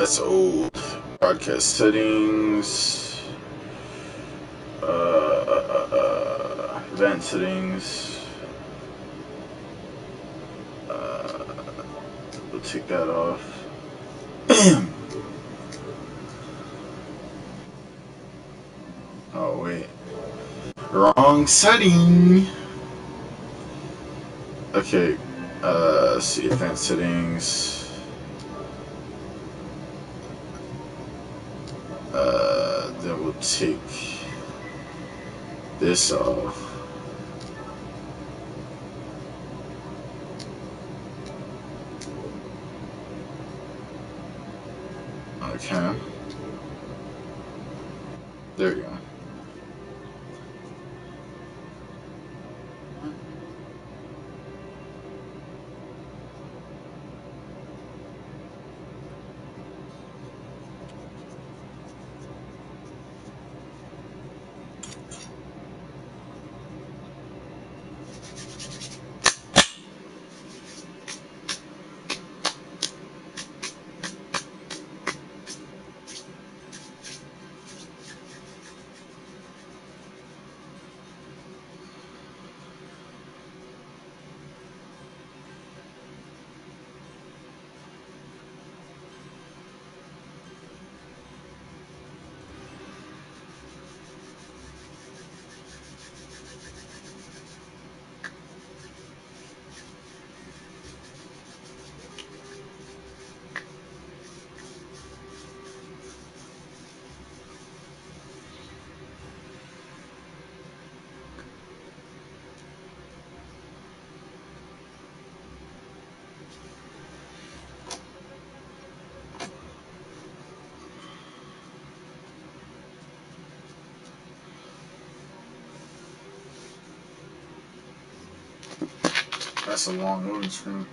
that's old. Broadcast settings. Event settings. We'll take that off. Oh wait, wrong setting. Okay, let's see, event settings. Then we'll take this off. Okay. There we go. That's a long loading screen.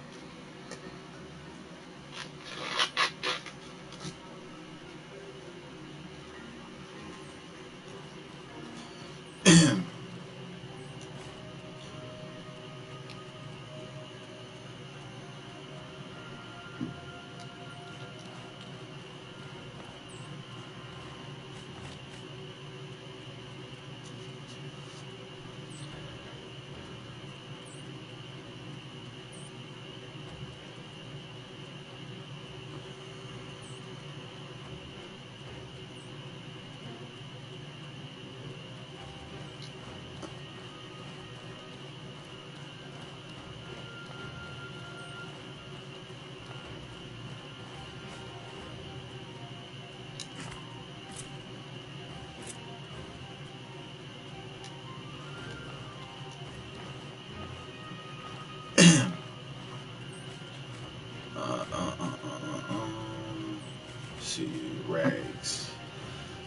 See, rags.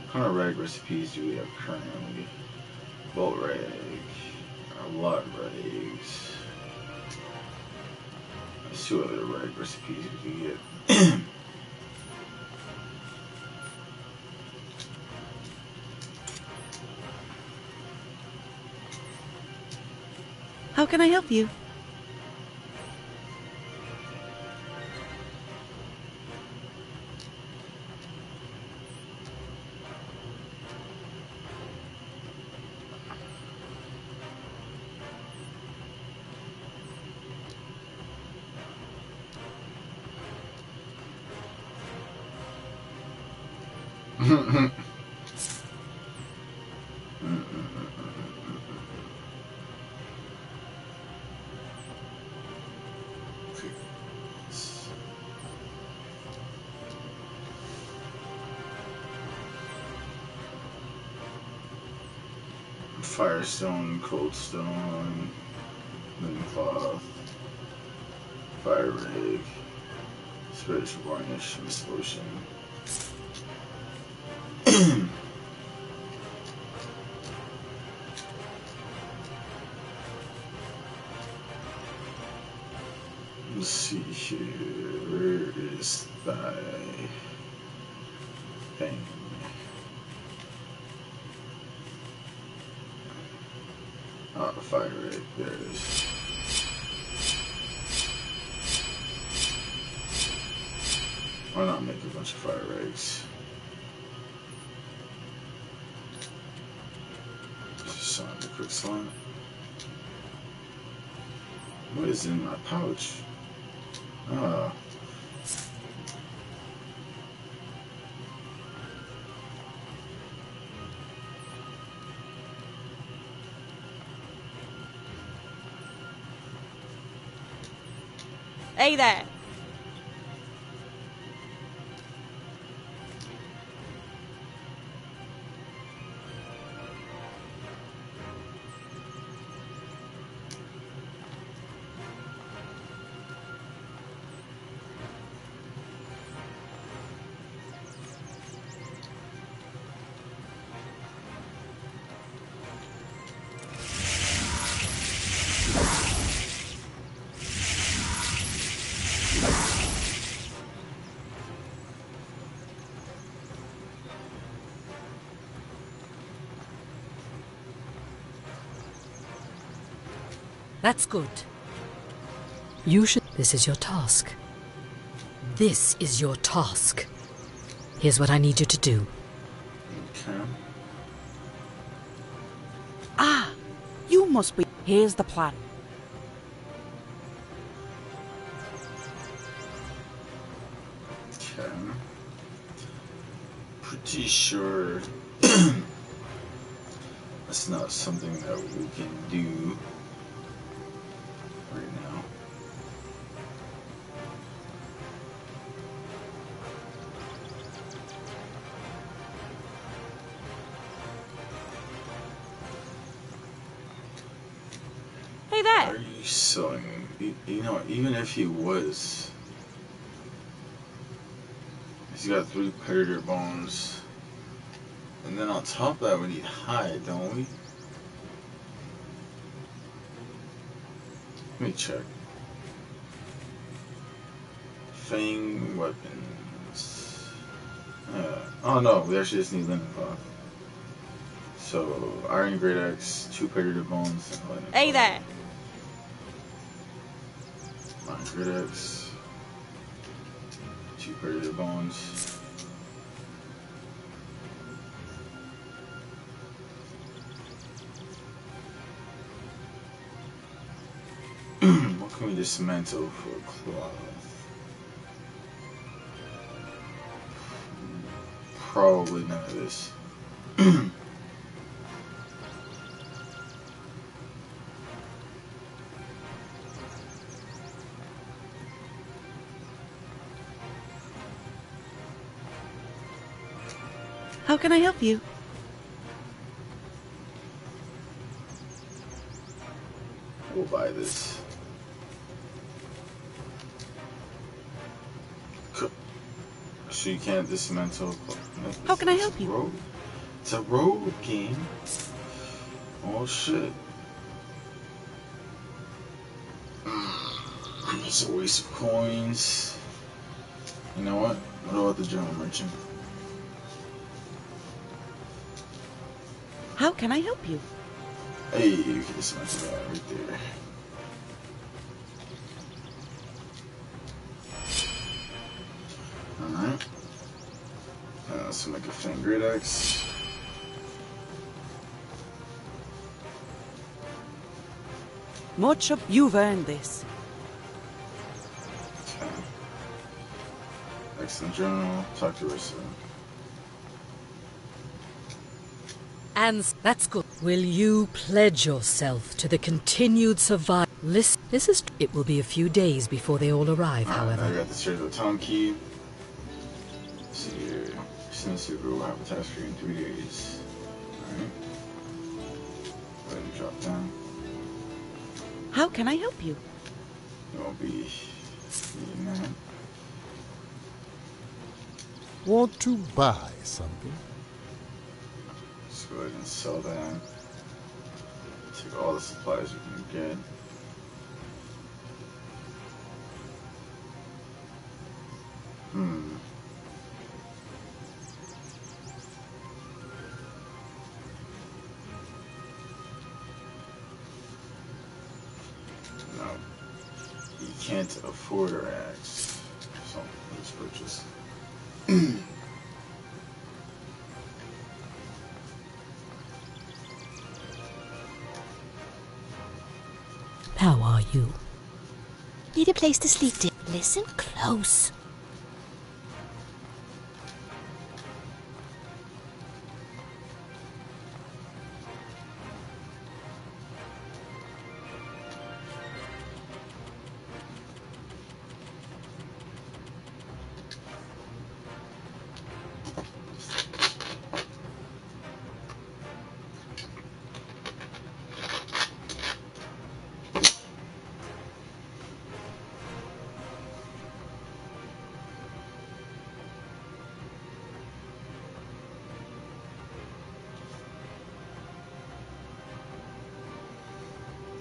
What kind of rag recipes do we have currently? Bolt rag. A lot of rags. Let's see what other rag recipes we can get. How can I help you? Firestone, cold stone, linen cloth, fire rig, spiritual varnish, mist lotion. Let's see here. Where is thy thing? Oh, the fire rig. There it is. Why not make a bunch of fire eggs? Just on the quick slot. What is in my pouch? Ah. Hey there. That's good. You should... This is your task. This is your task. Here's what I need you to do. Okay. Ah, you must be... Here's the plan. Okay. Pretty sure that's not something that we can do right now. Hey there. Are you selling? You know, even if he was, he's got 3 predator bones, and then on top of that, we need hide, don't we? Let me check. Fang weapons. Oh no, we actually just need linen cloth. So, iron great axe, 2 predator bones, and linen cloth. Hey there. Iron great axe, 2 predator bones. What can we dismantle for cloth? Probably none of this. How can I help you? We'll buy this. So you can't dismantle. How can I help you? Rogue. It's a rogue game. Oh shit. It's a waste of coins. You know what? What about the general merchant? How can I help you? Hey, you can dismantle that right there. Alright. Let's make a Fang Great Axe. Much of... You've earned this. Okay. Excellent journal. Talk to Rissa. And that's good. Will you pledge yourself to the continued survival? Listen, this is... It will be a few days before they all arrive, however. I got the Stairs of Tom Key. Let's see here. Since you will have a task for you in 3 days. Alright. Go ahead and drop down. How can I help you? You won't be needing that. Want to buy something? Let's go ahead and sell that. Take all the supplies we can get. No. You can't afford our axe. So let's purchase. How are you? Need a place to sleep, dear. Listen close.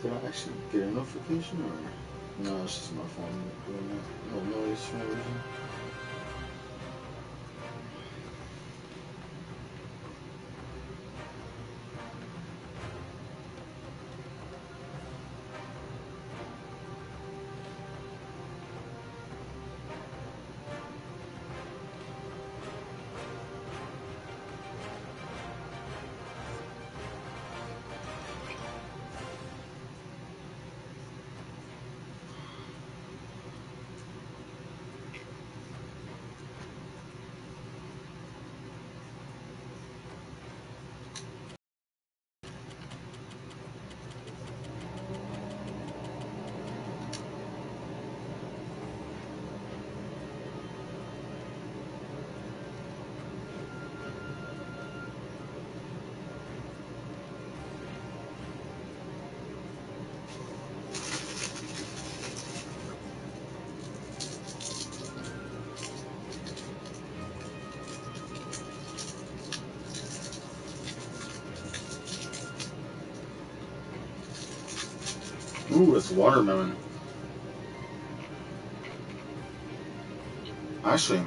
Did I actually get a notification or no? It's just my phone doing that. No noise for no reason. Ooh, it's watermelon. Actually,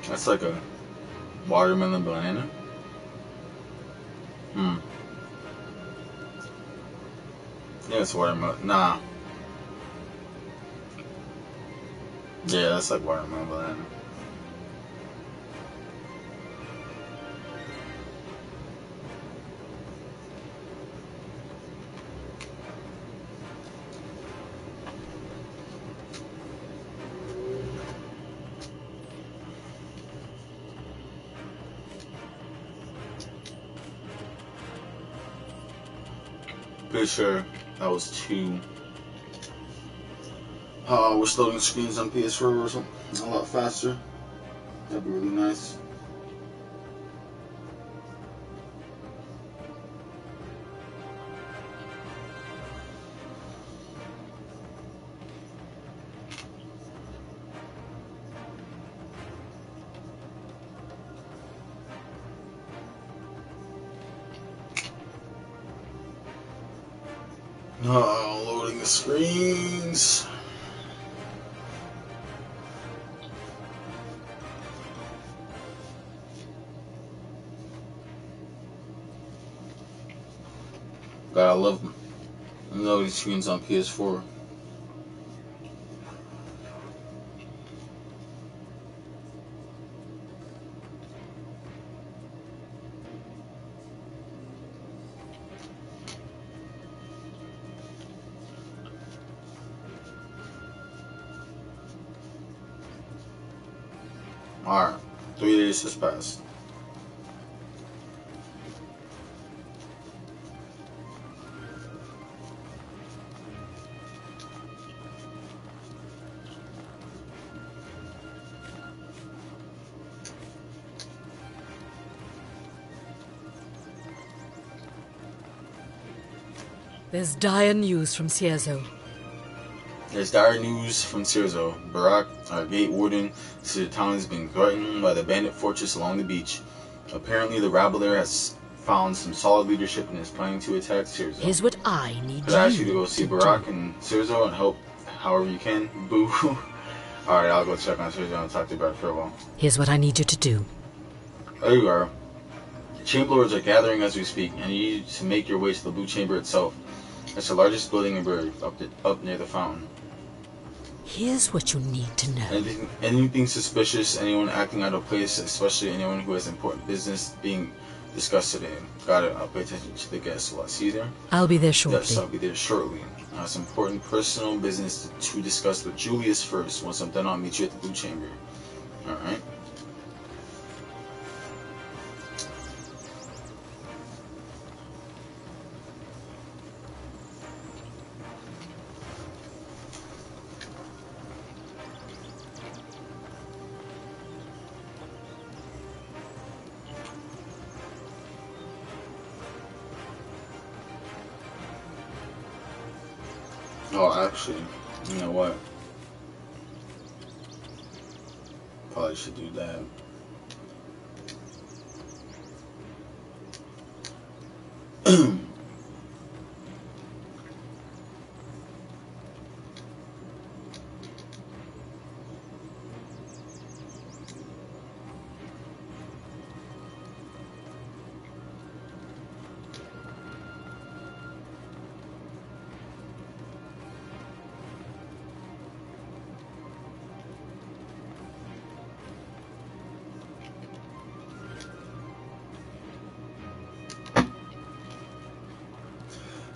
that's like a watermelon banana. Hmm. Yeah, it's watermelon. Nah. Yeah, that's like watermelon banana. Pretty sure that was two. Wish loading screens on PS4 or something a lot faster. That'd be really nice. Loading the screens. God, I love loading screens on PS4. Alright, 3 days has passed. There's dire news from Cierzo. There's dire news from Cierzo. Barak, our gate warden, said the town is being threatened by the bandit fortress along the beach. Apparently, the rabble there has found some solid leadership and is planning to attack Cierzo. Here's what I need Could I ask you to go see Barak and Cierzo and help however you can? Boo. Alright, I'll go check on Cierzo and talk to Barak for a while. Here's what I need you to do. There you are. The Chamberlords are gathering as we speak, and you need to make your way to the Blue Chamber itself. It's the largest building in Berg, up near the fountain. Here's what you need to know. Anything suspicious, anyone acting out of place, especially anyone who has important business being discussed today. Got it. I'll pay attention to the guests. Will I see you there? I'll be there shortly. Yes, I'll be there shortly. I have some important personal business to discuss with Julius first. Once I'm done, I'll meet you at the Blue Chamber. Alright. Oh, actually, you know what? Probably should do that.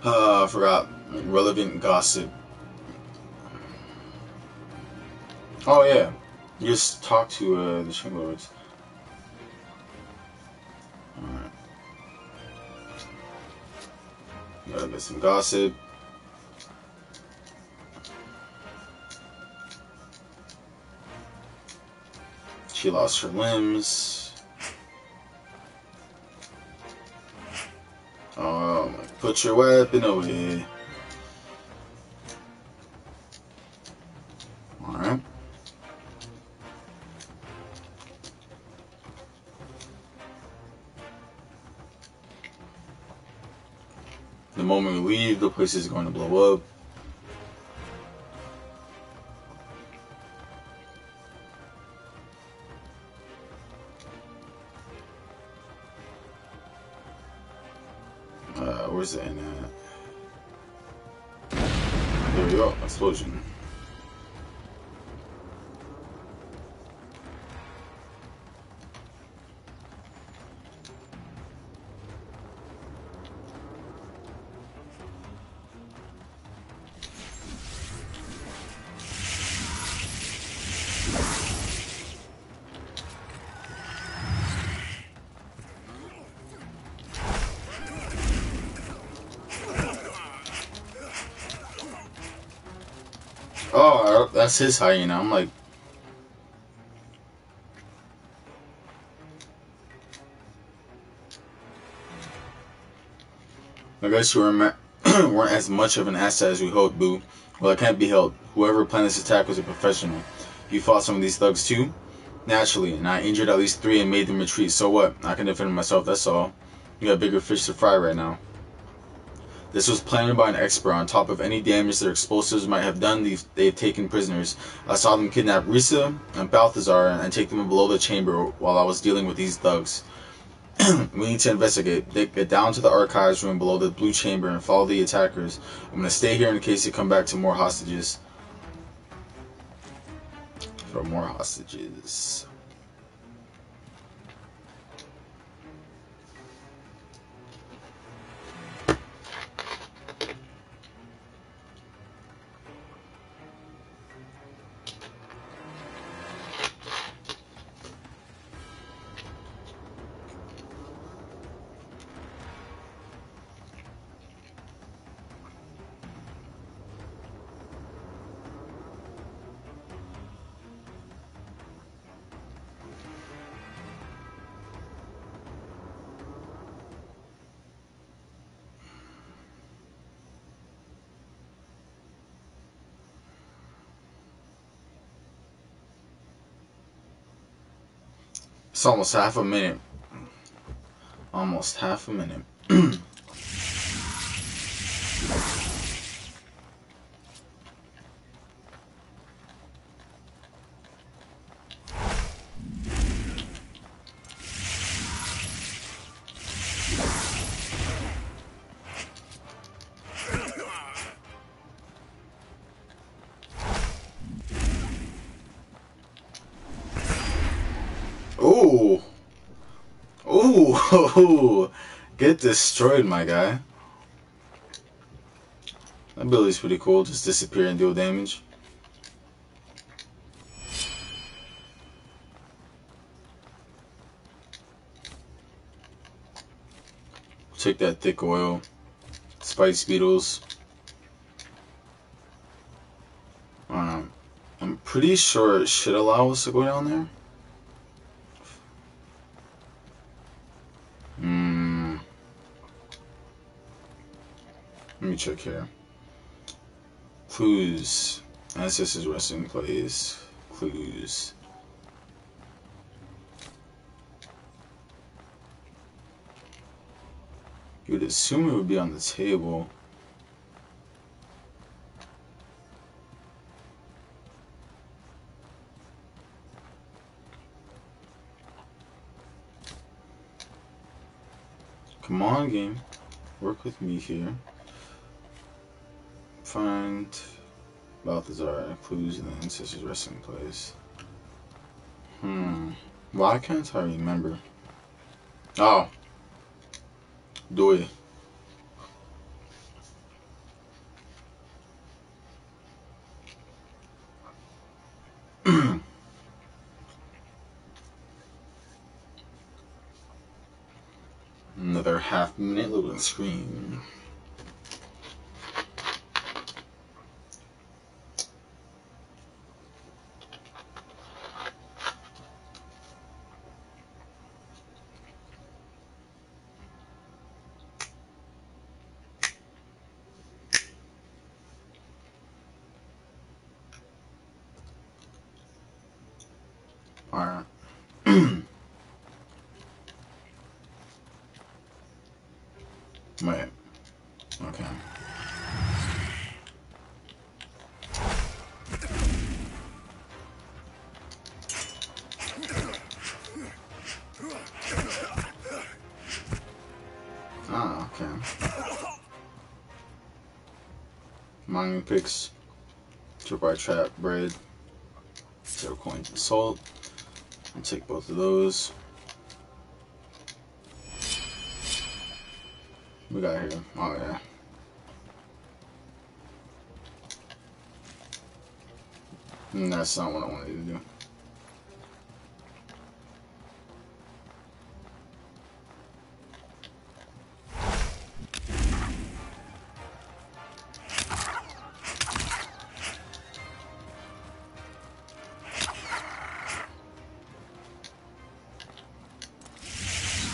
I forgot. Relevant gossip. Oh yeah. You just talk to the Chamber Lords. Alright. Gotta get some gossip. She lost her limbs. Put your weapon away. Alright. The moment we leave, the place is going to blow up. Where's the end at? There we go. Explosion. Oh, that's his hyena. I'm like, I guess you weren't as much of an asset as we hoped, Boo. Well, it can't be helped. Whoever planned this attack was a professional. You fought some of these thugs too? Naturally, and I injured at least 3 and made them retreat. So what? I can defend myself, that's all. You got bigger fish to fry right now. This was planned by an expert. On top of any damage their explosives might have done, they've taken prisoners. I saw them kidnap Risa and Balthazar and take them below the chamber while I was dealing with these thugs. We need to investigate. They get down to the archives room below the Blue Chamber and follow the attackers. I'm going to stay here in case they come back to more hostages. For more hostages. It's almost half a minute. Almost half a minute. Ooh! Ooh! Get destroyed, my guy. That ability's pretty cool. Just disappear and deal damage. Take that thick oil. Spice beetles. I'm pretty sure it should allow us to go down there. Let me check here. Clues. Ancestors' resting place. Clues. You would assume it would be on the table. Come on, game. Work with me here. Find Balthazar. Clues in the ancestors' resting place. Why can't I remember? Oh. Do it. Another half-minute loading screen. Alright. Wait. Okay. Ah, okay. Mining picks. Tripwire trap, bread. 0 coins and salt. I'll take both of those. We got here. Oh yeah. That's not what I wanted to do.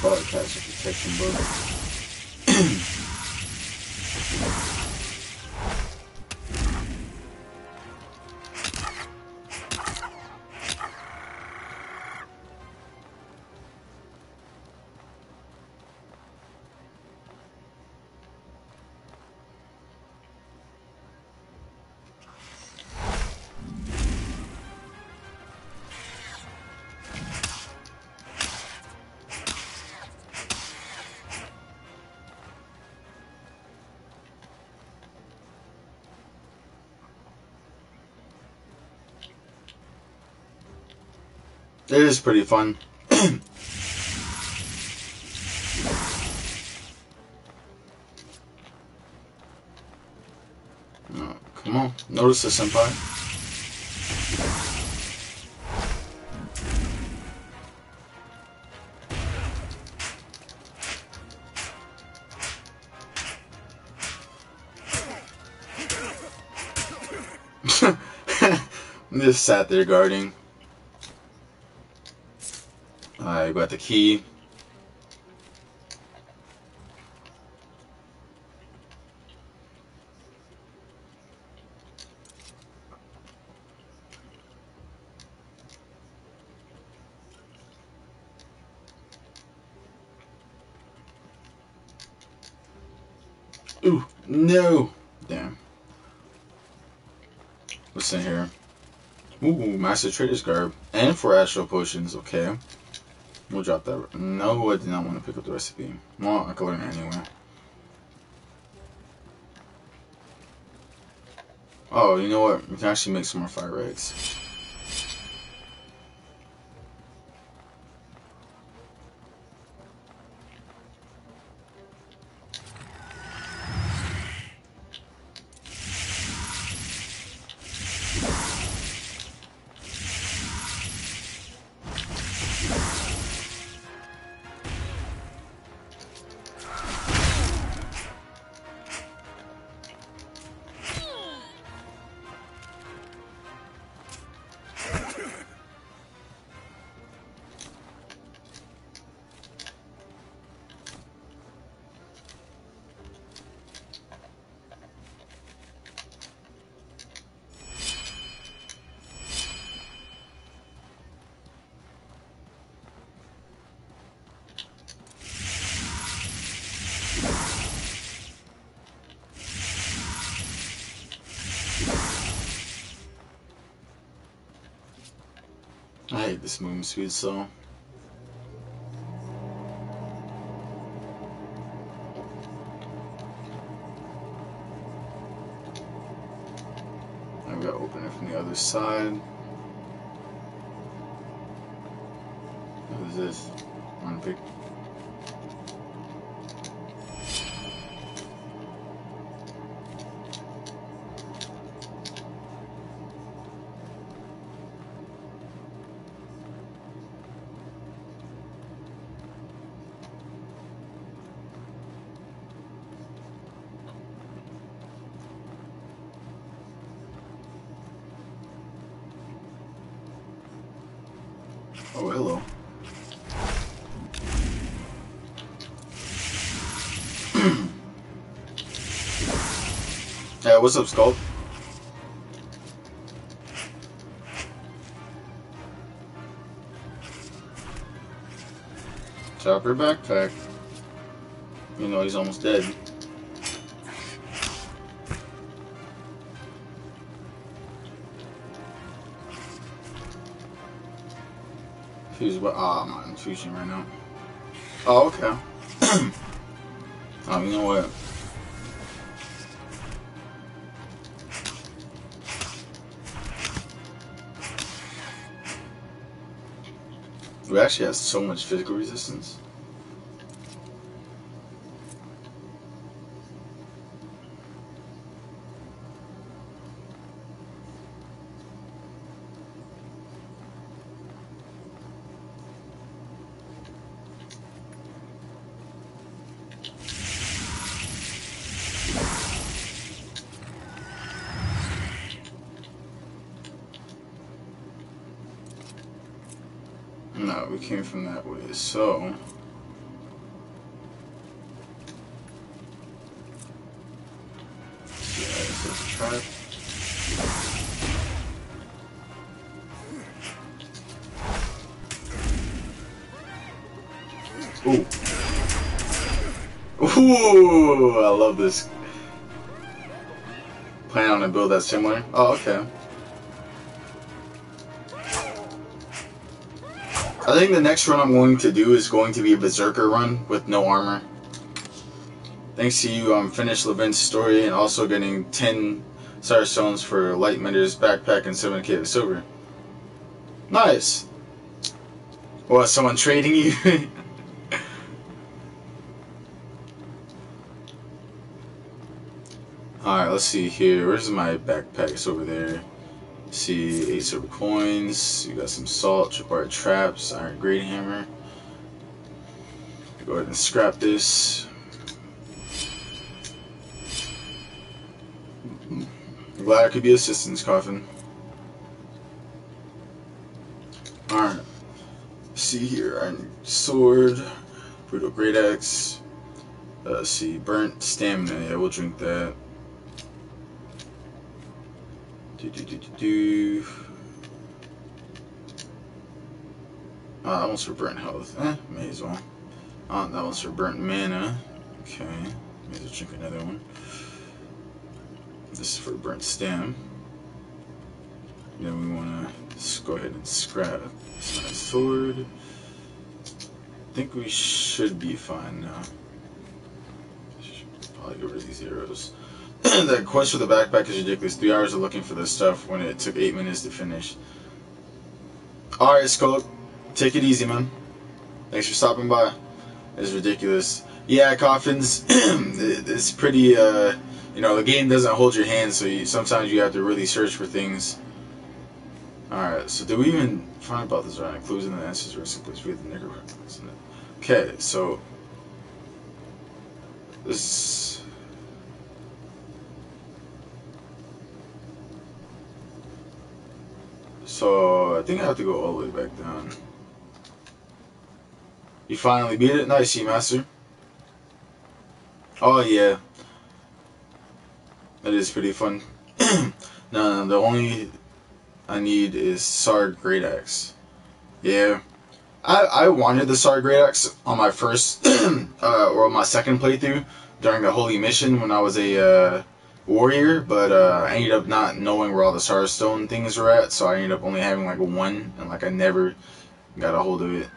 Probably catch a protection bug. It is pretty fun. No, come on. Notice the senpai. Just sat there guarding. I got the key. Ooh, no! Damn. What's in here? Ooh, Master Trader's Garb. And 4 Astral Potions, okay. We'll drop that. No, I did not want to pick up the recipe. Well, I can learn it anyway. Oh, you know what? We can actually make some more fire eggs. I hate this movement speed so. We gotta open it from the other side. What is this? One pick. Oh, hello. Hey, what's up, Skull? Chopper backpack. You know he's almost dead. Fuse what? Ah, I'm not infusing right now. Oh, okay. Oh, you know what? We actually have so much physical resistance. No, we came from that way, so... Yeah, let's try. Ooh. Ooh, I love this. Plan on a build that's similar? Oh, okay. I think the next run I'm going to do is going to be a Berserker run with no armor. Thanks to you, finished Levin's story and also getting 10 Star Stones for Light Mentor's backpack and 7k of silver. Nice! What, someone trading you? Alright, let's see here. Where's my backpack? It's over there. See, 8 silver coins. You got some salt, tripwire traps, iron grating hammer. Go ahead and scrap this. Glad I could be assistance, Coffin. Alright. See here, iron sword, brutal great axe. See, burnt stamina. Yeah, we'll drink that. That one's for burnt health. May as well. That one's for burnt mana. Okay, may as well drink another one. This is for burnt stam. Then we want to just go ahead and scrap this nice sword. I think we should be fine now. Should probably get rid of these arrows. The quest for the backpack is ridiculous. 3 hours of looking for this stuff when it took 8 minutes to finish. Alright, Skull. Take it easy, man. Thanks for stopping by. It's ridiculous. Yeah, Coffins. It's pretty, you know, the game doesn't hold your hand, so sometimes you have to really search for things. Alright, so did we even find about this right? Clues in the answers are simply with the nigger. Okay, so this. So I think I have to go all the way back down. You finally beat it? Nice, Master. Oh yeah. That is pretty fun. No, the only I need is Sword Great Axe. Yeah. I wanted the Sword Great Axe on my first or my second playthrough during the Holy Mission when I was a warrior, but I ended up not knowing where all the Starstone things were at, so I ended up only having like a 1, and like I never got a hold of it.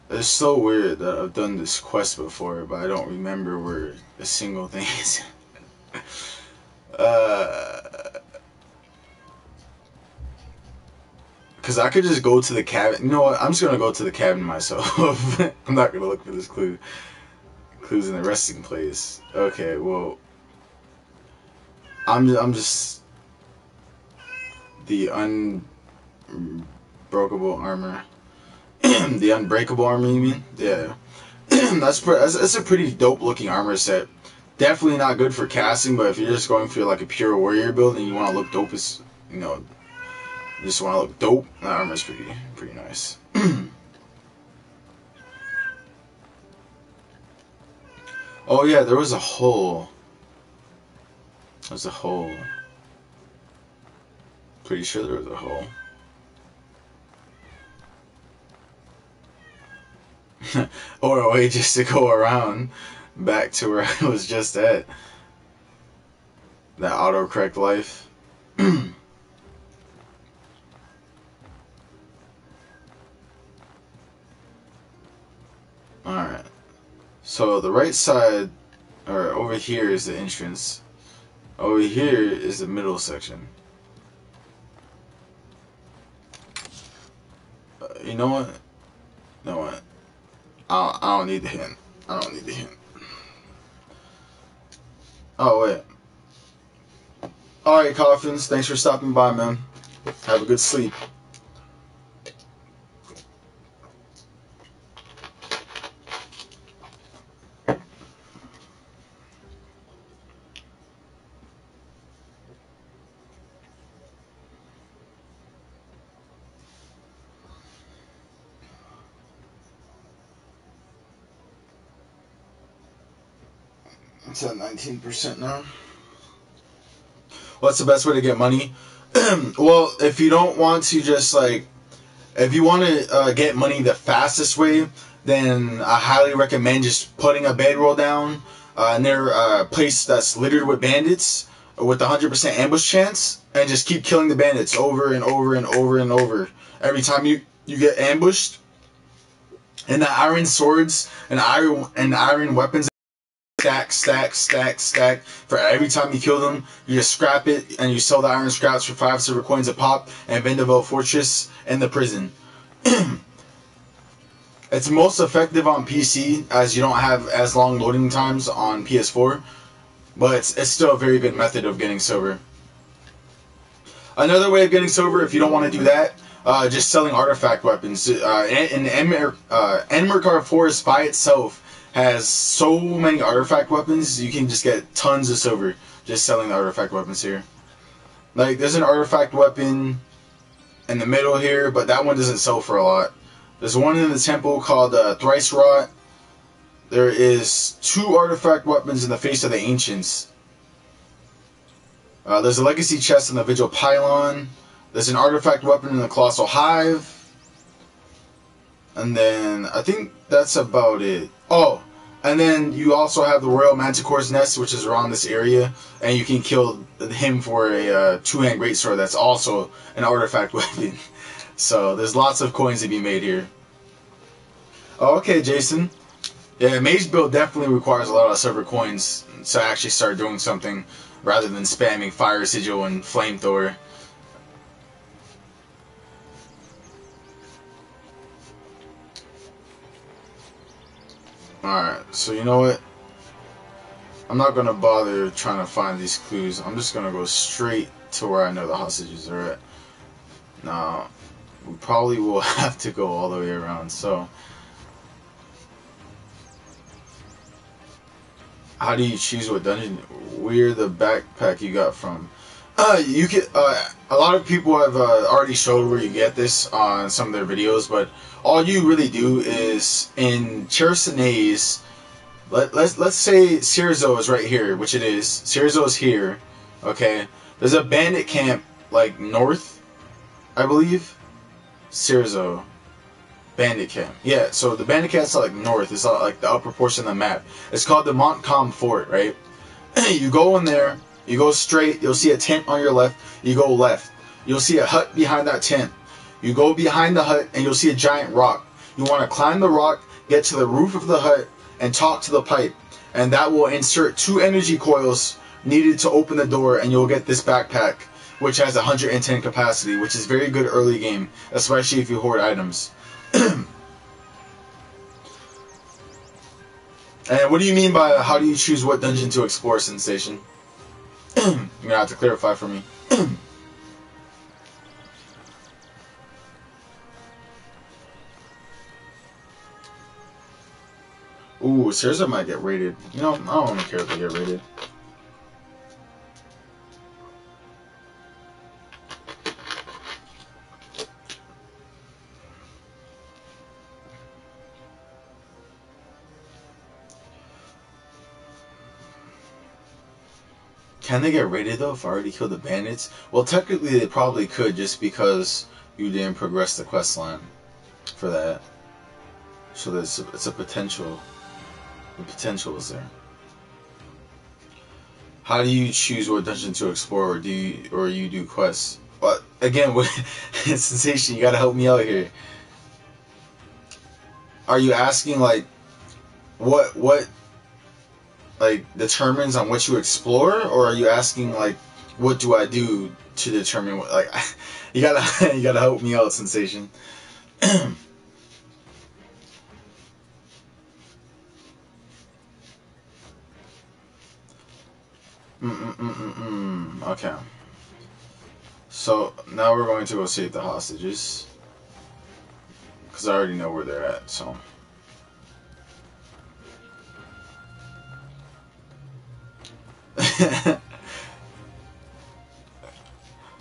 It's so weird that I've done this quest before, but I don't remember where a single thing is. Because I could just go to the cabin. You know what? I'm just going to go to the cabin myself. I'm not going to look for this clue. Clues in the resting place. Okay, well, I'm just the unbreakable armor. The unbreakable armor, you mean? Yeah. That's a pretty dope looking armor set. Definitely not good for casting, but if you're just going for like a pure warrior build and you want to look dope as, you know, you just want to look dope, that armor's pretty nice. Oh yeah, there was a hole. There's a hole. Pretty sure there was a hole. Or a way just to go around back to where I was just at. That autocorrect life. Alright. So the right side, or over here, is the entrance. Over here is the middle section. You know what? You know what? I don't need the hint. I don't need the hint. Oh, wait. Alright, Coffins. Thanks for stopping by, man. Have a good sleep. It's at 19% now. What's the best way to get money? Well, if you don't want to just like, if you want to get money the fastest way, then I highly recommend just putting a bedroll down near a place that's littered with bandits with 100% ambush chance, and just keep killing the bandits over and over and over and over. Every time you get ambushed, and the iron swords and iron weapons stack. For every time you kill them, you just scrap it, and you sell the iron scraps for 5 silver coins a pop, and Vendavel Fortress and the prison. It's most effective on PC, as you don't have as long loading times on PS4, but it's still a very good method of getting silver. Another way of getting silver, if you don't want to do that, just selling artifact weapons. And Enmerkar Forest by itself has so many artifact weapons, you can just get tons of silver just selling the artifact weapons here. Like, there's an artifact weapon in the middle here, but that one doesn't sell for a lot. There's one in the temple called Thrice Wrought. There is 2 artifact weapons in the Face of the Ancients. There's a legacy chest in the Vigil Pylon. There's an artifact weapon in the Colossal Hive. And then I think that's about it. Oh, and then you also have the Royal Manticore's Nest, which is around this area, and you can kill him for a 2-hand greatsword that's also an artifact weapon. So there's lots of coins to be made here. Oh, okay, Jason. Yeah, mage build definitely requires a lot of silver coins to actually start doing something, rather than spamming Fire Sigil and Flamethrower. Alright, so you know what? I'm not going to bother trying to find these clues. I'm just going to go straight to where I know the hostages are at. Now, we probably will have to go all the way around, so... How do you choose what dungeon? Where the backpack you got from? You can. A lot of people have already showed where you get this on some of their videos, but all you really do is in Chersonese. Let's say Cyrzo is right here, which it is. Cyrzo is here. Okay. There's a bandit camp like north, I believe. Cyrzo. Bandit camp. Yeah, so the bandit camp's like north. It's like the upper portion of the map. It's called the Montcalm Fort, right? You go in there, you go straight, you'll see a tent on your left, you go left. You'll see a hut behind that tent. You go behind the hut and you'll see a giant rock. You want to climb the rock, get to the roof of the hut, and talk to the pipe. And that will insert 2 energy coils needed to open the door, and you'll get this backpack, which has 110 capacity, which is very good early game, especially if you hoard items. And what do you mean by how do you choose what dungeon to explore, Sensation? You're gonna have to clarify for me. Ooh, Cereza might get raided. You know, I don't really care if they get raided. Can they get raided though if I already killed the bandits? Well, technically they probably could, just because you didn't progress the quest line for that. So it's a potential. The potential is there. How do you choose what dungeon to explore, or you do quests? But again, with Sensation, you gotta help me out here. Are you asking like what like determines on what you explore, or are you asking like what do I do to determine what, like you gotta help me out, Sensation. Okay. So now we're going to go save the hostages, because I already know where they're at. So.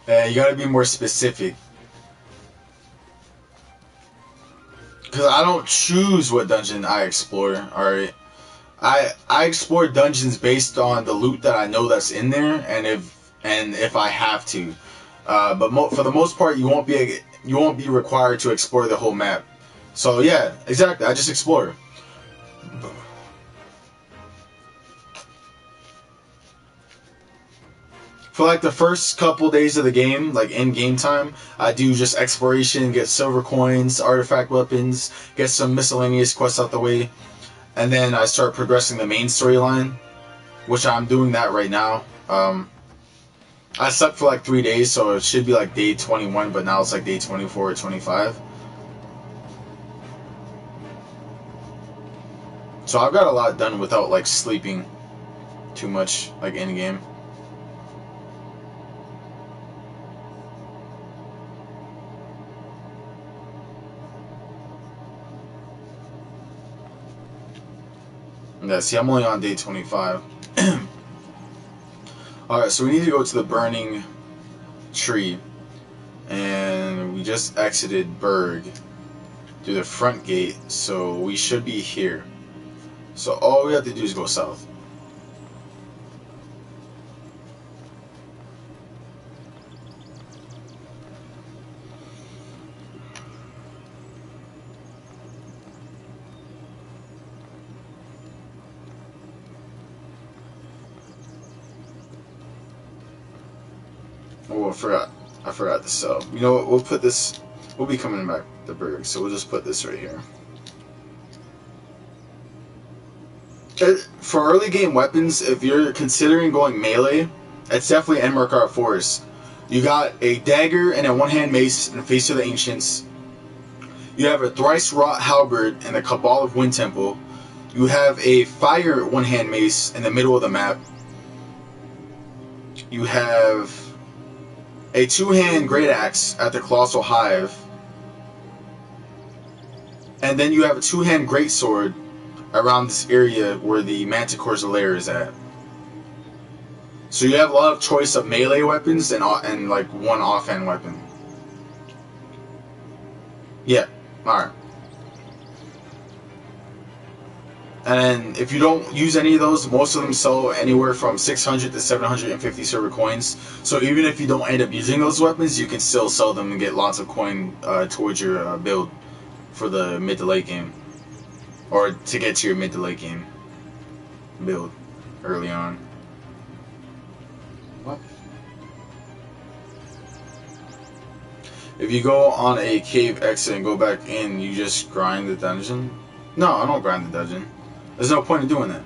Yeah, you gotta be more specific. Because I don't choose what dungeon I explore, alright? I explore dungeons based on the loot that I know that's in there, and if I have to. But for the most part, you won't be required to explore the whole map. So yeah, exactly. I just explore. For like the first couple days of the game, like in game time, I do just exploration, get silver coins, artifact weapons, get some miscellaneous quests out the way, and then I start progressing the main storyline, which I'm doing that right now. I slept for like 3 days, so it should be like day 21, but now it's like day 24 or 25. So I've got a lot done without like sleeping too much, like in game. Yeah, see, I'm only on day 25. Alright, so we need to go to the burning tree. And we just exited Berg through the front gate, so we should be here. So all we have to do is go south. Oh, I forgot to sell. You know what, we'll put this, we'll be coming back to Berg, so we'll just put this right here. For early game weapons, if you're considering going melee, it's definitely Enmerkar Forest. You got a dagger and a one-hand mace in the Face of the Ancients. You have a thrice wrought halberd in the Cabal of Wind Temple. You have a fire one-hand mace in the middle of the map. You have a two-hand great axe at the Colossal Hive. And then you have a two-hand great sword around this area where the Manticore's lair is at. So you have a lot of choice of melee weapons and like one offhand weapon. Yeah, alright. And if you don't use any of those, most of them sell anywhere from 600 to 750 silver coins. So even if you don't end up using those weapons, you can still sell them and get lots of coin towards your build for the mid to late game. Or to get to your mid to late game build early on. What? If you go on a cave exit and go back in, you just grind the dungeon? No, I don't grind the dungeon. There's no point in doing that.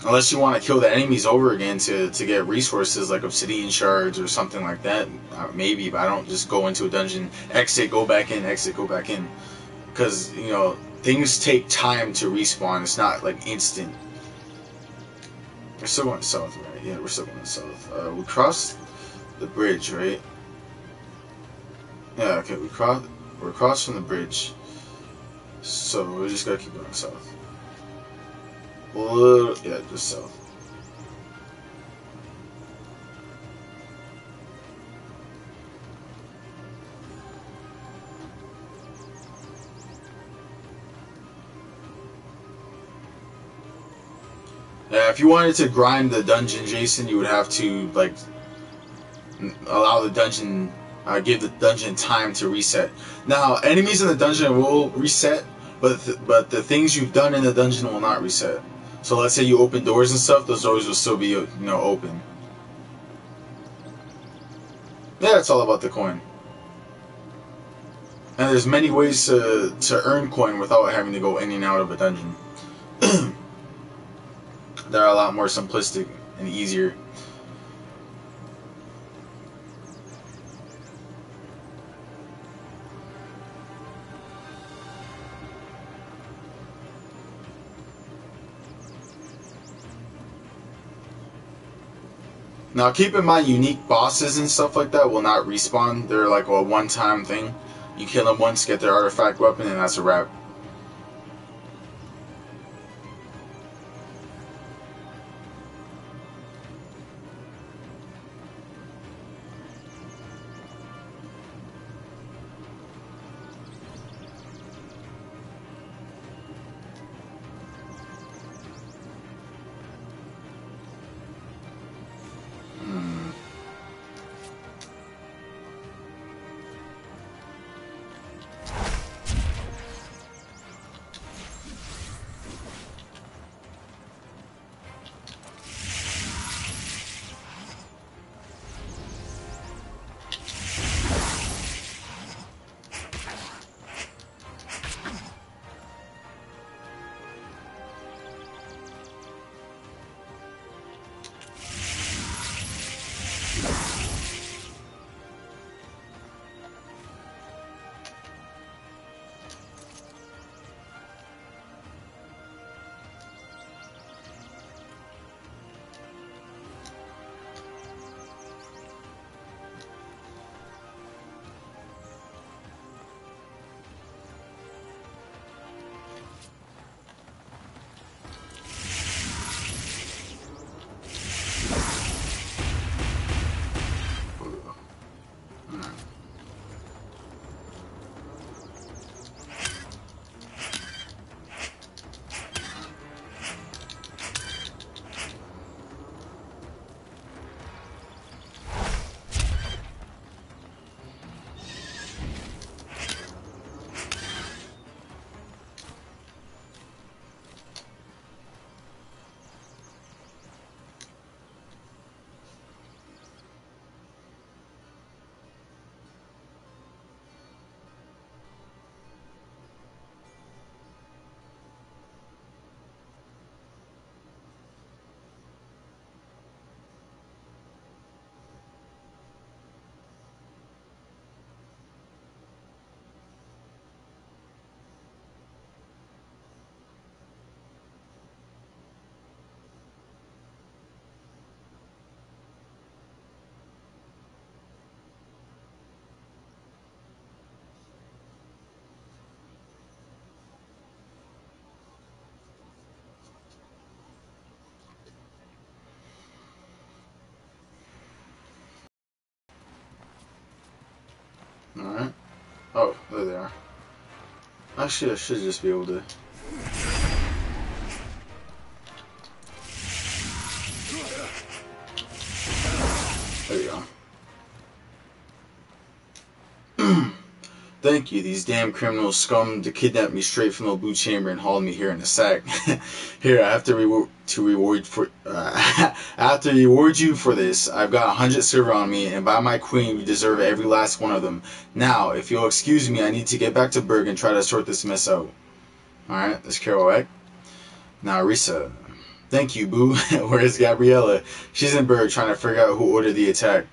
Unless you want to kill the enemies over again to get resources like obsidian shards or something like that. Maybe, but I don't just go into a dungeon, exit, go back in, exit, go back in. Because, you know, things take time to respawn. It's not like instant. We're still going south, right? Yeah, we're still going south. We crossed the bridge, right? Yeah, okay, we're across from the bridge. So we just gotta keep going south. Yeah, just south. Yeah, if you wanted to grind the dungeon, Jason, you would have to like allow the dungeon, give the dungeon time to reset. Now, enemies in the dungeon will reset, but the things you've done in the dungeon will not reset. So let's say you open doors and stuff; those doors will still be, you know, open. Yeah, it's all about the coin. And there's many ways to earn coin without having to go in and out of a dungeon. They're a lot more simplistic and easier. Now keep in mind, unique bosses and stuff like that will not respawn. They're like a one-time thing. You kill them once, get their artifact weapon, and that's a wrap. There they are. Actually, I should just be able to. There you go. Thank you. These damn criminal scum to kidnap me straight from the blue chamber and haul me here in a sack. Here, I have to reward you for this. I've got 100 silver on me, and by my queen, you deserve every last one of them. Now, if you'll excuse me, I need to get back to Berg and try to sort this mess out. Alright, that's Carol, right? Now, Risa. Thank you, boo. Where's Gabriella? She's in Berg trying to figure out who ordered the attack.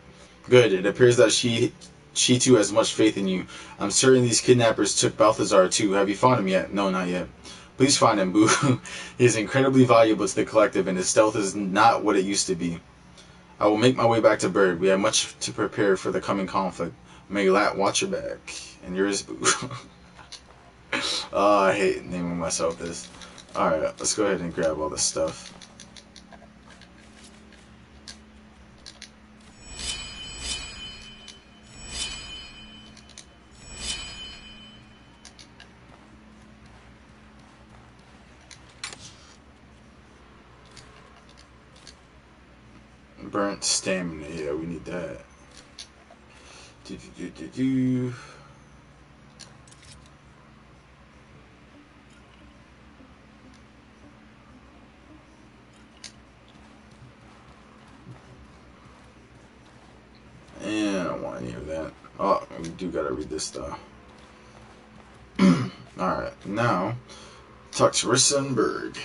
Good. It appears that she too has much faith in you. I'm certain these kidnappers took Balthazar too. Have you found him yet? No, not yet. Please find him, boo. He is incredibly valuable to the collective, and his stealth is not what it used to be. I will make my way back to Berg. We have much to prepare for the coming conflict. May Lat watch your back. And yours, boo. Oh, I hate naming myself this. Alright, let's go ahead and grab all this stuff. Burnt stamina, yeah, we need that. And I don't want any of that. Oh, we do gotta read this though. Alright, now talk to Rissa and Berg.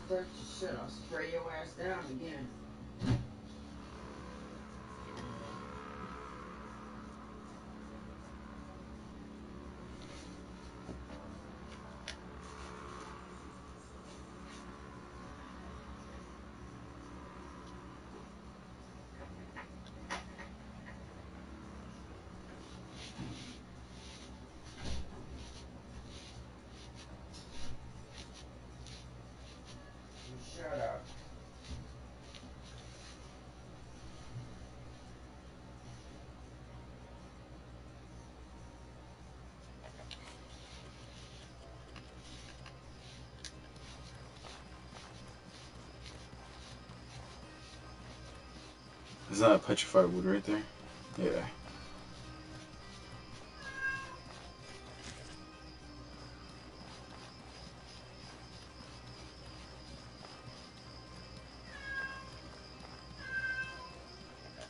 Start your shit, I'll spray your ass down again. Shut up. Is that a petrified wood right there? Yeah.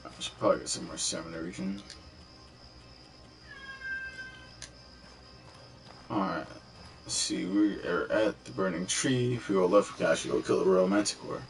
I should probably get some more stamina region. Alright. Let's see, we are at the burning tree. If we go left, we can actually go kill the Royal Manticore.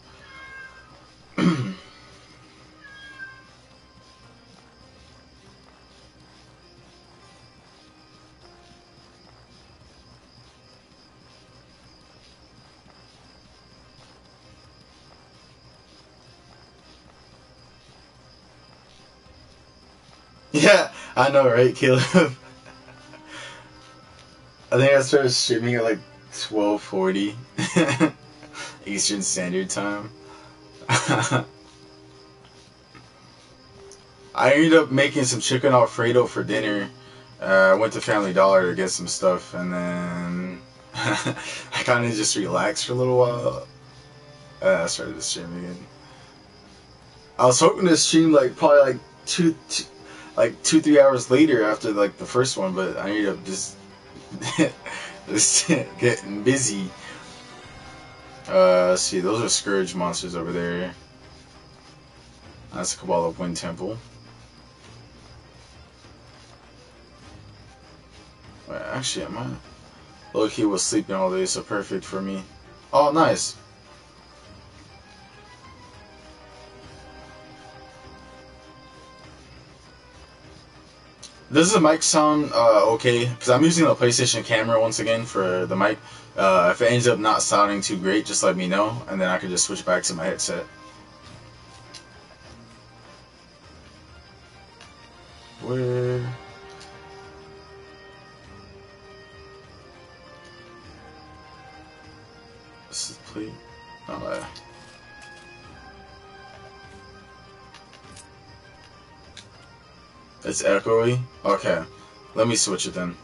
Yeah, I know, right, Caleb? I think I started streaming at like 12:40 Eastern Standard Time. I ended up making some chicken Alfredo for dinner. I went to Family Dollar to get some stuff, and then I kind of just relaxed for a little while. I started to stream again. I was hoping to stream like probably like 2-3 hours later after like the first one, but I ended up just getting busy. Let's see, those are Scourge monsters over there. That's a Cabal of Wind Temple. Wait, actually, Loki was sleeping all day, so perfect for me. Oh, nice. Does the mic sound okay? Because I'm using the PlayStation camera once again for the mic. If it ends up not sounding too great, just let me know, and then I can just switch back to my headset. Where? This is plate. Oh, yeah. It's echoey? Okay. Let me switch it then.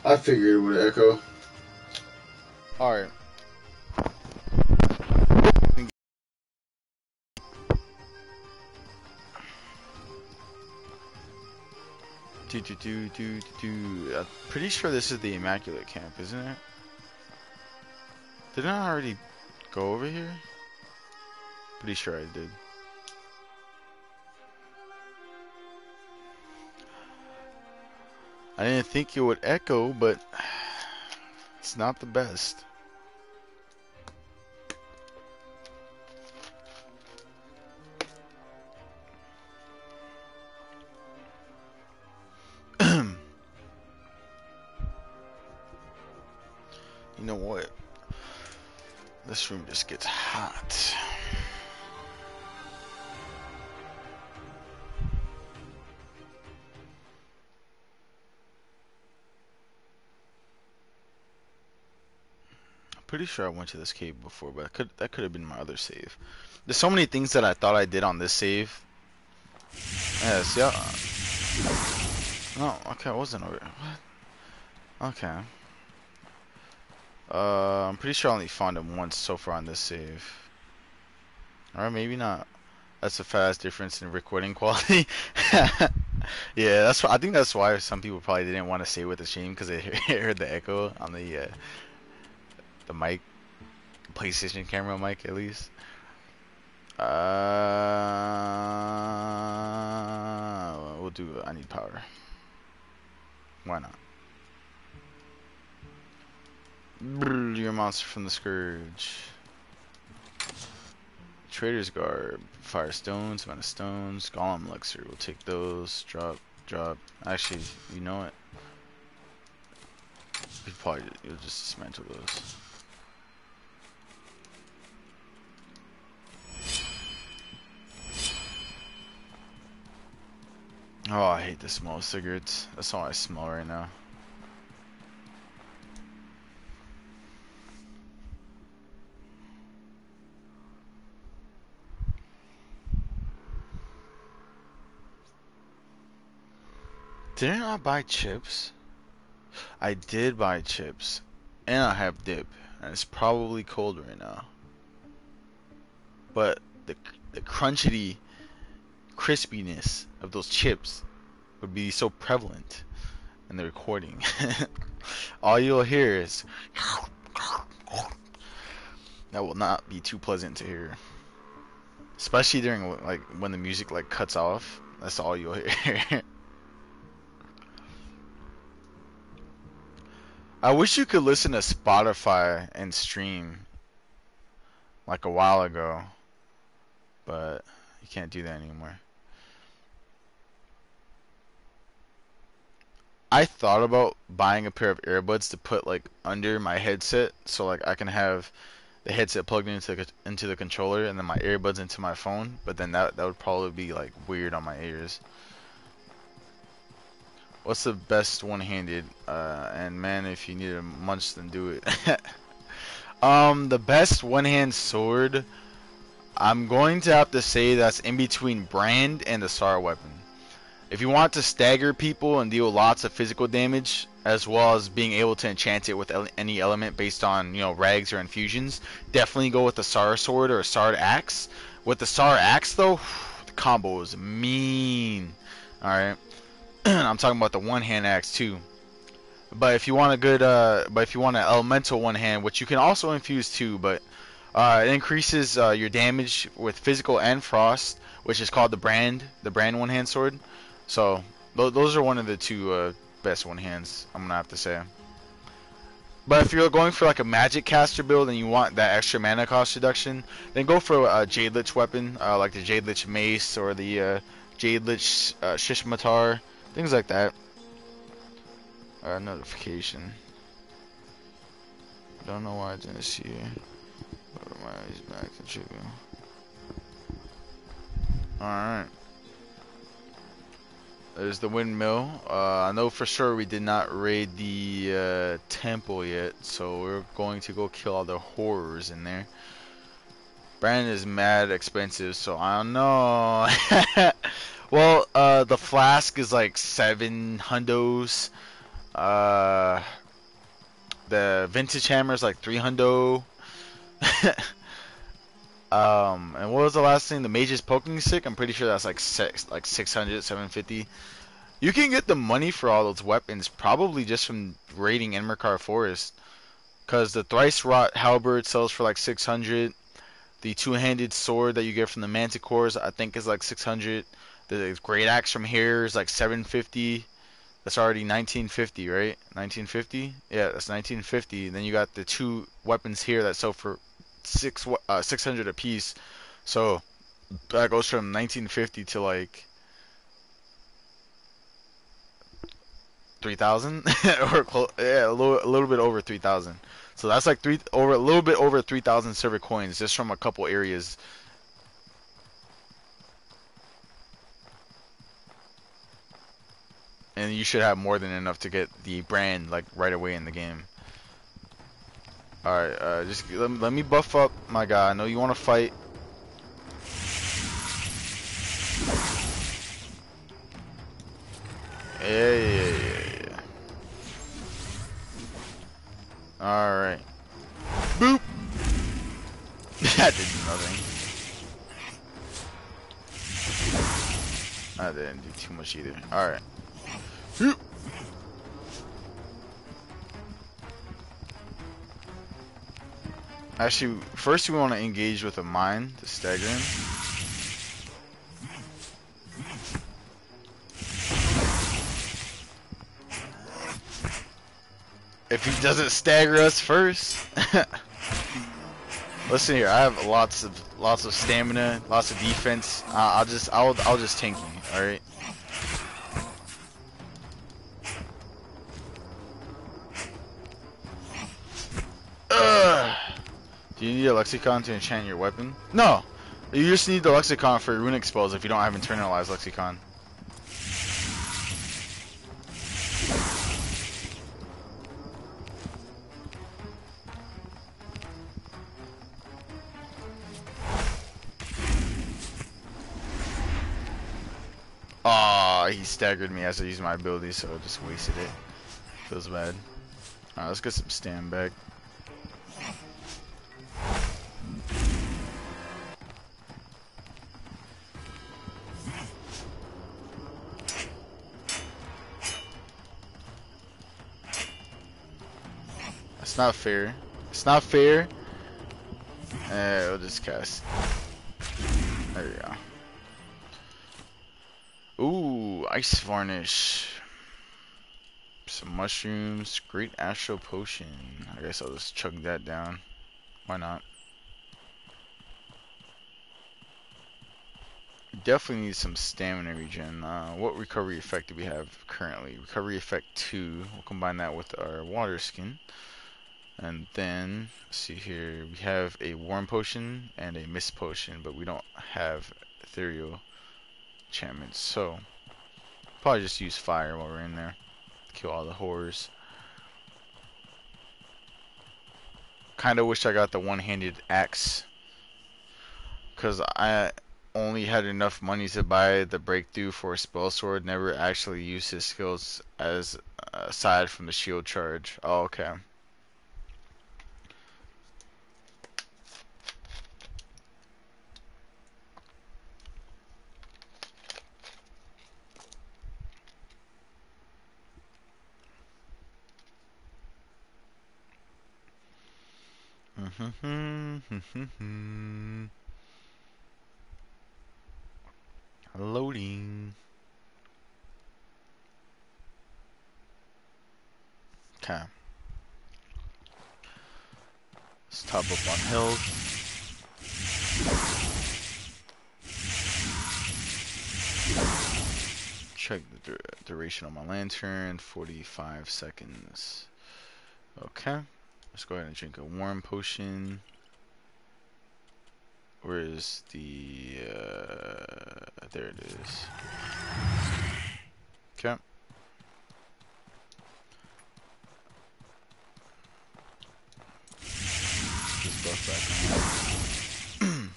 I figured it would echo. Alright. I'm pretty sure this is the Immaculate Camp, isn't it? Didn't I already go over here? Pretty sure I did. I didn't think it would echo, but it's not the best. You know what? This room just gets hot. Pretty sure I went to this cave before, but that could have been my other save. There's so many things that I thought I did on this save. Yes, yeah. No, okay, I wasn't over. What? Okay. I'm pretty sure I only found him once so far on this save. Or maybe not. That's a fast difference in recording quality. Yeah, that's I think that's why some people probably didn't want to save with the stream, because they heard the echo on the mic, PlayStation camera mic at least. We'll do. I need power. Why not? Your monster from the Scourge. Trader's Garb. Fire stones, amount of stones. Golem elixir. We'll take those. Drop. Actually, you know what? You'll just dismantle those. Oh, I hate the smell of cigarettes. That's all I smell right now. Didn't I buy chips? I did buy chips. And I have dip. And it's probably cold right now. But the crunchity crispiness of those chips would be so prevalent in the recording. All you'll hear is that will not be too pleasant to hear, especially during like when the music like cuts off. That's all you'll hear. I wish you could listen to Spotify and stream like a while ago, but you can't do that anymore. I thought about buying a pair of earbuds to put like under my headset, so like I can have the headset plugged into the controller and then my earbuds into my phone. But then that would probably be like weird on my ears. What's the best one-handed? And man, if you need a munch, then do it. The best one-hand sword, I'm going to have to say that's in between Brand and the SAR weapon. If you want to stagger people and deal lots of physical damage, as well as being able to enchant it with any element based on, you know, rags or infusions, definitely go with the SAR sword or SAR axe. With the SAR axe though, the combo is mean. Alright. I'm talking about the one-hand axe too. But if you want a good, but if you want an elemental one-hand, which you can also infuse too, but it increases your damage with physical and frost, which is called the brand one-hand sword. So those are one of the two best one-hands, I'm gonna have to say. But if you're going for like a magic caster build and you want that extra mana cost reduction, then go for a Jade Lich weapon, like the Jade Lich mace or the Jade Lich Shishmatar, things like that. Notification. Don't know why I didn't see it. He's back to Chico. Alright. There's the windmill. I know for sure we did not raid the temple yet, so we're going to go kill all the horrors in there. Brand is mad expensive, so I don't know. Well, the flask is like 7 hundos. The vintage hammer is like 3 hundo. And what was the last thing? The mage's poking stick. I'm pretty sure that's like 600, 750. You can get the money for all those weapons probably just from raiding Enmerkar Forest, cause the thrice wrought halberd sells for like 600. The two-handed sword that you get from the manticores I think is like 600. The great axe from here is like 750. That's already 1950, right? 1950? Yeah, that's 1950. Then you got the 2 weapons here that sell for 600 apiece. So that goes from 1950 to like 3,000 or yeah, a little bit over 3,000. So that's like a little bit over 3,000 silver coins just from a couple areas. And you should have more than enough to get the brand like right away in the game. Alright, just let me buff up my guy. I know you want to fight. Yeah. Alright. Boop! That did nothing. That didn't do too much either. Alright. Actually, first we want to engage with a mine to stagger him. If he doesn't stagger us first. Listen here, I have lots of stamina, lots of defense. I'll just tank you, all right? Do you need a lexicon to enchant your weapon? No! You just need the lexicon for runic spells if you don't have internalized lexicon. Aw, he staggered me as I used my ability, so I just wasted it. Feels bad. Alright, let's get some stam back. It's not fair. It's not fair. We'll just cast. There we go. Ooh, ice varnish. Some mushrooms. Great astral potion. I guess I'll just chug that down. Why not? Definitely need some stamina regen. What recovery effect do we have currently? Recovery effect 2. We'll combine that with our water skin. And then, let's see here, we have a warm potion and a mist potion, but we don't have ethereal enchantments, so probably just use fire while we're in there. Kill all the horrors. Kinda wish I got the one-handed axe, because I only had enough money to buy the breakthrough for a Spellsword, never actually used his skills as aside from the shield charge. Oh, okay. Loading. Okay. Let's top up on health. Check the duration on my lantern. 45 seconds. Okay. Let's go ahead and drink a warm potion. Where is the, there it is. Okay. This buff back on.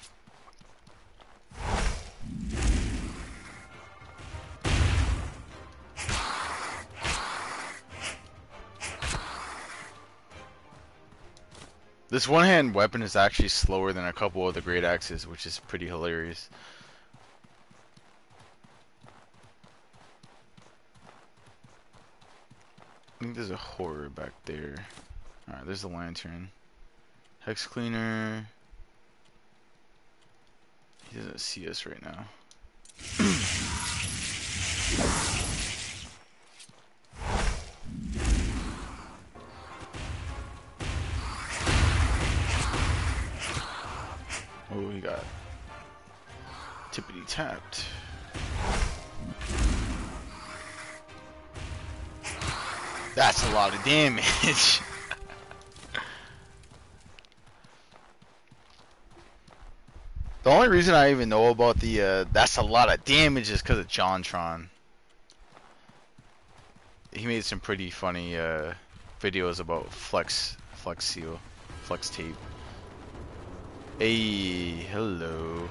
This one-hand weapon is actually slower than a couple of the great axes, which is pretty hilarious. I think there's a horror back there. Alright, there's the lantern. Hex cleaner. He doesn't see us right now. Oh, he got tippity tapped. That's a lot of damage. The only reason I even know about the that's a lot of damage is because of JonTron. He made some pretty funny videos about flex seal, flex tape. Hey, hello.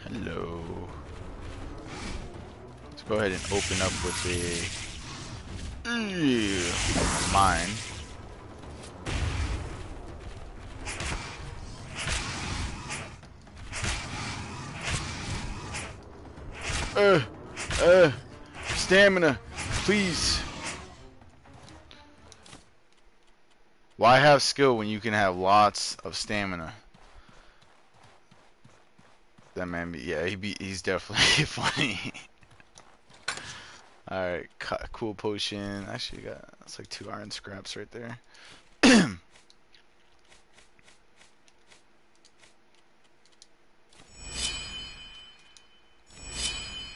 Hello. Let's go ahead and open up with a mine. Stamina, please. Why have skill when you can have lots of stamina? That man, yeah, he's definitely funny. Alright, cool potion. Actually, it's like 2 iron scraps right there.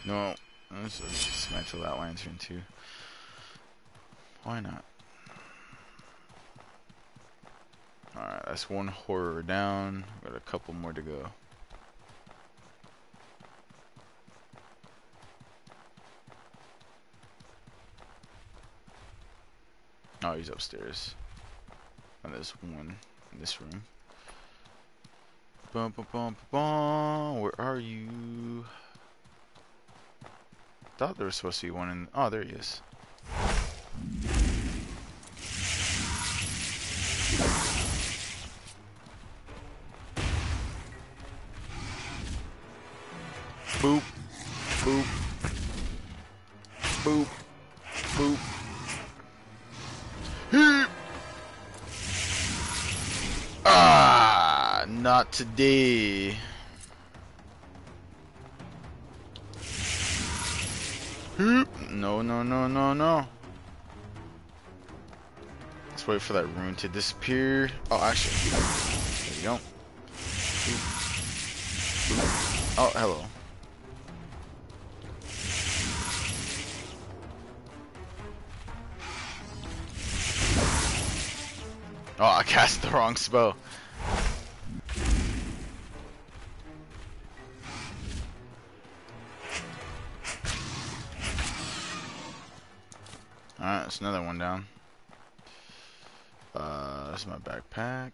No, let's dismantle that lantern too. Why not? Alright, that's one horror down. Got a couple more to go. Oh, he's upstairs. And there's one in this room. Bum, bum, bum, bum. Where are you? Thought there was supposed to be one in. Oh, there he is. Boop, boop, boop, boop. Ah, not today. No, no, no, no, no. Let's wait for that rune to disappear. Oh, actually, there you go. Oh, hello. Oh, I cast the wrong spell. Alright, that's another one down. That's my backpack.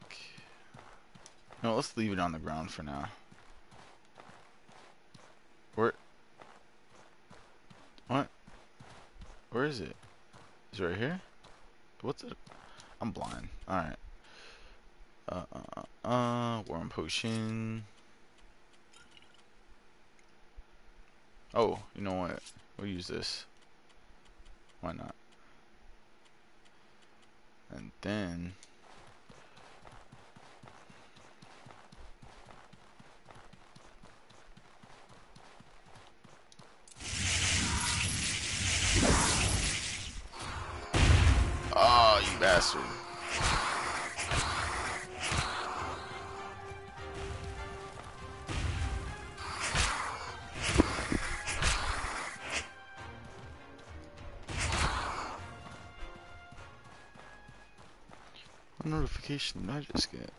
No, let's leave it on the ground for now. Where? What? Where is it? Is it right here? What's it? I'm blind. Alright. Worm potion. Oh, you know what? We'll use this. Why not? And then oh, you bastard. notification did I just get?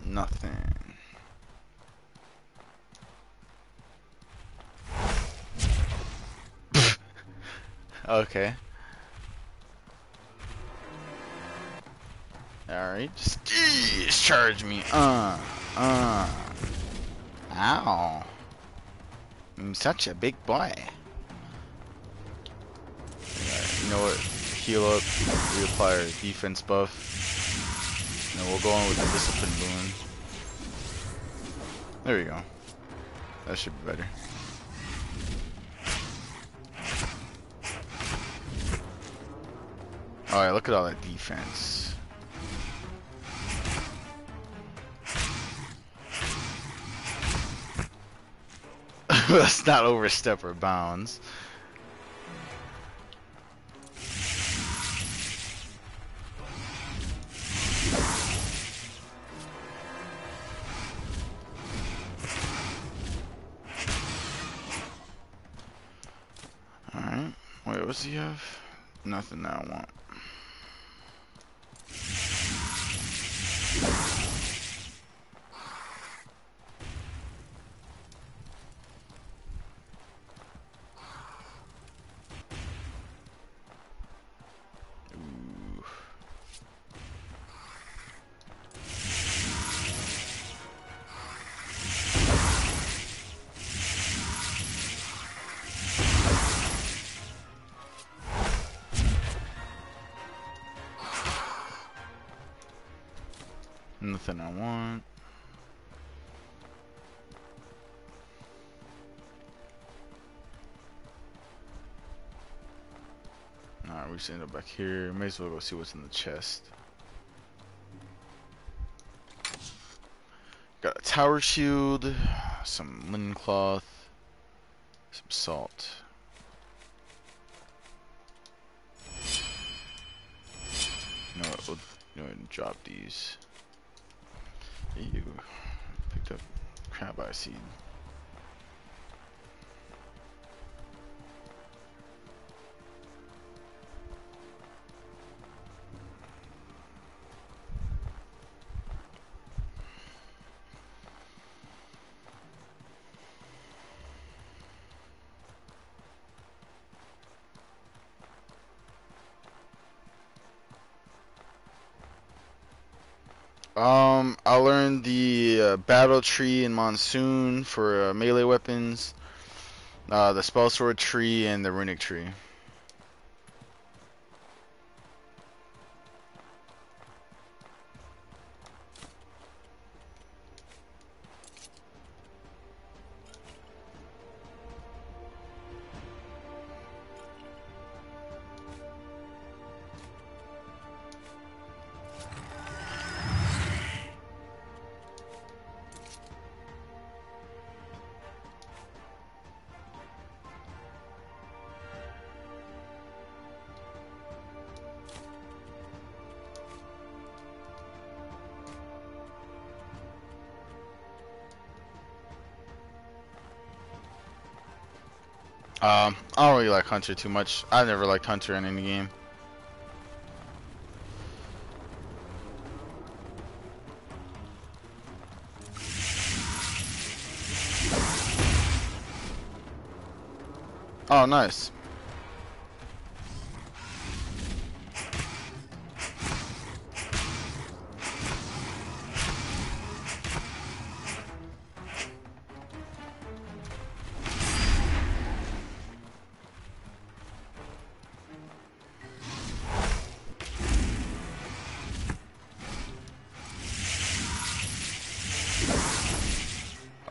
Nothing. Okay. Alright, just discharge me. Ow. I'm such a big boy. Alright, you know what? Heal up, reapply our defense buff. And then we'll go on with the discipline boon. There we go. That should be better. Alright, look at all that defense. Let's not overstep our bounds. Alright. Wait, what does he have? Nothing that I want. Nothing I want. Alright, we just end up back here. May as well go see what's in the chest. Got a tower shield, some linen cloth, some salt. You know what? We'll go ahead and drop these. Ew. Picked up crab eye seed. I learned the battle tree in Monsoon for melee weapons, the Spellsword tree, and the runic tree. I don't really like Hunter too much. I never liked Hunter in any game. Oh, nice.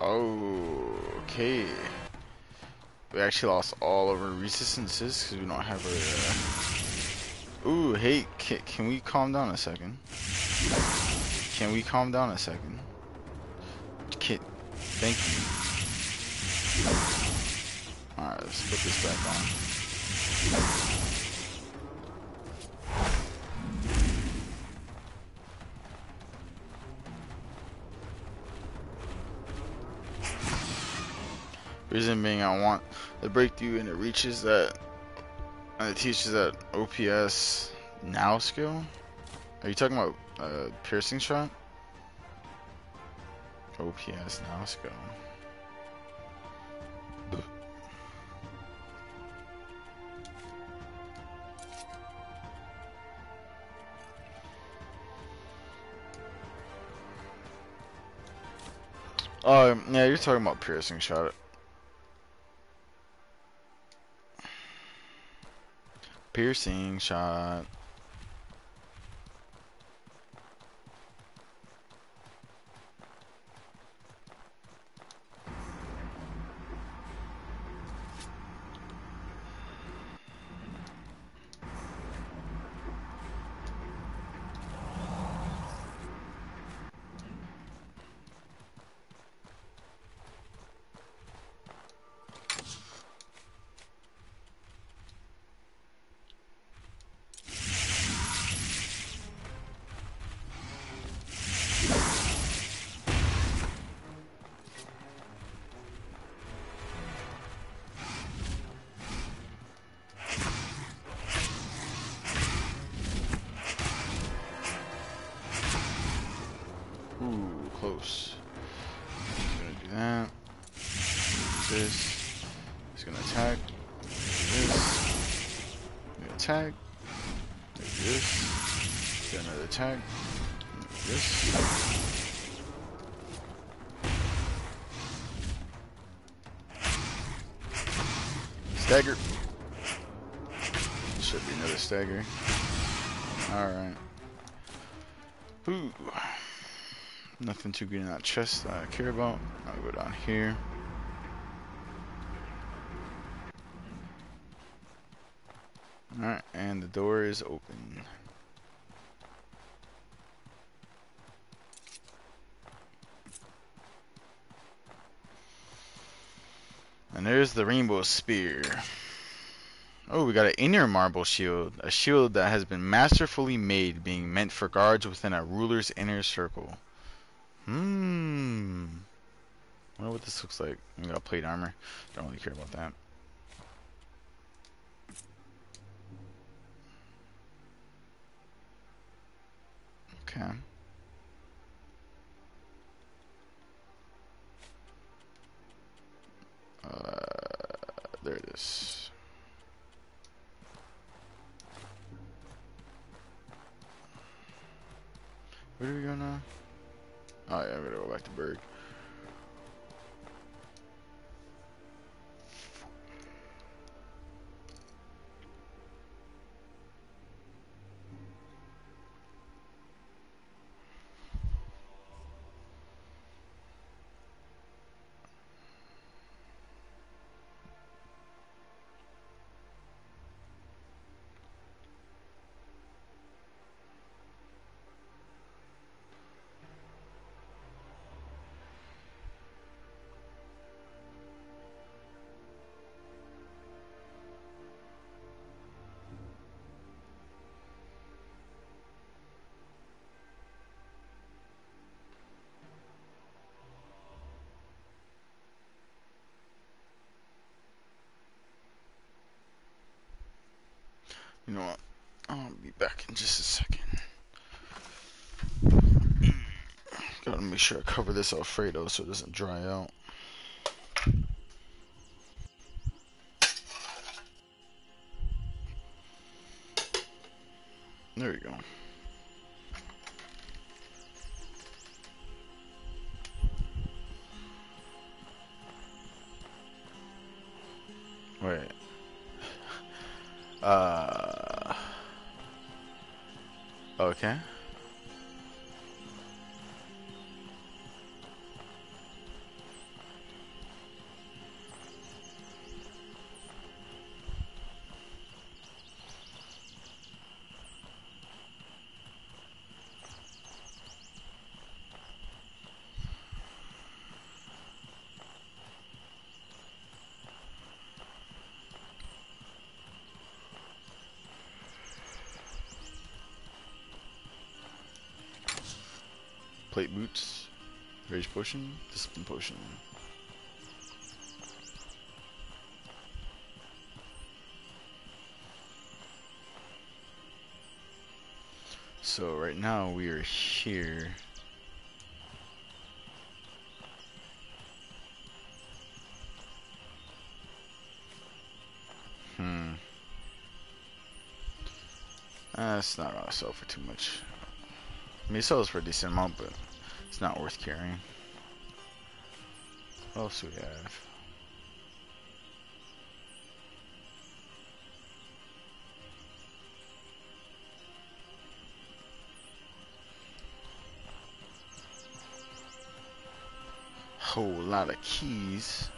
Okay. We actually lost all of our resistances because we don't have our... Ooh, hey, can we calm down a second? Can we calm down a second? Thank you. Alright, let's put this back on. Reason being, I want the breakthrough, and it reaches that, and it teaches that OPS now skill. Are you talking about piercing shot? OPS. Now let's go. Oh, yeah, you're talking about piercing shot. Piercing shot. Ooh, close. He's gonna do that. Do this. He's gonna attack. Do this. He's gonna attack. Do this. Do another attack. Do this. Stagger. Should be another stagger. Alright. Ooh. Nothing too good in that chest that I care about. I'll go down here. Alright, and the door is open. And there's the rainbow spear. Oh, we got an inner marble shield. A shield that has been masterfully made, being meant for guards within a ruler's inner circle. Wonder what this looks like. We got plate armor. Don't really care about that. Okay. There it is. Where do we go now? Oh yeah, we gotta go back to Berg. You know what? I'll be back in just a second. Gotta make sure I cover this Alfredo so it doesn't dry out. There we go. Wait. Okay. Plate boots, rage potion, discipline potion. So right now we are here. It's not gonna sell for too much. I mean, it sells for a decent amount, but it's not worth carrying. What else do we have? Whole lot of keys.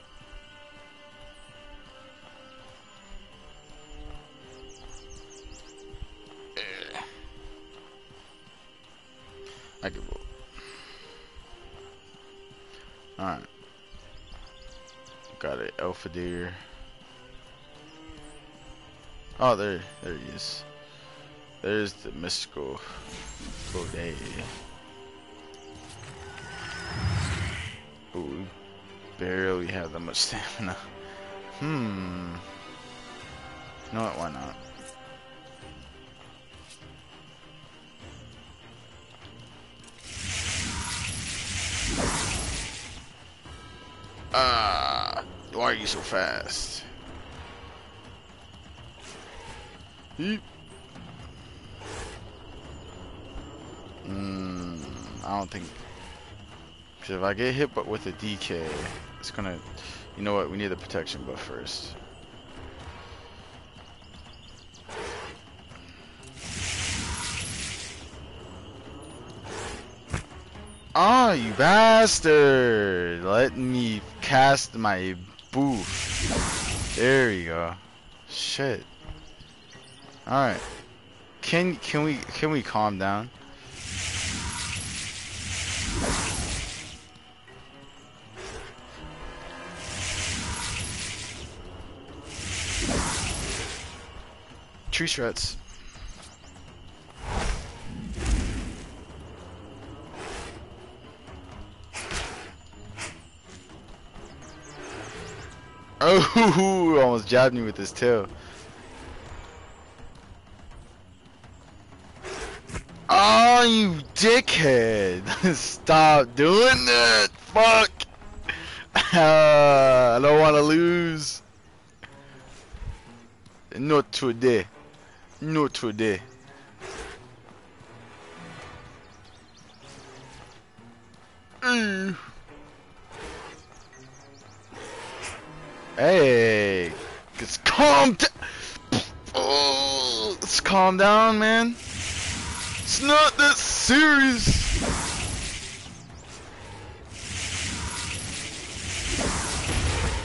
I can roll. Alright. Got it, Alpha Deer. Oh, there he is. There's the mystical Bode. Ooh, we barely have that much stamina. You know what, why not? Why are you so fast? Yeep. I don't think, because if I get hit but with a DK, it's gonna, you know what, we need the protection buff first. Oh, you bastard! Let me cast my boof. There you go. Shit. Alright. Can we calm down? Tree shreds. Oh, almost jabbed me with his tail. Oh, you dickhead. Stop doing that. Fuck. I don't want to lose. Not today. Not today. Hey, let's calm down. Oh, let's calm down, man. It's not that serious.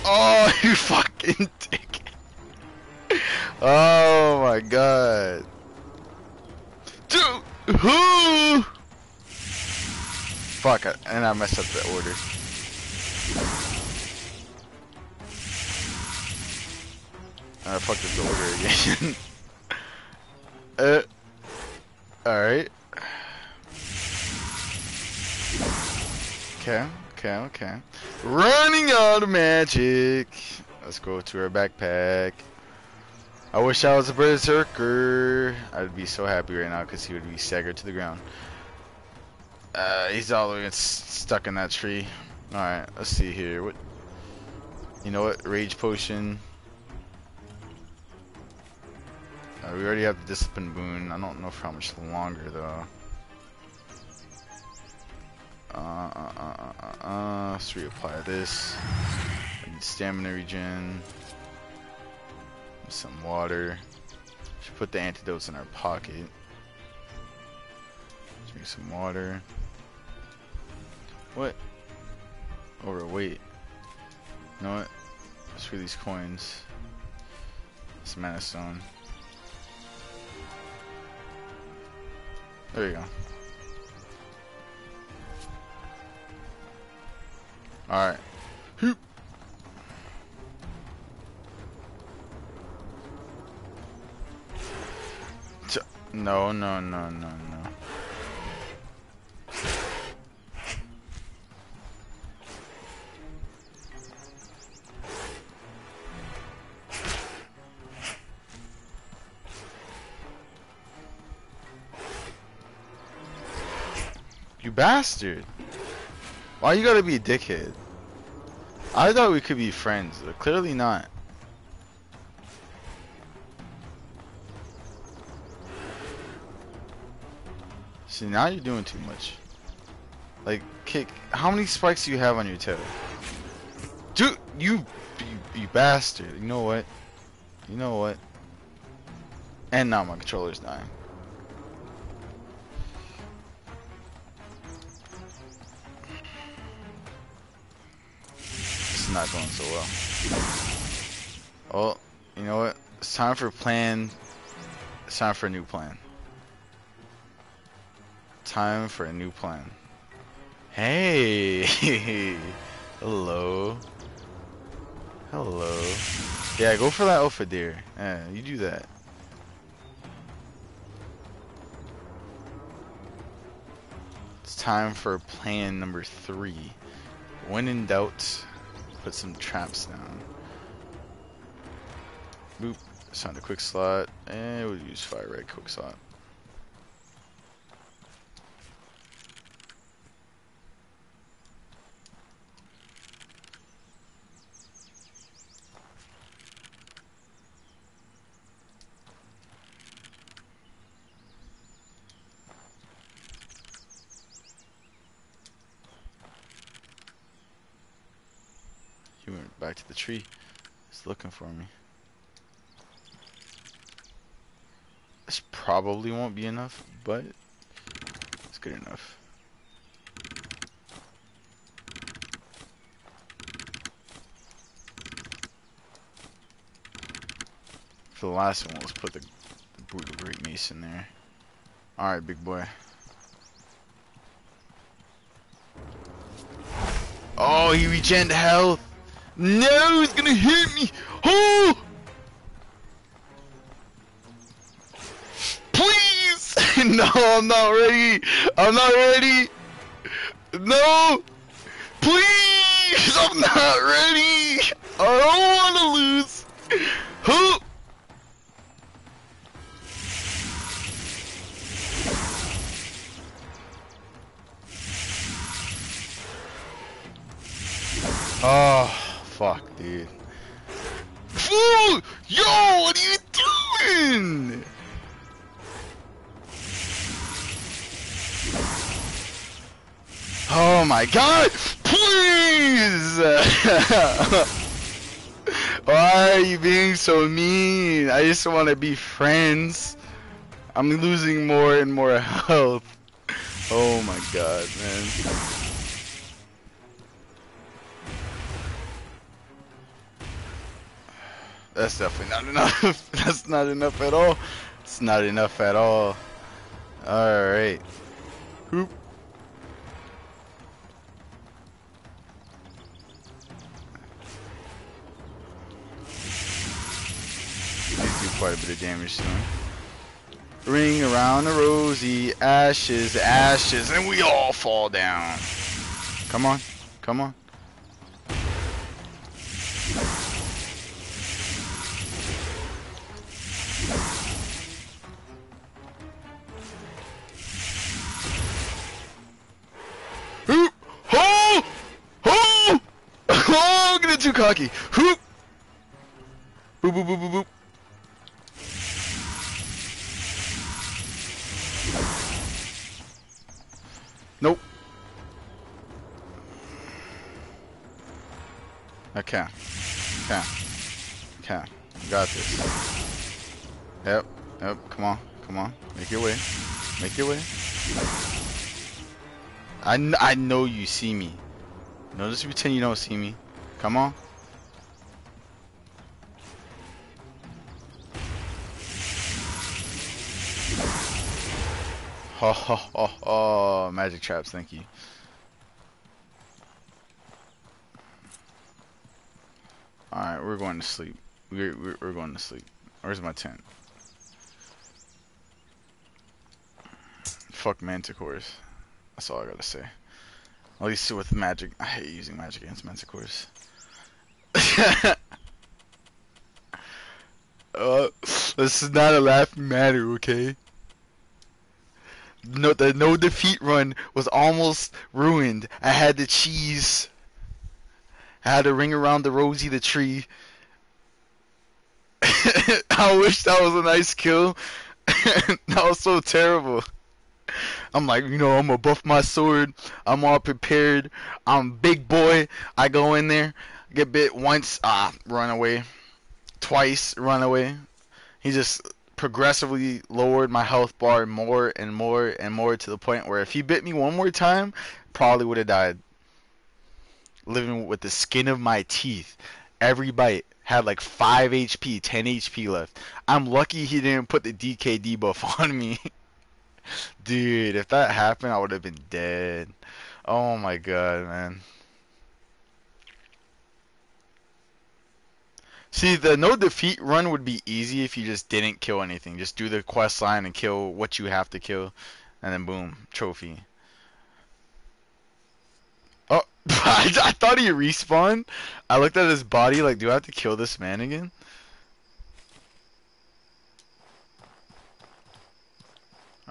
Oh, you fucking dick. Oh my god. Dude, who? Fuck, and I messed up the order. I fucked up the order again. Alright. Okay. Running out of magic. Let's go to our backpack. I wish I was a berserker. I'd be so happy right now because he would be staggered to the ground. He's all the way stuck in that tree. Alright, let's see here. What? You know what? Rage potion. We already have the discipline boon. I don't know for how much longer though. Let's reapply this. I need stamina regen. Some water. Should put the antidotes in our pocket. Drink some water. What? Oh wait. You know what? Let's release coins. It's mana stone. There you go. Alright. Hoop. No. You bastard. Why you gotta be a dickhead? I thought we could be friends, but clearly not. See, now you're doing too much. Like, kick. How many spikes do you have on your tail? Dude, you bastard. You know what? You know what? And now my controller's dying. This is not going so well. Oh, you know what? It's time for plan. It's time for a new plan. Time for a new plan. Hey! Hello. Hello. Yeah, go for that alpha deer. Yeah, you do that. It's time for plan number 3. When in doubt, put some traps down. Boop. Sound a quick slot. And we'll use fire red quick slot. He went back to the tree. He's looking for me. This probably won't be enough, but it's good enough. For the last one, let's put the brutal great mace in there. Alright, big boy. Oh, he regened health. No, he's gonna hit me. Oh! Please! No, I'm not ready. I'm not ready. No! Please! I'm not ready. I don't want to lose. Huh? Oh, fuck, dude. Fool! Yo, what are you doing? Oh my god! Please! Why are you being so mean? I just want to be friends. I'm losing more and more health. Oh my god, man. That's definitely not enough. That's not enough at all. It's not enough at all. Alright. Hoop. These do quite a bit of damage to him. Ring around the rosy, ashes, ashes, and we all fall down. Come on. Come on. Hoop! Oh! Oh! Oh! Get it too cocky. Hoop! Boop boop boop boop boop. Nope. Okay. Okay. Okay. You got this. Yep. Yep. Come on. Come on. Make your way. Make your way. I know you see me. No, just pretend you don't see me. Come on. Ho ho ho ho. Magic traps, thank you. Alright, we're going to sleep. We're going to sleep. Where's my tent? Fuck manticores. That's all I gotta say. At least with magic. I hate using magic against manticores. This is not a laughing matter, okay? No, the no defeat run was almost ruined. I had the cheese. I had to ring around the Rosie the tree. I wish that was a nice kill. That was so terrible. I'm like, I'm gonna buff my sword. I'm all prepared. I'm big boy. I go in there, get bit once, run away. Twice, run away. He just progressively lowered my health bar more and more and more to the point where if he bit me one more time, probably would have died. Living with the skin of my teeth. Every bite had like 5 HP, 10 HP left. I'm lucky he didn't put the DK debuff on me. Dude, if that happened, I would have been dead. Oh my god, man. See, the no defeat run would be easy if you just didn't kill anything. Just do the quest line and kill what you have to kill, and then boom, trophy. Oh, I thought he respawned. I looked at his body like, do I have to kill this man again?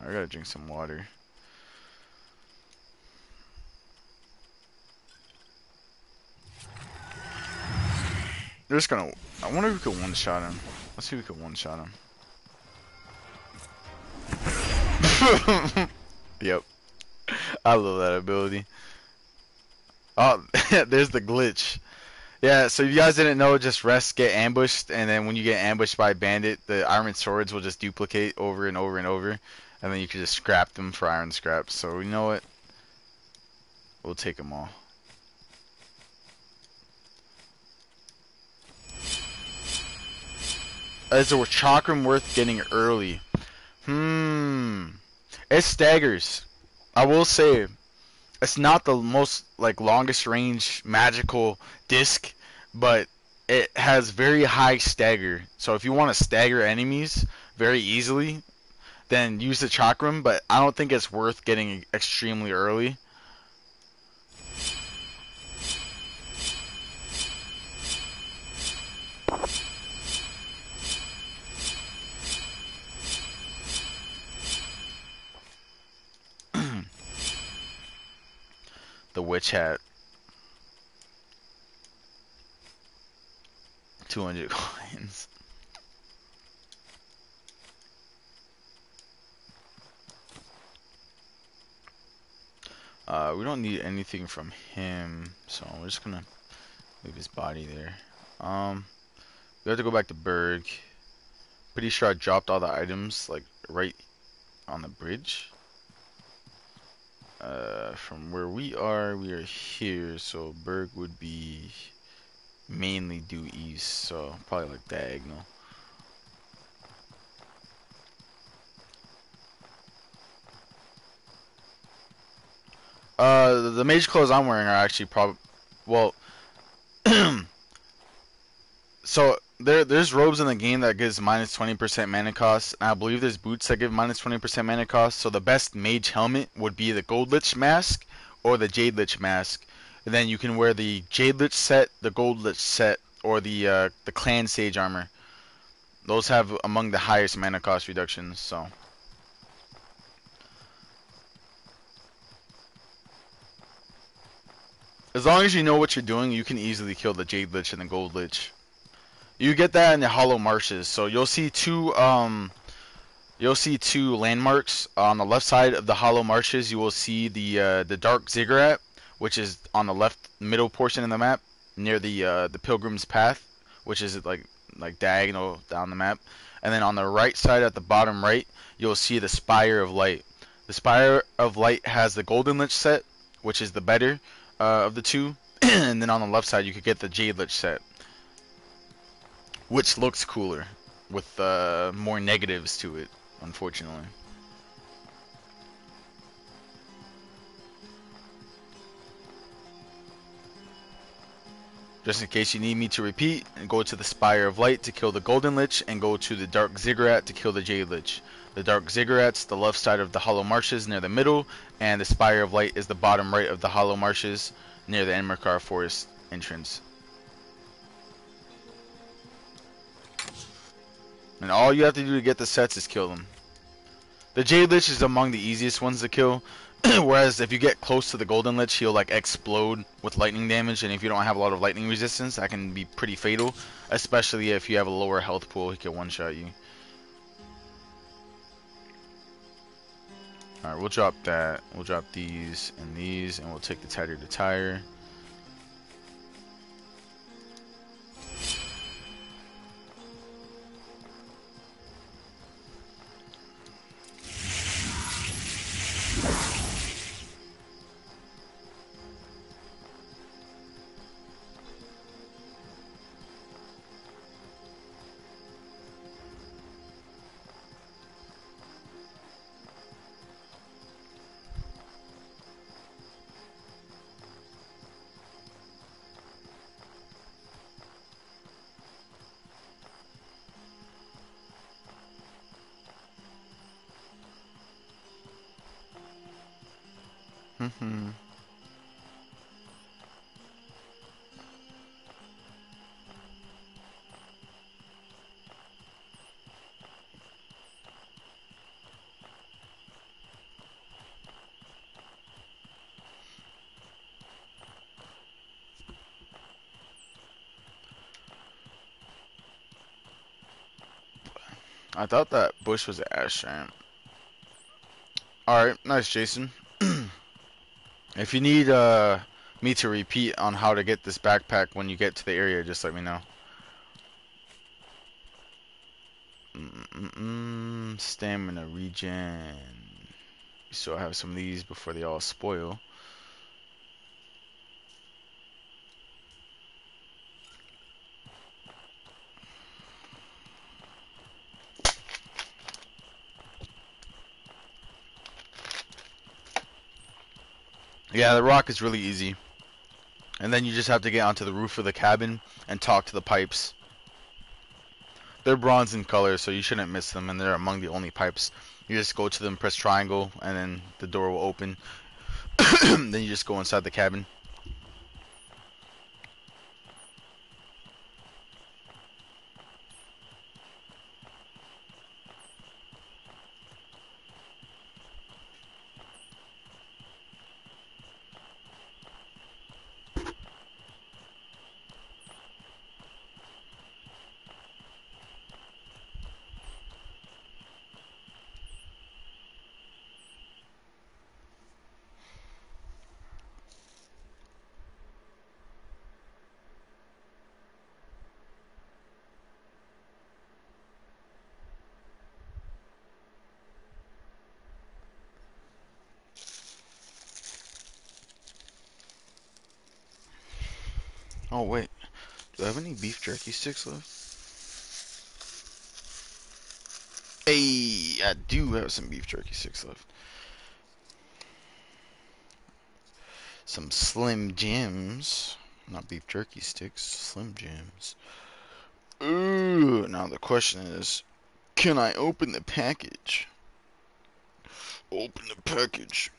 I gotta drink some water. They're just gonna. I wonder if we could one-shot him. Let's see if we could one-shot him. Yep. I love that ability. Oh, there's the glitch. Yeah, so if you guys didn't know, just rest, get ambushed, and then when you get ambushed by a bandit, the iron swords will just duplicate over and over and over, and then you can just scrap them for iron scraps. So you know what? We'll take them all. Is a chakram worth getting early? It staggers. I will say, it's not the most like longest range magical disc, but it has very high stagger. So if you want to stagger enemies very easily, then use the chakram. But I don't think it's worth getting extremely early. The witch hat. 200 coins. We don't need anything from him, so we're just gonna leave his body there. We have to go back to Berg. Pretty sure I dropped all the items like right on the bridge. From where we are here, so Berg would be mainly due east, so probably like diagonal. The mage clothes I'm wearing are actually well, so there's robes in the game that gives minus 20% mana cost, and I believe there's boots that give minus 20% mana cost. So the best mage helmet would be the Gold Lich mask or the Jade Lich mask, and then you can wear the Jade Lich set, the Gold Lich set, or the Clan Sage armor. Those have among the highest mana cost reductions. So. As long as you know what you're doing, you can easily kill the Jade Lich and the Gold Lich. You get that in the Hollow Marshes. So you'll see two landmarks on the left side of the Hollow Marshes. You will see the Dark Ziggurat, which is on the left middle portion of the map near the Pilgrim's Path, which is like diagonal down the map. And then on the right side at the bottom right, you'll see the Spire of Light. The Spire of Light has the Golden Lich set, which is the better of the two, and then on the left side you could get the Jade Lich set, which looks cooler with more negatives to it, unfortunately. Just in case you need me to repeat, go to the Spire of Light to kill the Golden Lich, and go to the Dark Ziggurat to kill the Jade Lich. The Dark Ziggurat's the left side of the Hollow Marshes near the middle, and the Spire of Light is the bottom right of the Hollow Marshes near the Enmerkar Forest entrance. And all you have to do to get the sets is kill them. The Jade Lich is among the easiest ones to kill. Whereas if you get close to the Golden Lich, he'll like explode with lightning damage, and if you don't have a lot of lightning resistance, that can be pretty fatal. Especially if you have a lower health pool, he can one-shot you. Alright, we'll drop that. We'll drop these, and we'll take the Tattered Attire. I thought that bush was an ash giant. Alright, nice, Jason. If you need me to repeat on how to get this backpack when you get to the area, just let me know. Stamina regen. So I have some of these before they all spoil. Yeah, the rock is really easy. And then you just have to get onto the roof of the cabin and talk to the pipes. They're bronze in color, so you shouldn't miss them, and they're among the only pipes. You just go to them, press triangle, and then the door will open. Then you just go inside the cabin. Oh wait, do I have any beef jerky sticks left? Hey, I do have some beef jerky sticks left. Some Slim Jims. Not beef jerky sticks, Slim Jims. Ooh, now the question is, can I open the package? Open the package.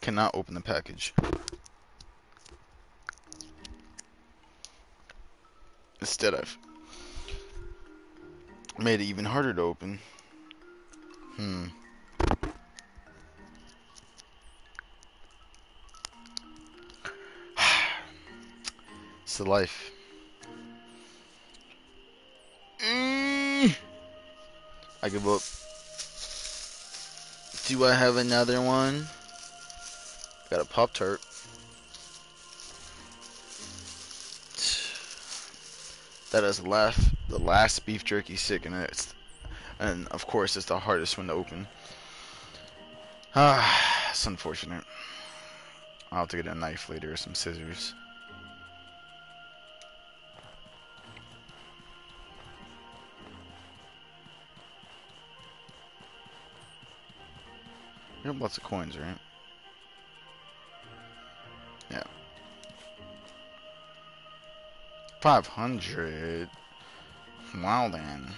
Cannot open the package. Instead, I've made it even harder to open. It's the life. I give up. Do I have another one? Got a Pop-Tart. That is the last beef jerky stick, and of course it's the hardest one to open. It's unfortunate. I'll have to get a knife later or some scissors. You have lots of coins, right? Yeah. 500. Wow, then.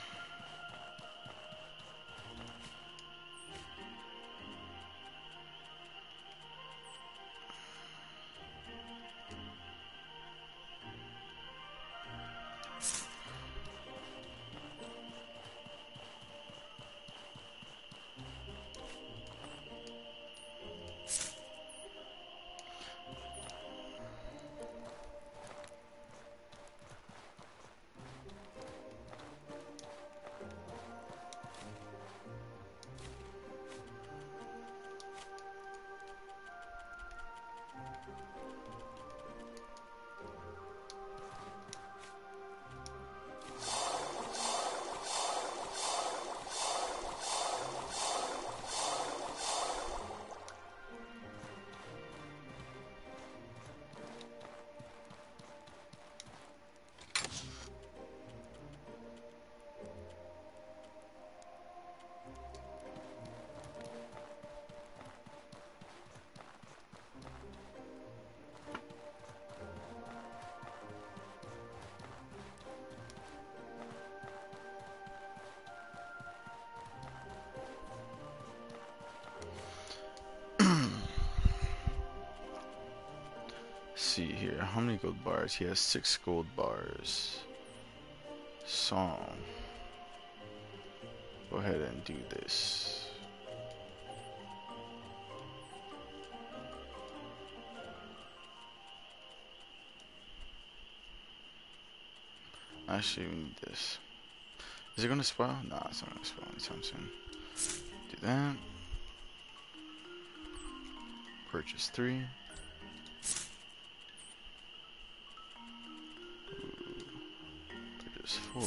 see here. How many gold bars? He has 6 gold bars. So, go ahead and do this. Actually, we need this. Is it gonna spoil? Nah, it's not gonna spoil anytime soon. Do that. Purchase 3. Purchase 4.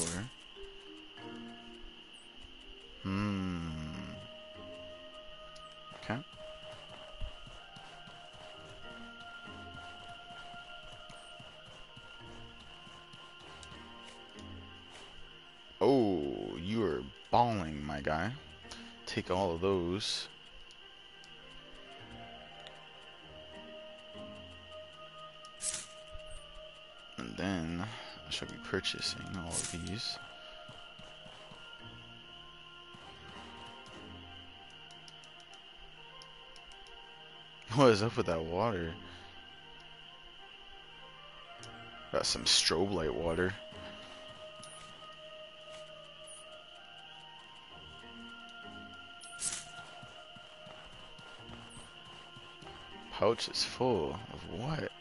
Okay. Oh, you are balling, my guy. Take all of those. And then I shall be purchasing all of these. What is up with that water? Got some strobe light water. Pouch is full of what?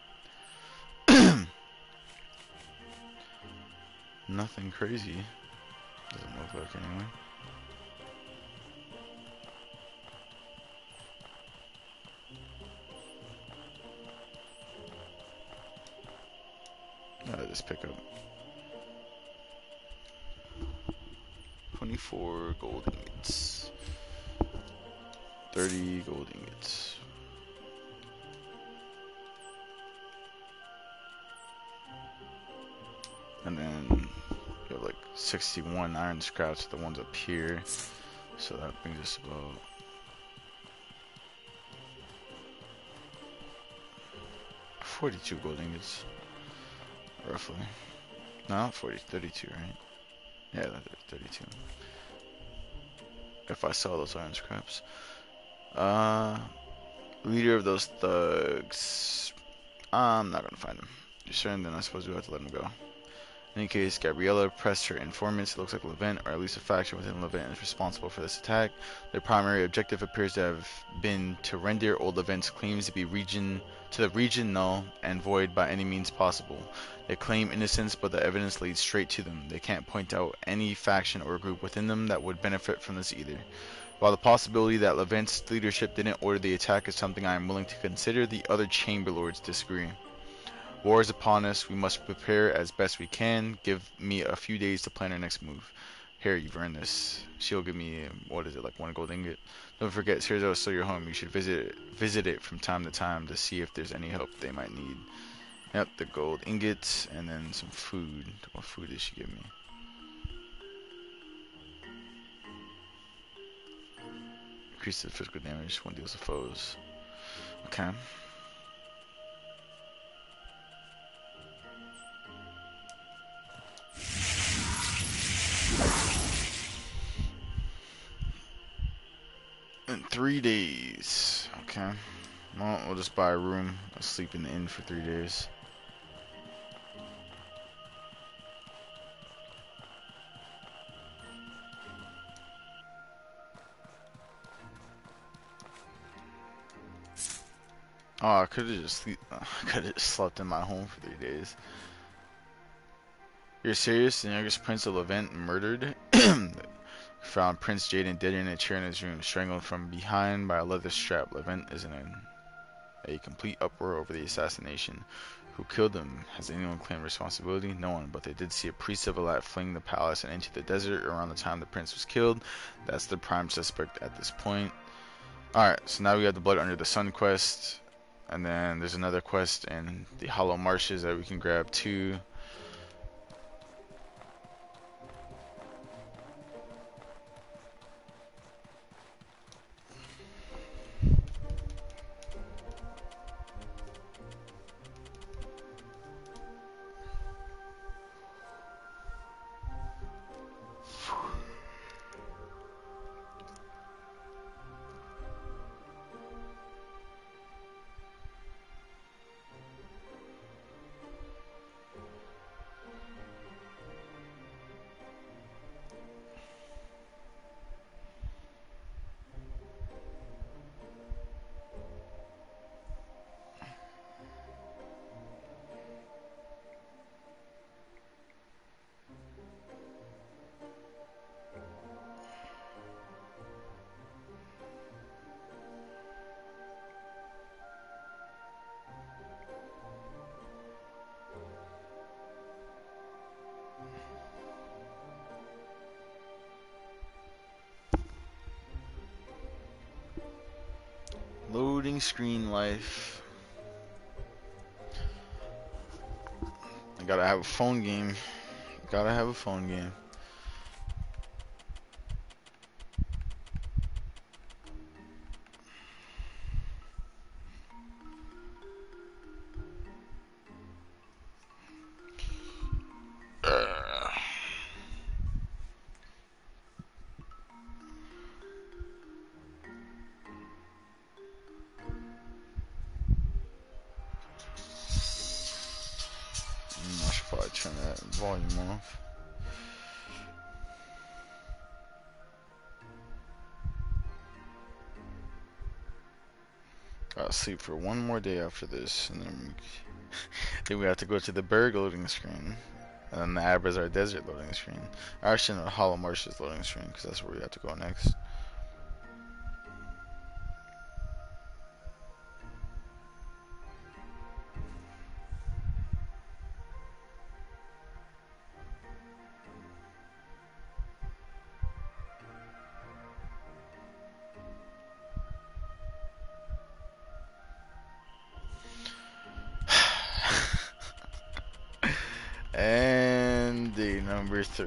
Nothing crazy. Doesn't look like anyway. Just pick up 24 gold ingots, 30 gold ingots. And then you have like 61 iron scraps, the ones up here. So that brings us about 42 gold ingots, roughly. No, 32, right? Yeah, 32. If I sell those iron scraps. Leader of those thugs. I'm not gonna find him. You're certain? Then I suppose we have to let him go. In any case, Gabriella pressed her informants. It looks like Levent, or at least a faction within Levent, is responsible for this attack. Their primary objective appears to have been to render old Levent's claims to the region null and void by any means possible. They claim innocence, but the evidence leads straight to them. They can't point out any faction or group within them that would benefit from this either. While the possibility that Levent's leadership didn't order the attack is something I am willing to consider, the other Chamberlords disagree. War is upon us. We must prepare as best we can. Give me a few days to plan our next move. Here, you've earned this. She'll give me, what is it, like 1 gold ingot. Don't forget, Cyrzo is still your home. You should visit it from time to time to see if there's any help they might need. Yep, the gold ingots, and then some food. What food did she give me? Increase the physical damage when deals with foes. Okay. In 3 days. Okay. Well, we'll just buy a room. I'll sleep in the inn for 3 days. Oh, I could have just slept in my home for 3 days. You're serious? The youngest prince of Levent murdered? Found Prince Jaden dead in a chair in his room, strangled from behind by a leather strap. Levent is in a complete uproar over the assassination. Who killed him? Has anyone claimed responsibility? No one, but they did see a priest of Alat fling the palace and into the desert around the time the prince was killed. That's the prime suspect at this point. Alright, so now we got the Blood Under the Sun quest. And then there's another quest in the Hollow Marshes that we can grab too. Loading screen life. I gotta have a phone game. Gotta have a phone game. I should probably turn that volume off. I'll sleep for one more day after this, and then we have to go to the Berg loading screen, and then the Abrazar Desert loading screen. Actually, the Hollow Marshes loading screen, because that's where we have to go next. And day number 3.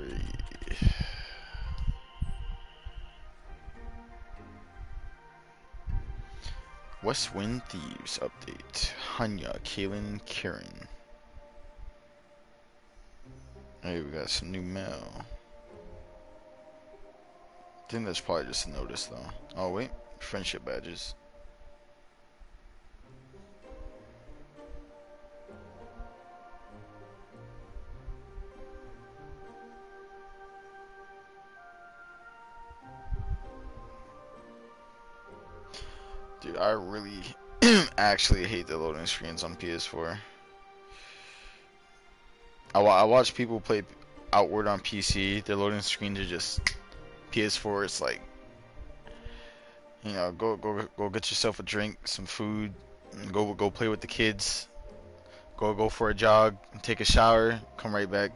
West Wind Thieves update. Hanya, Kaylin, Karen. Hey, we got some new mail. I think that's probably just a notice though. Oh wait, friendship badges. Dude, I really actually hate the loading screens on PS4. I watch people play Outward on PC. Their loading screens are just PS4. It's like, you know, go get yourself a drink, some food, and go play with the kids. Go for a jog, take a shower, come right back.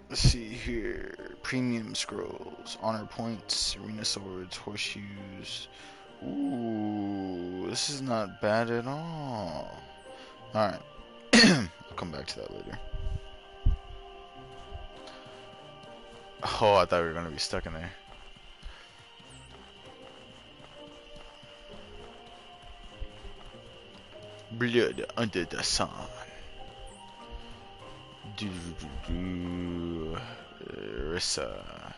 Let's see here. Premium scrolls, honor points, arena swords, horseshoes. Ooh, this is not bad at all. Alright. I'll come back to that later. Oh, I thought we were going to be stuck in there. Blood under the sun. Rissa.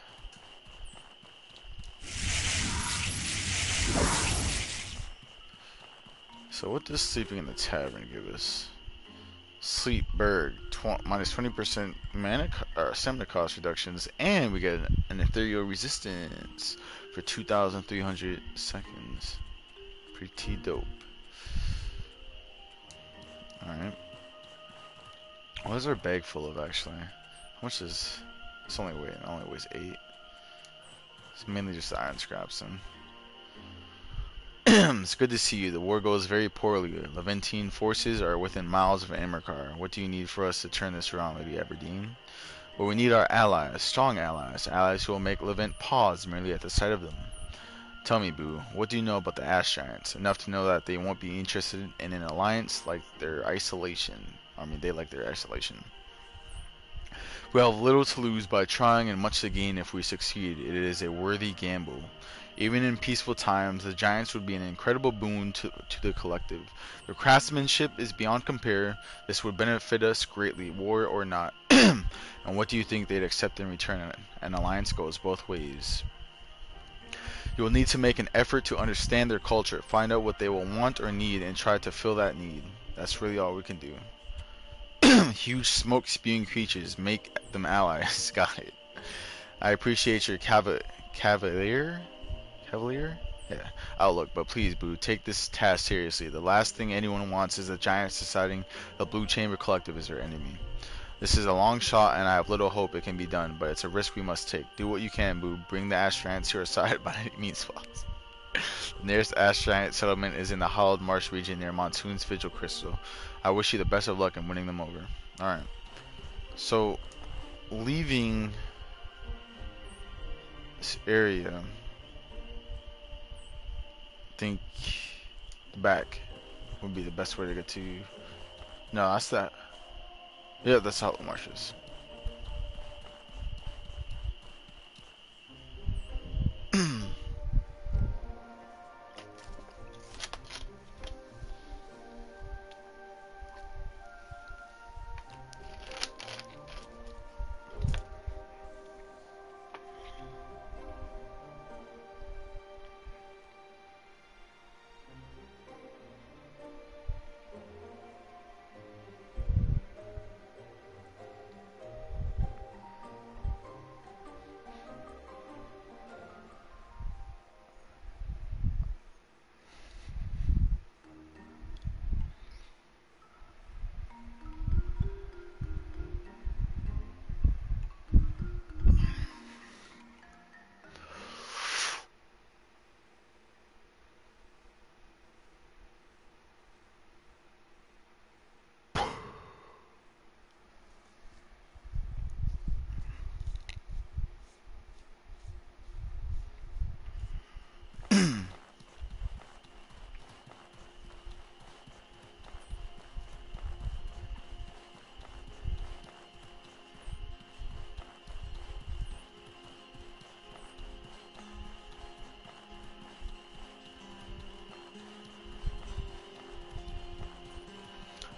So what does sleeping in the tavern give us? Sleep Berg, minus 20% stamina cost reductions, and we get an ethereal resistance for 2,300 seconds. Pretty dope. Alright. What is our bag full of actually? How much is it's only weighs 8. It's mainly just the iron scraps then. It's good to see you. The war goes very poorly. Levantine forces are within miles of Amarkar. What do you need for us to turn this around, Lady Aberdeen? Well, we need our allies, strong allies, allies who will make Levant pause merely at the sight of them. Tell me, Boo, what do you know about the Ash Giants? Enough to know that they won't be interested in an alliance like their isolation. I mean, they like their isolation. We have little to lose by trying and much to gain if we succeed. It is a worthy gamble. Even in peaceful times, the Giants would be an incredible boon to the collective. Their craftsmanship is beyond compare. This would benefit us greatly, war or not. And what do you think they'd accept in return? An alliance goes both ways. You will need to make an effort to understand their culture, find out what they will want or need, and try to fill that need. That's really all we can do. Huge smoke-spewing creatures, make them allies. Got it. I appreciate your cavalier outlook, but please, Boo, take this task seriously. The last thing anyone wants is the Giants deciding the Blue Chamber Collective is their enemy. This is a long shot, and I have little hope it can be done, but it's a risk we must take. Do what you can, Boo. Bring the Ash Giants to your side by any means possible. The nearest Ash Giant settlement is in the Hollowed Marsh region near Monsoon's Vigil Crystal. I wish you the best of luck in winning them over. Alright. So, leaving this area, think the back would be the best way to get to. No, that's that. Yeah, that's Hollow Marshes.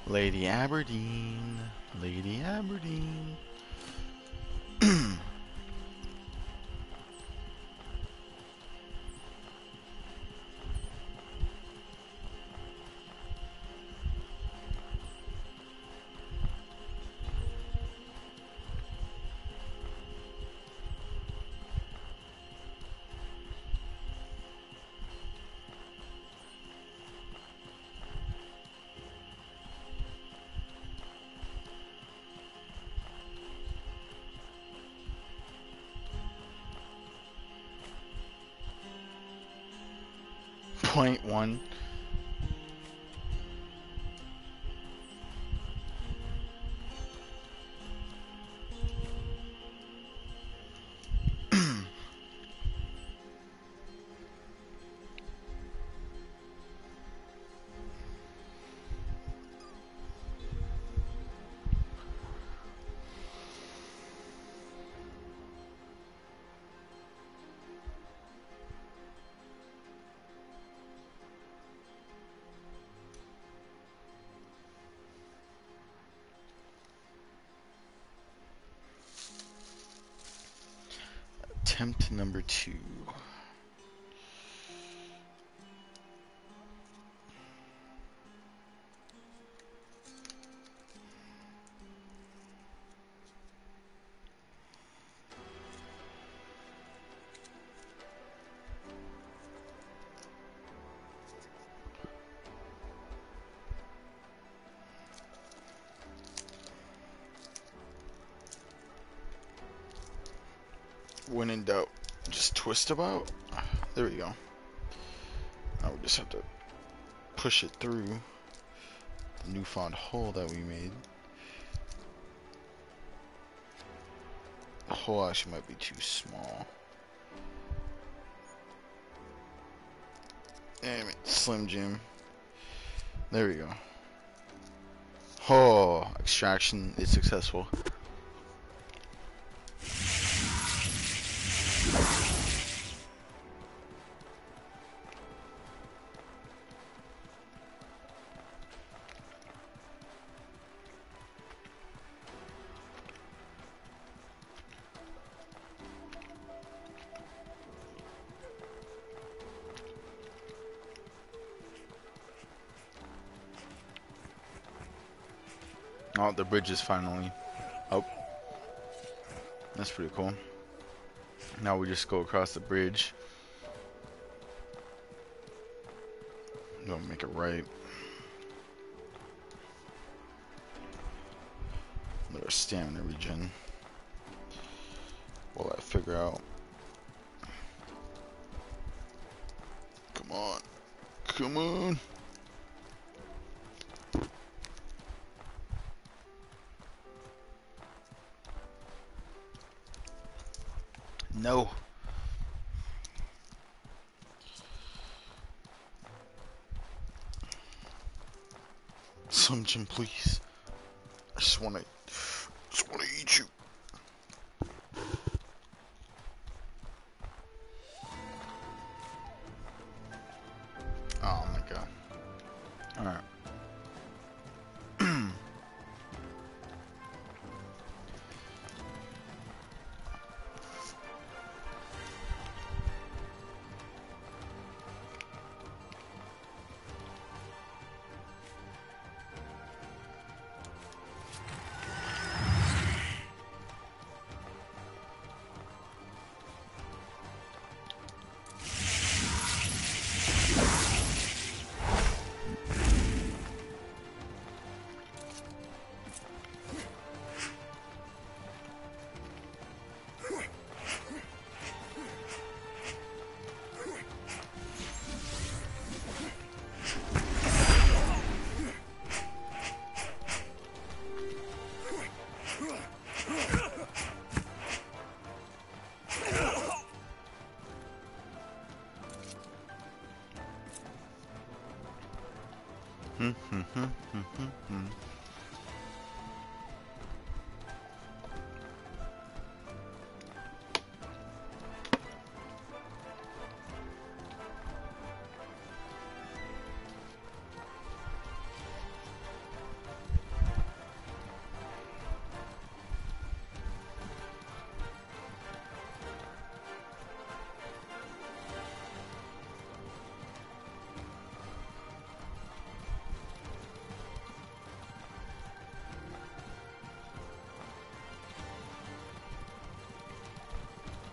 Lady Aberdeen, Lady Aberdeen. 0.1. Attempt number 2. When in doubt, just twist about. There we go. Now we just have to push it through the newfound hole that we made. The hole actually might be too small. Damn it, Slim Jim. There we go. Oh, extraction is successful. Oh, the bridge is finally up. That's pretty cool. Now we just go across the bridge. Gonna make it right. Let our stamina regen. While I figure out. Come on. Come on. No. Assumption, please. I just wanna eat you. Oh my god. Alright.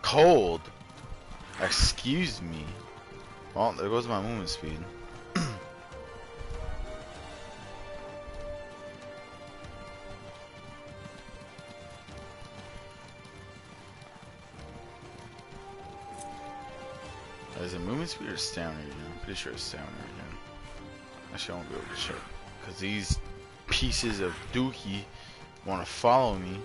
Cold. Excuse me. Well, there goes my movement speed. Is it movement speed or stamina again? I'm pretty sure it's stamina again. Actually, I won't be able to check. Because these pieces of dookie want to follow me.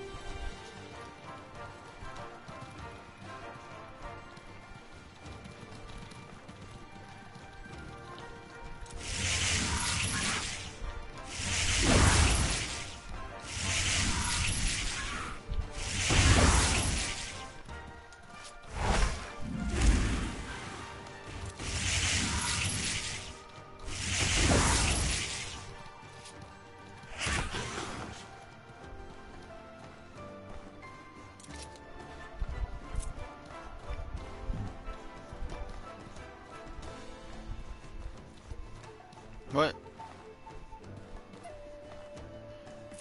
What?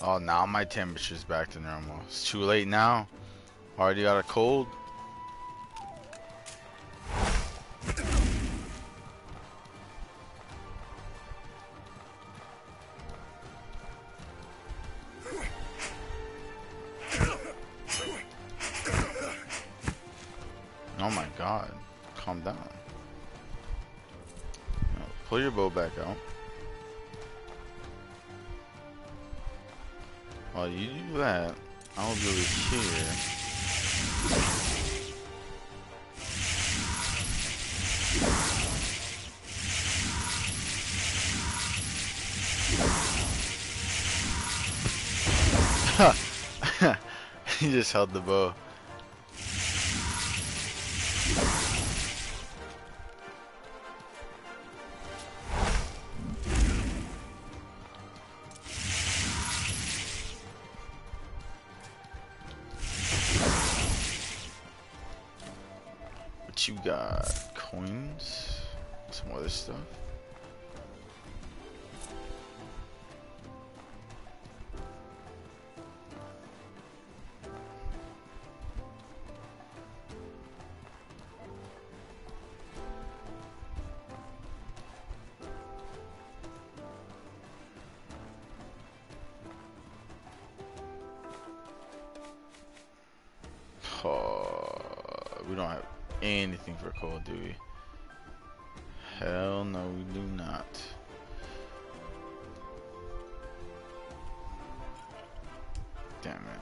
Oh, now my temperature's back to normal. It's too late now. Already got a cold. Oh my god. Calm down. Now, pull your bow back out. While you do that, I'll go here. He just held the bow. What you got? Coins? Some other stuff? We don't have anything for cold, do we? Hell no, we do not. Damn it.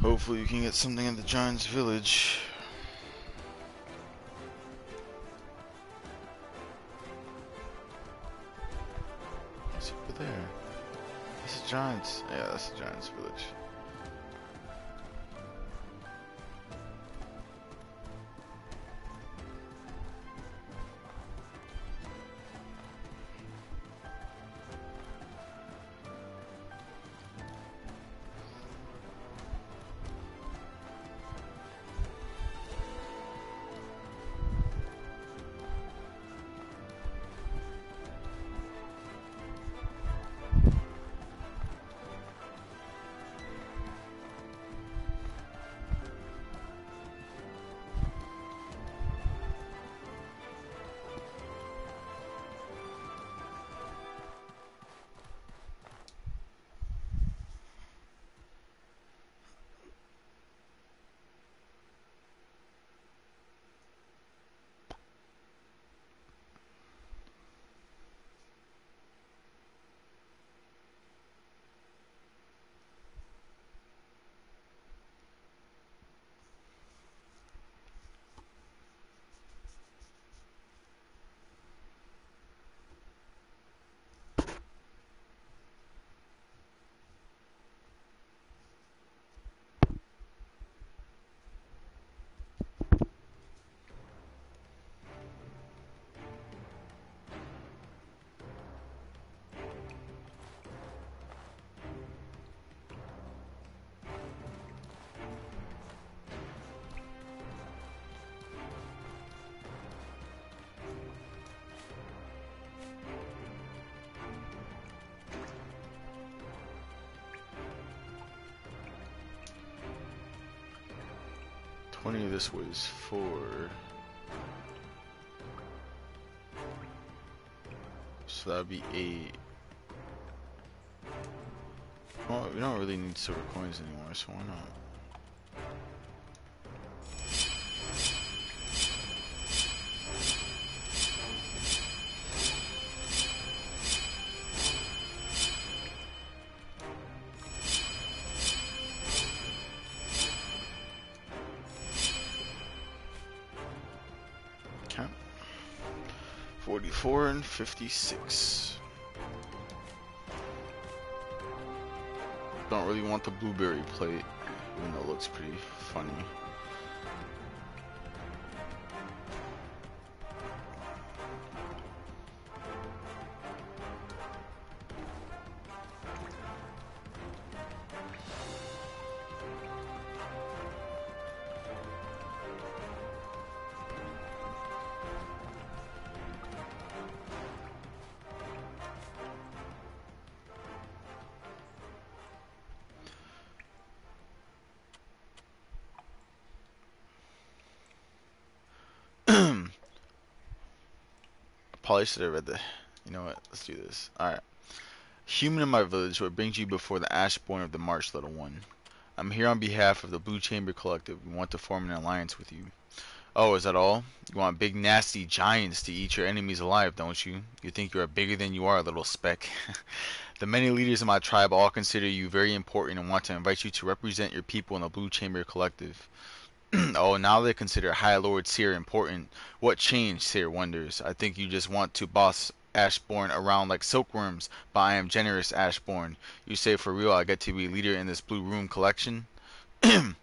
Hopefully you can get something at the Giant's Village. It's over there. It's a giant's. Yeah, that's a giant's village. This was for. So that'd be 8. Well, we don't really need silver coins anymore, so why not? Okay. 44 and 56. Don't really want the blueberry plate, even though it looks pretty funny. Probably should have read the. You know what? Let's do this. Alright. Human in my village, what brings you before the Ashborn of the March, little one? I'm here on behalf of the Blue Chamber Collective. We want to form an alliance with you. Oh, is that all? You want big nasty giants to eat your enemies alive, don't you? You think you are bigger than you are, little speck. The many leaders of my tribe all consider you very important and want to invite you to represent your people in the Blue Chamber Collective. Oh, now they consider High Lord Seer important. What changed, Seer wonders. I think you just want to boss Ashborn around like silkworms, but I am generous, Ashborn. You say for real I get to be leader in this Blue Room collection? Then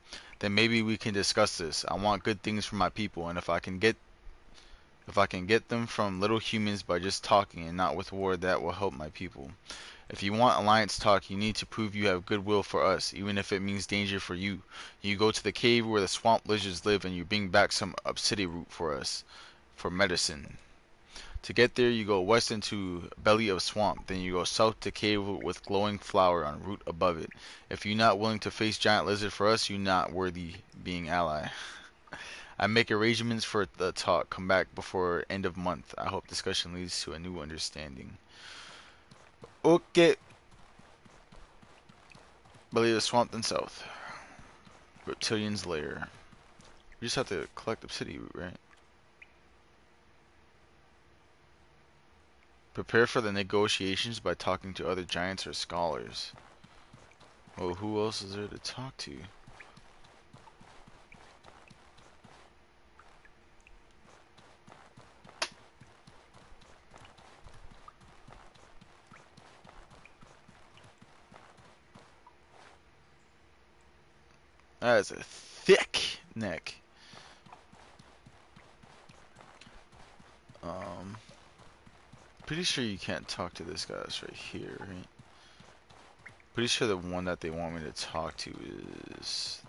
maybe we can discuss this. I want good things for my people, and if I can get them from little humans by just talking and not with war, that will help my people. If you want alliance talk, you need to prove you have goodwill for us, even if it means danger for you. You go to the cave where the swamp lizards live and you bring back some obsidian root for us, for medicine. To get there, you go west into belly of swamp, then you go south to cave with glowing flower on root above it. If you're not willing to face giant lizard for us, you're not worthy being ally. I make arrangements for the talk. Come back before end of month. I hope discussion leads to a new understanding. Okay. Belly of the swamp then south. Reptilian's lair. We just have to collect obsidian root, right? Prepare for the negotiations by talking to other giants or scholars. Well, who else is there to talk to? That is a thick neck. Pretty sure you can't talk to this guy that's right here, right? Pretty sure the one that they want me to talk to is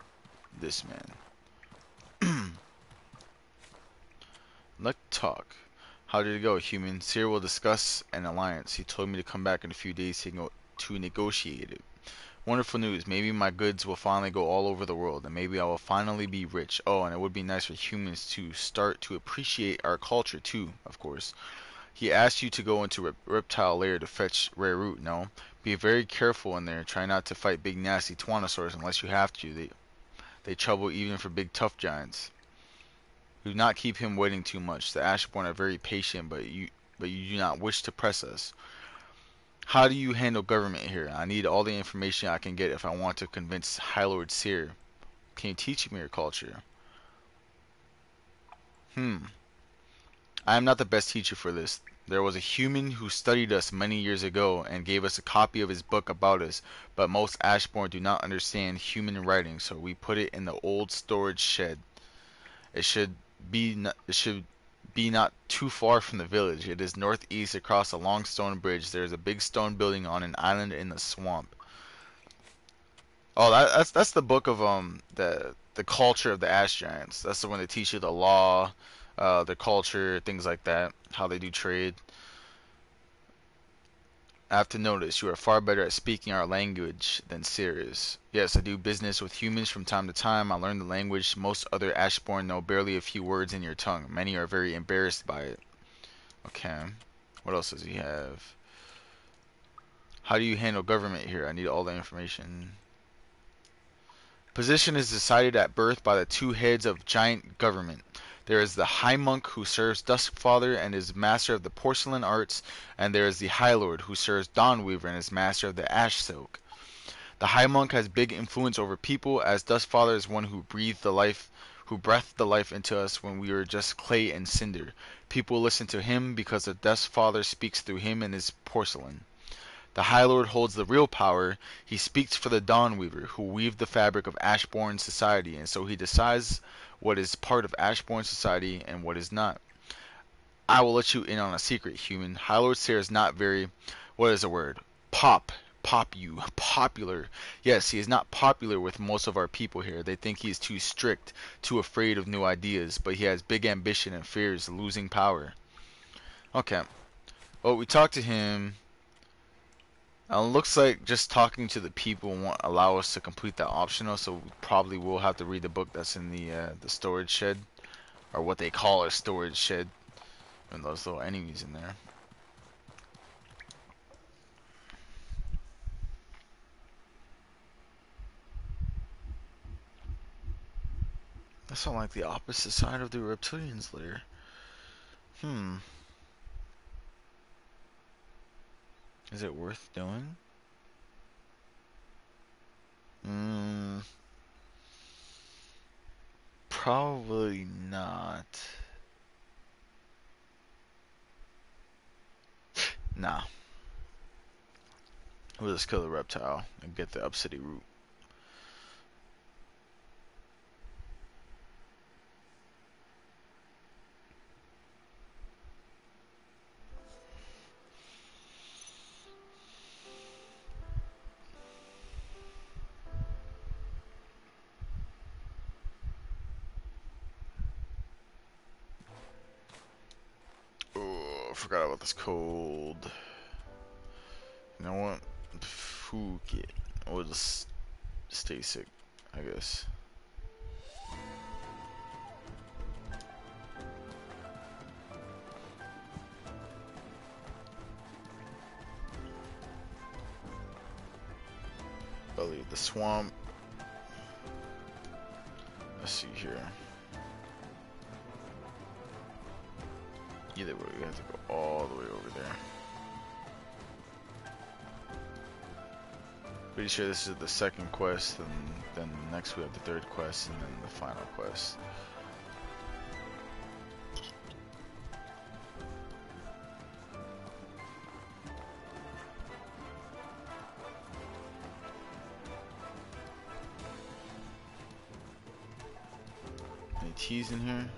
this man. Let's talk. How did it go, human? Seer will discuss an alliance. He told me to come back in a few days to negotiate it. Wonderful news. Maybe my goods will finally go all over the world, and maybe I will finally be rich. Oh, and it would be nice for humans to start to appreciate our culture too, of course. He asked you to go into reptile lair to fetch rare root, no? Be very careful in there. Try not to fight big nasty Tyrannosaurs unless you have to. They trouble even for big tough giants. Do not keep him waiting too much. The Ashborn are very patient, but you do not wish to press us. How do you handle government here? I need all the information I can get if I want to convince High Lord Seer. Can you teach me your culture? I am not the best teacher for this. There was a human who studied us many years ago and gave us a copy of his book about us, but most Ashborn do not understand human writing, so we put it in the old storage shed. It should be not too far from the village. It is northeast across a long stone bridge. There is a big stone building on an island in the swamp. Oh, that's the book of the culture of the Ash Giants. That's the one that teach you the law, their culture, things like that, how they do trade. I have to notice you are far better at speaking our language than Seer is. Yes, I do business with humans from time to time. I learn the language. Most other Ashborn know barely a few words in your tongue. Many are very embarrassed by it. Okay. What else does he have? How do you handle government here? I need all the information. Position is decided at birth by the two heads of giant government. There is the High Monk who serves Duskfather and is master of the porcelain arts, and there is the High Lord who serves Dawnweaver and is master of the ash silk. The High Monk has big influence over people, as Duskfather is one who breathed the life into us when we were just clay and cinder. People listen to him because the Duskfather speaks through him and his porcelain. The High Lord holds the real power. He speaks for the Dawnweaver, who weave the fabric of Ashborn society, and so he decides what is part of Ashborn society and what is not. I will let you in on a secret, human. High Lord Seer is not very, what is the word? Popular. Yes, he is not popular with most of our people here. They think he is too strict, too afraid of new ideas, but he has big ambition and fears losing power. Okay. Well, we talked to him. Looks like just talking to the people won't allow us to complete that optional, so we probably will have to read the book that's in the storage shed, or what they call a storage shed, and those little enemies in there. That's not like the opposite side of the reptilians lair. Is it worth doing? Probably not. Nah. We'll just kill the reptile and get the Upcity root. Oh, I forgot about this cold. You know what? Fuck it. We'll just stay sick, I guess. I'll leave the swamp. Let's see here. Either way, we have to go all the way over there. Pretty sure this is the second quest, and then next we have the third quest, and then the final quest. keys in here?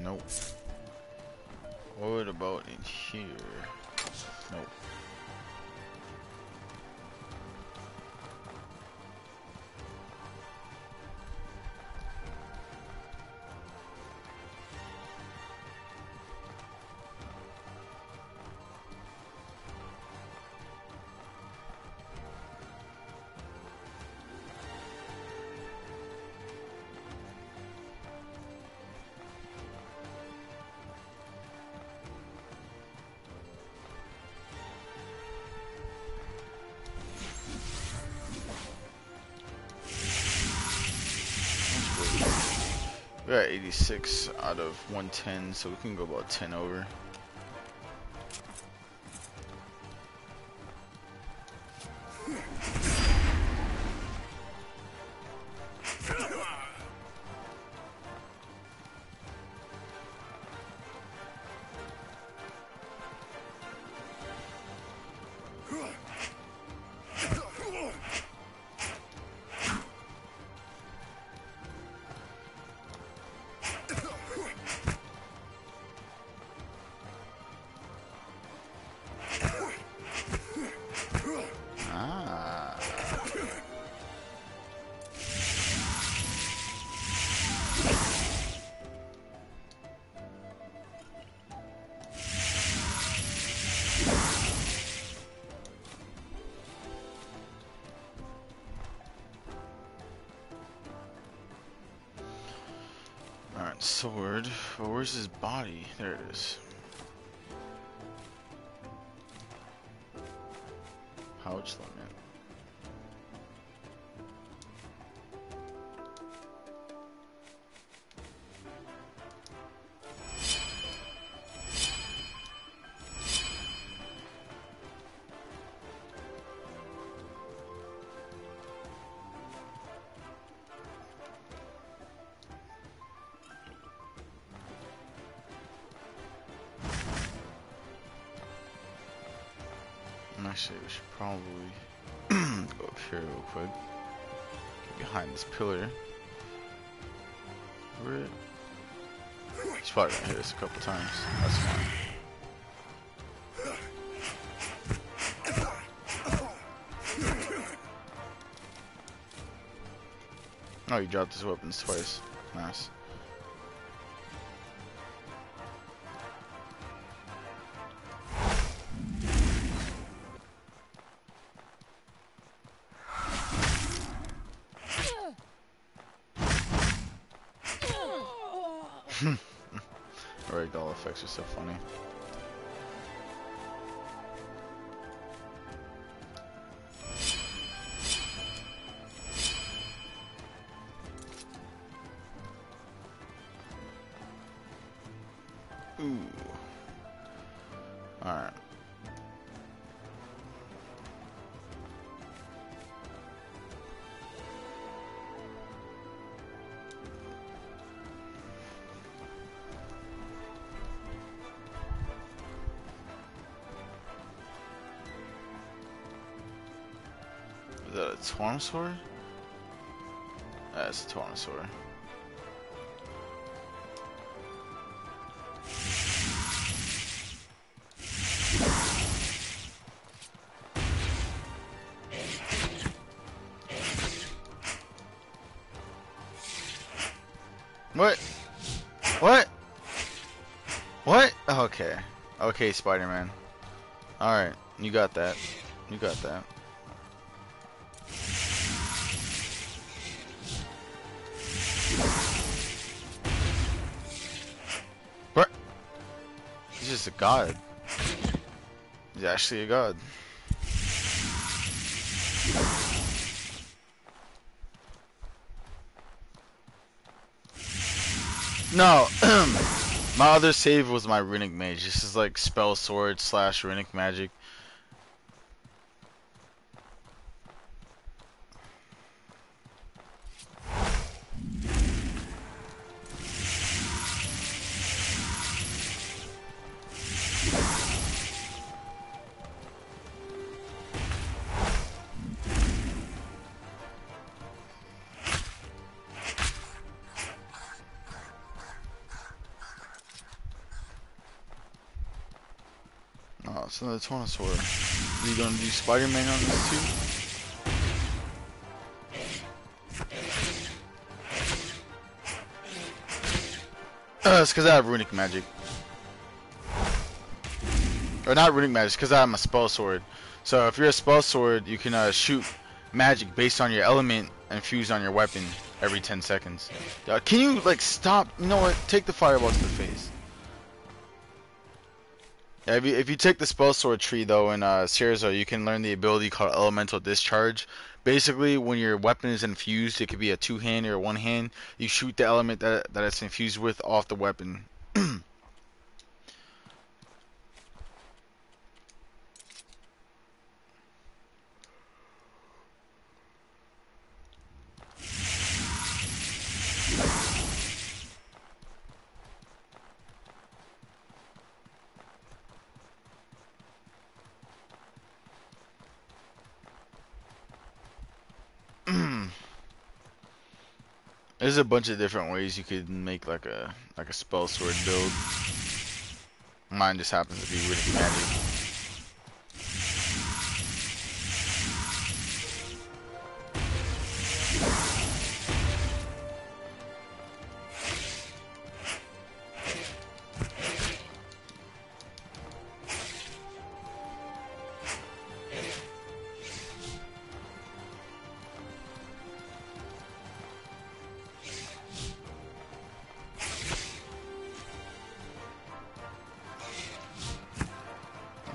Nope. What about in here? Nope. We're at 86 out of 110, so we can go about 10 over. Alright, sword. Well, where's his body? There it is. Pouch limit. Actually, we should probably go up here real quick. Get behind this pillar. Where? He's probably gonna hit us a couple times. That's fine. Oh, he dropped his weapons twice. Nice. Ragdoll effects are so funny. Ooh. Alright. Is that a Spellsword? That's a Spellsword. What? What? What? Okay. Okay, Spider-Man. Alright, you got that. You got that. What? He's just a god. He's actually a god. No, my other save was my Runic Mage. This is like Spellsword / Runic Magic. Oh, it's another Tyrannosaur. Are you gonna do Spider-Man on this too? It's because I have runic magic. Or not runic magic, because I have my Spellsword. So if you're a Spellsword, you can shoot magic based on your element and fuse on your weapon every 10 seconds. Can you, like, stop? You know what? Take the fireball to the face. Yeah, if you take the Spellsword tree, though, in Cerzo, you can learn the ability called Elemental Discharge. Basically, when your weapon is infused, it could be a two-hand or a one-hand. You shoot the element that it's infused with off the weapon. There's a bunch of different ways you could make like a Spellsword build. Mine just happens to be runic magic.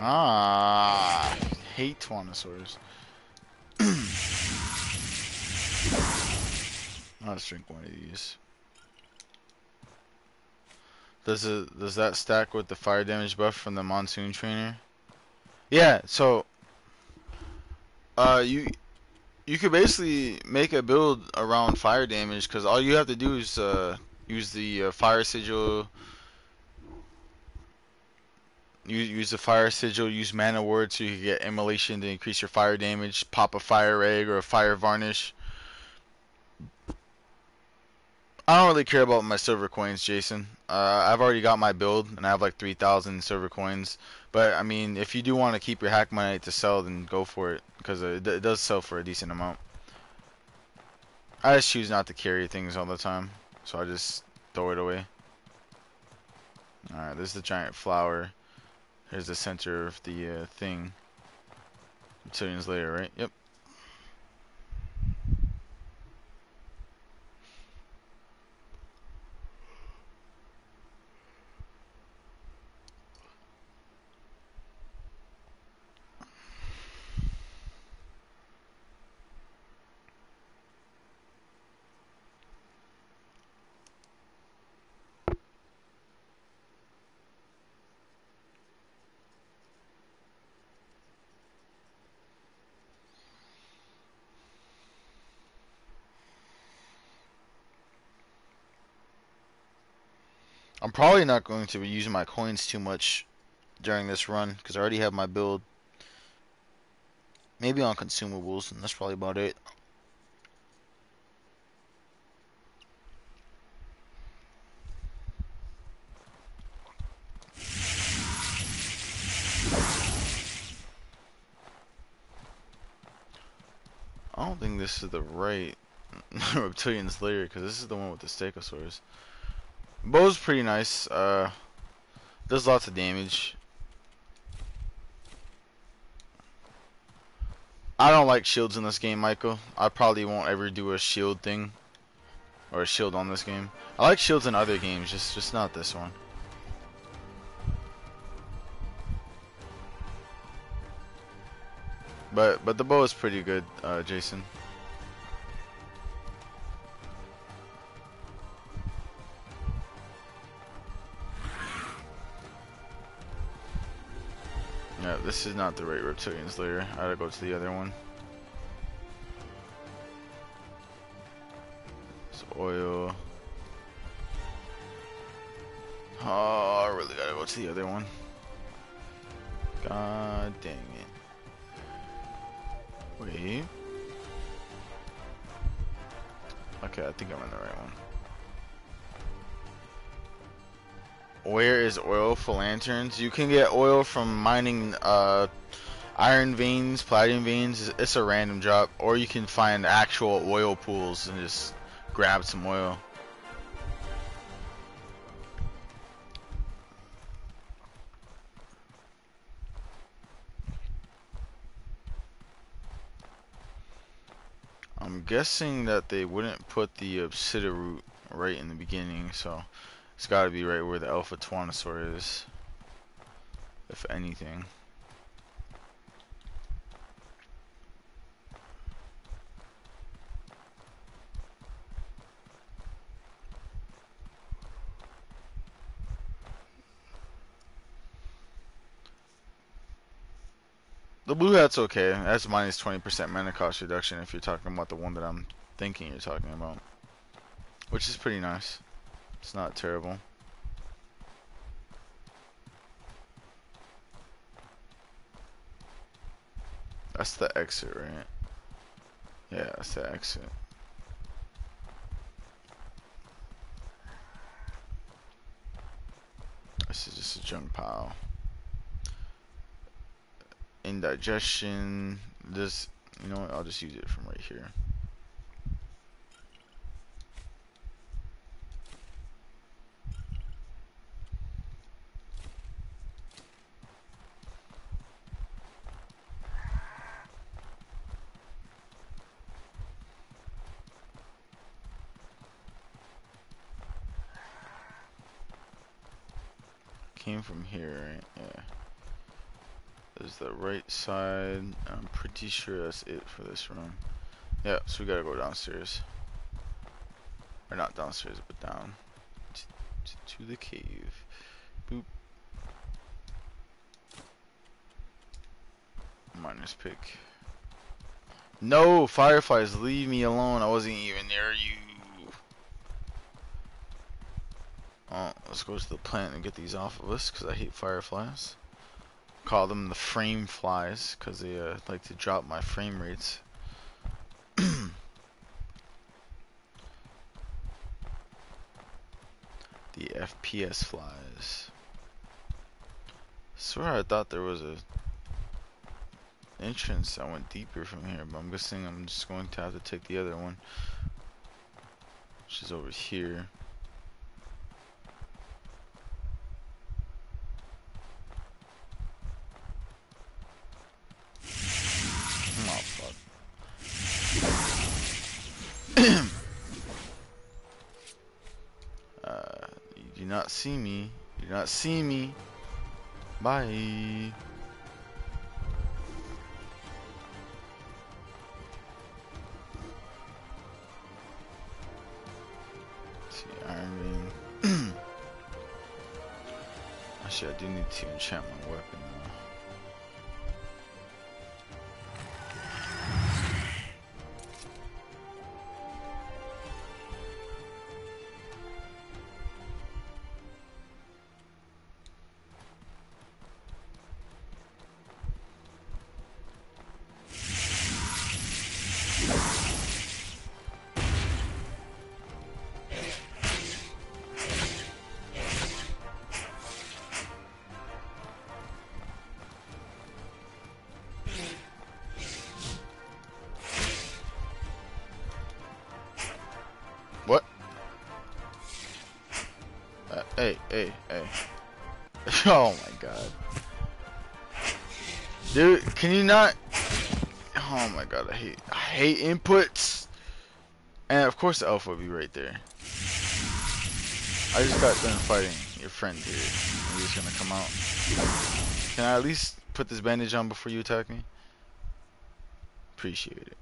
Ah, I hate Tyrannosaurs. I'll just drink one of these. Does that stack with the fire damage buff from the monsoon trainer? Yeah, so you could basically make a build around fire damage because all you have to do is use the fire sigil. Use the fire sigil, use mana word so you can get immolation to increase your fire damage, pop a fire egg or a fire varnish. I don't really care about my silver coins, Jason. I've already got my build and I have like 3,000 silver coins. But I mean, if you do want to keep your hack money to sell, then go for it because it does sell for a decent amount. I just choose not to carry things all the time, so I just throw it away. Alright, this is the giant flower. Here's the center of the thing. Reptilians later, right? Yep. I'm probably not going to be using my coins too much during this run because I already have my build. Maybe on consumables, and that's probably about it. I don't think this is the right Reptilian's lair because this is the one with the Stegosaurus. Bow's pretty nice. Does lots of damage. I don't like shields in this game, Michael. I probably won't ever do a shield thing or a shield on this game. I like shields in other games, just not this one. But the bow is pretty good, Jason. Yeah, this is not the right Reptilian's lair. I gotta go to the other one. It's oil. Oh, I really gotta go to the other one. God dang it. Wait. Okay, I think I'm in the right one. Where is oil for lanterns? You can get oil from mining iron veins, platinum veins. It's a random drop, or you can find actual oil pools and just grab some oil. I'm guessing that they wouldn't put the obsidian root right in the beginning, so it's got to be right where the alpha Tyrannosaur is, if anything. The blue hat's okay. That's minus 20% mana cost reduction if you're talking about the one that I'm thinking you're talking about. Which is pretty nice. It's not terrible. That's the exit, right? Yeah, that's the exit. This is just a junk pile. Indigestion. This, you know what? I'll just use it from right here. Came from here, right? Yeah. There's the right side. I'm pretty sure that's it for this room. Yeah, so we gotta go downstairs. Or not downstairs, but down to the cave. Boop. Minus pick. No, fireflies, leave me alone. I wasn't even near you. Oh, let's go to the plant and get these off of us, because I hate fireflies. Call them the frame flies, because they like to drop my frame rates. The FPS flies. Swear I thought there was a entrance that went deeper from here, but I'm guessing I'm just going to have to take the other one, which is over here. Oh fuck. You do not see me. You do not see me. Bye. See, Iron Vein. Actually, I do need to enchant my weapon now. What? Hey. Oh my god. Dude, can you not? Oh my god, I hate inputs. And of course the alpha will be right there. I just got done fighting your friend here. And he's gonna come out. Can I at least put this bandage on before you attack me? Appreciate it.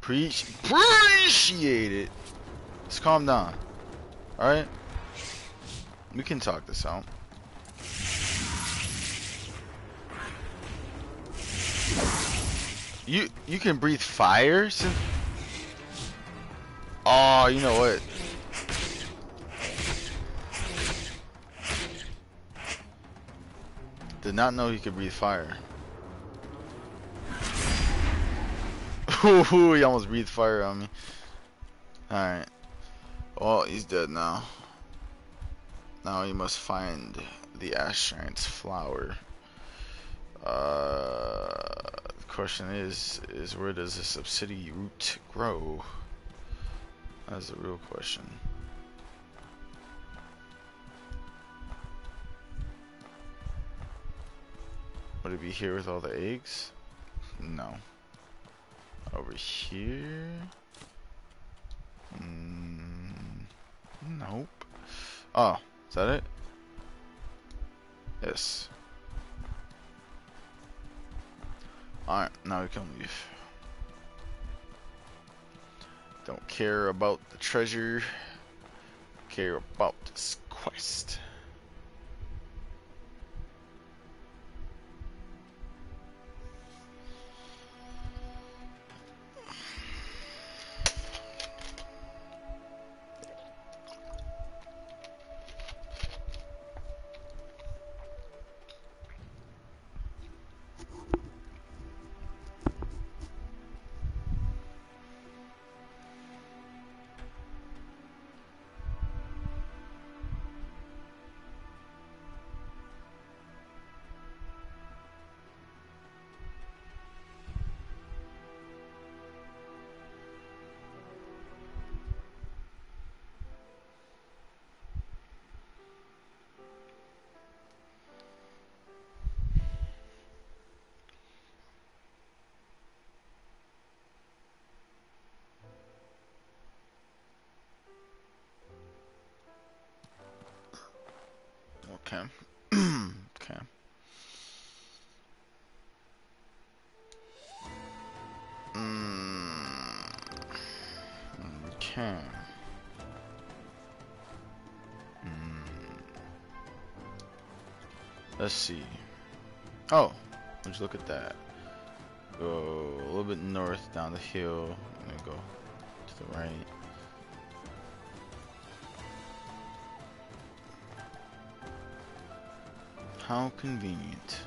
Appreciate it. Let's calm down. Alright? We can talk this out. You can breathe fire? Oh, you know what? Did not know he could breathe fire. Ooh, he almost breathed fire on me. Alright. Oh, he's dead now. Now you must find the Ash Giant's flower. The question is where does this obsidian root grow? That's the real question. Would it be here with all the eggs? No. Over here? Nope. Oh, is that it? Yes. Alright, now we can leave. Don't care about the treasure. Care about this quest. Okay. Okay. Okay. Let's see. Oh, let's look at that. Go a little bit north down the hill, and then go to the right. How convenient.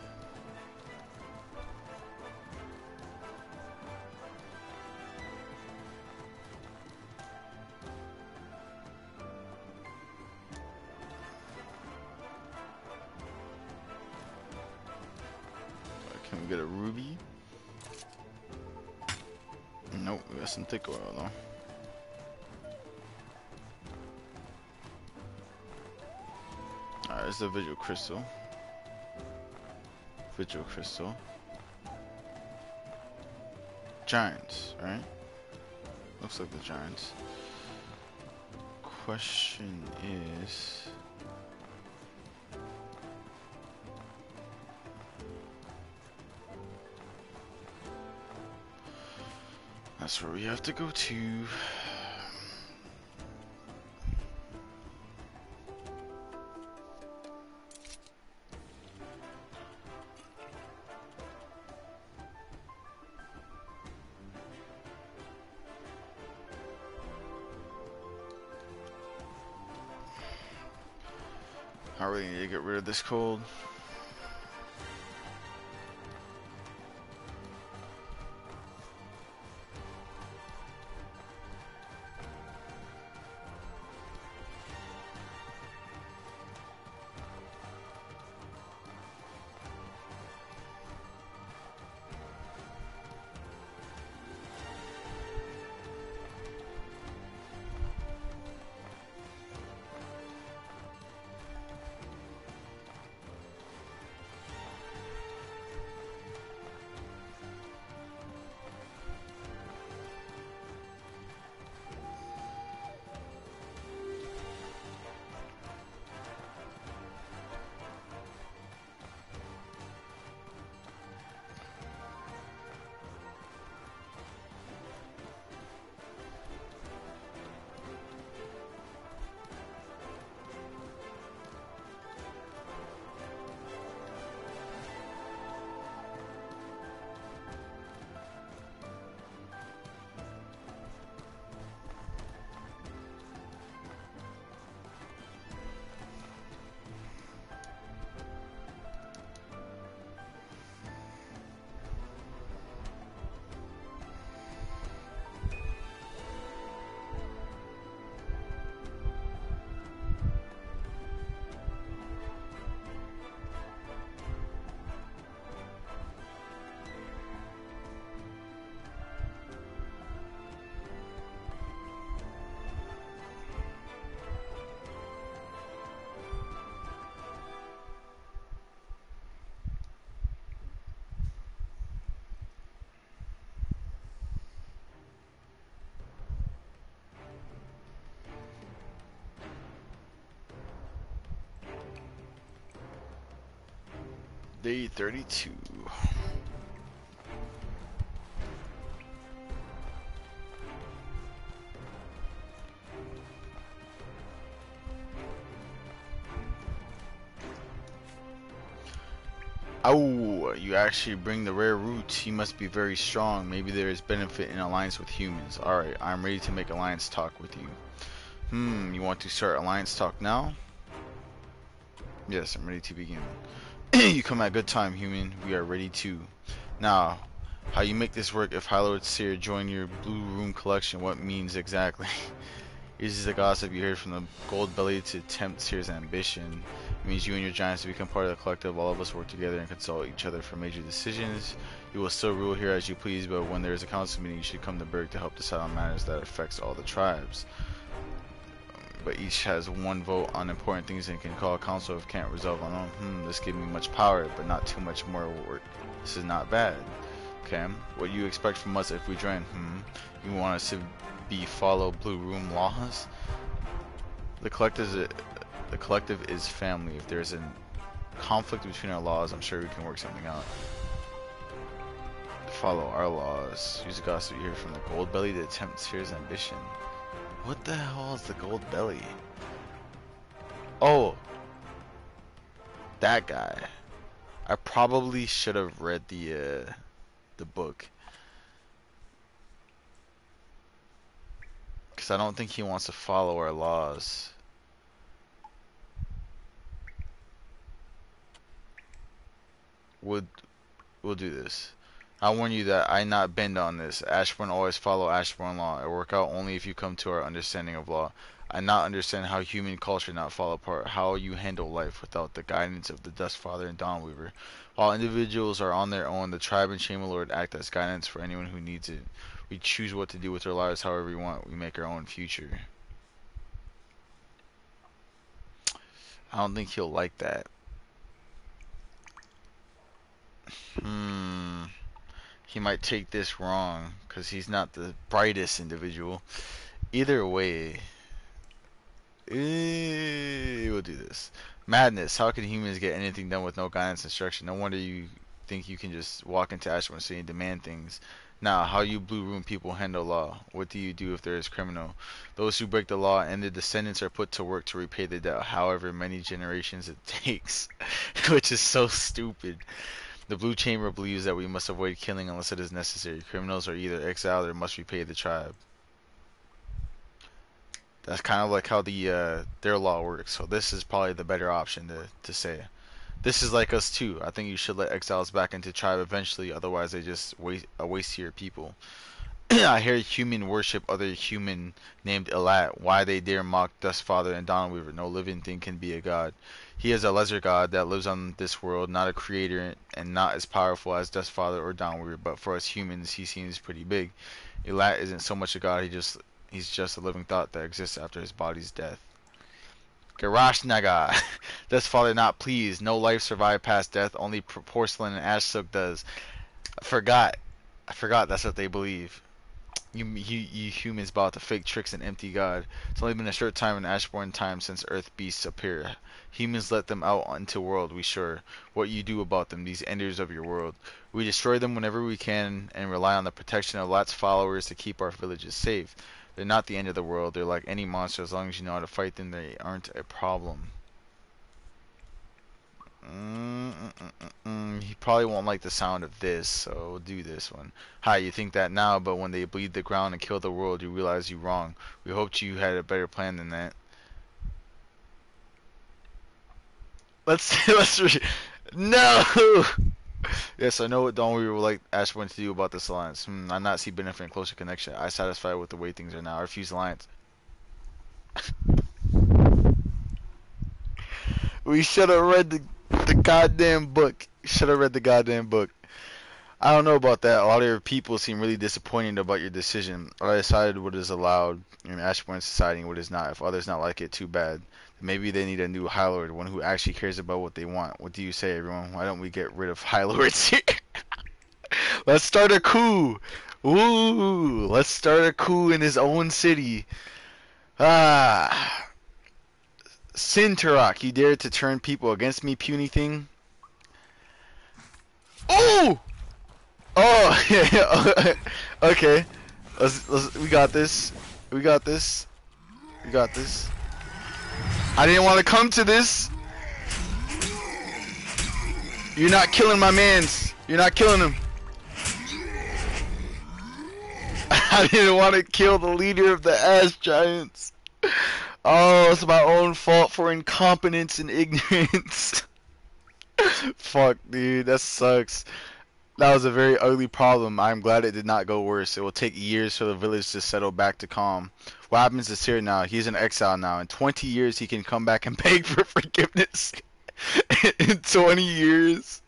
Can we get a ruby? Nope, we got some thick oil though. Alright, there's the visual crystal. Visual crystal. Giants, right? Looks like the giants. Question is... that's where we have to go to. I really need to get rid of this cold. Day 32. Oh, you actually bring the rare root. He must be very strong. Maybe there is benefit in alliance with humans. Alright, I'm ready to make alliance talk with you. You want to start alliance talk now? Yes, I'm ready to begin. You come at good time, human. We are ready to. Now, how you make this work if Hylord Seer join your blue room collection? What means exactly? Uses the gossip you heard from the gold belly to tempt Seer's ambition. It means you and your giants to become part of the collective. All of us work together and consult each other for major decisions. You will still rule here as you please, but when there is a council meeting, you should come to Berg to help decide on matters that affects all the tribes. But each has one vote on important things and can call a council if can't resolve on them. This gives me much power, but not too much more work. This is not bad. Okay, what you expect from us if we join? You want us to follow blue room laws? The collective is family. If there's a conflict between our laws, I'm sure we can work something out. Follow our laws. Use the gossip you hear from the gold belly to tempt Seer's ambition. What the hell is the gold belly? Oh, that guy. I probably should have read the book, because I don't think he wants to follow our laws. We'll do this. I warn you that I not bend on this. Ashbourne always follow Ashbourne law. It work out only if you come to our understanding of law. I not understand how human culture not fall apart. How you handle life without the guidance of the Dust Father and Dawnweaver. While individuals are on their own, the tribe and Chamber Lord act as guidance for anyone who needs it. We choose what to do with our lives however we want. We make our own future. I don't think he'll like that. He might take this wrong because he's not the brightest individual. Either way, we'll do this. Madness. How can humans get anything done with no guidance and instruction? No wonder you think you can just walk into Ashbourne City and demand things. Now, how you blue room people handle law? What do you do if there is criminal? Those who break the law and their descendants are put to work to repay the debt, however many generations it takes. Which is so stupid. The Blue Chamber believes that we must avoid killing unless it is necessary. Criminals are either exiled or must repay the tribe. That's kind of like how their law works. So this is probably the better option to say. This is like us too. I think you should let exiles back into tribe eventually, otherwise they just waste your people. I hear human worship other human named Elat. Why they dare mock Dust Father and Dawnweaver? No living thing can be a god. He is a lesser god that lives on this world, not a creator and not as powerful as Dust Father or Dawnweaver, but for us humans he seems pretty big. Elat isn't so much a god, he's just a living thought that exists after his body's death. Garash Naga. Dust Father not pleased. No life survived past death, only porcelain and ash silk does. I forgot that's what they believe. You humans bought the fake tricks and empty God. It's only been a short time in Ashbourne time since Earth beasts appear. Humans let them out into world, we sure. What you do about them, these enders of your world. We destroy them whenever we can and rely on the protection of Lot's followers to keep our villages safe. They're not the end of the world. They're like any monster. As long as you know how to fight them, they aren't a problem. He probably won't like the sound of this, so we'll do this one. Hi, you think that now, but when they bleed the ground and kill the world, you realize you're wrong. We hoped you had a better plan than that. No! Yes, I know what Dawnweaver would like Ashbourne to do about this alliance. I not see benefit in closer connection. I satisfied with the way things are now. I refuse alliance. We should have read the goddamn book. Should have read the goddamn book. I don't know about that. A lot of your people seem really disappointed about your decision. I decided what is allowed in Ashbourne society and what is not. If others not like it, too bad. Maybe they need a new High Lord, one who actually cares about what they want. What do you say, everyone? Why don't we get rid of High Lords here? Let's start a coup. Ooh, let's start a coup in his own city. Sintarak, you dared to turn people against me, puny thing? Oh! Oh, yeah. Okay. We got this. We got this. We got this. I didn't want to come to this. You're not killing my mans. You're not killing him. I didn't want to kill the leader of the ass giants. Oh, it's my own fault for incompetence and ignorance. Fuck, dude, that sucks. That was a very ugly problem. I'm glad it did not go worse. It will take years for the village to settle back to calm. What happens to Seer now? He's in exile now. In 20 years, he can come back and beg for forgiveness. In 20 years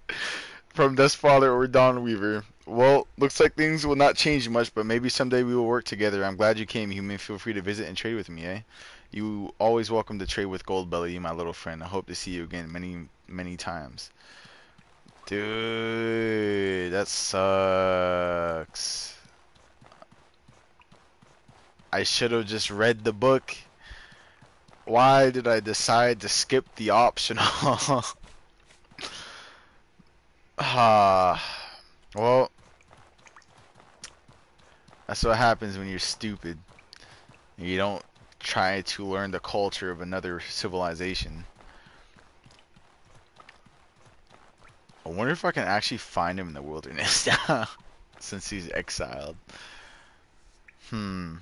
from Dustfather or Dawnweaver. Well, looks like things will not change much, but maybe someday we will work together. I'm glad you came, human. Feel free to visit and trade with me, eh? You always welcome to trade with Goldbelly, my little friend. I hope to see you again many, many times. Dude, that sucks. I should have just read the book. Why did I decide to skip the optional? Well, that's what happens when you're stupid. You don't try to learn the culture of another civilization. I wonder if I can actually find him in the wilderness now, since he's exiled. I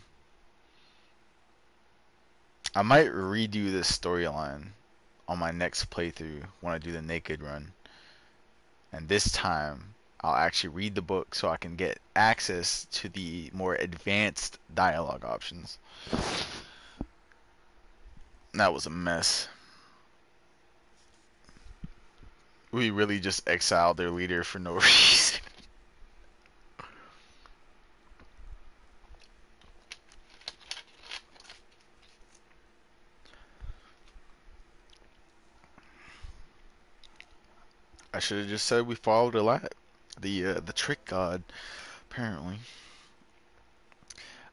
might redo this storyline on my next playthrough when I do the naked run. And this time, I'll actually read the book so I can get access to the more advanced dialogue options. That was a mess. We really just exiled their leader for no reason. I should have just said we followed the trick god, apparently.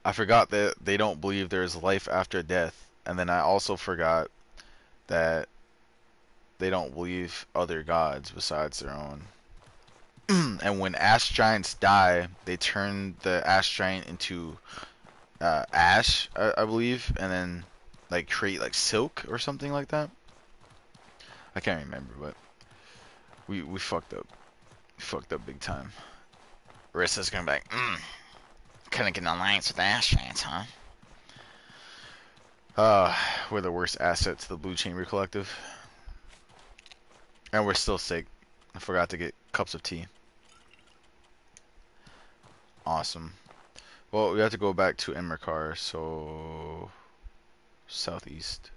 I forgot that they don't believe there is life after death, and then I also forgot that they don't believe other gods besides their own. And when ash giants die, they turn the ash giant into ash, I believe, and then like create like silk or something like that. I can't remember, but we fucked up. We fucked up big time. Rissa's going back. Couldn't get an alliance with the ash giants, huh? We're the worst asset to the Blue Chamber Collective. And we're still sick. I forgot to get cups of tea. Awesome. Well, we have to go back to Emmerkar, so southeast.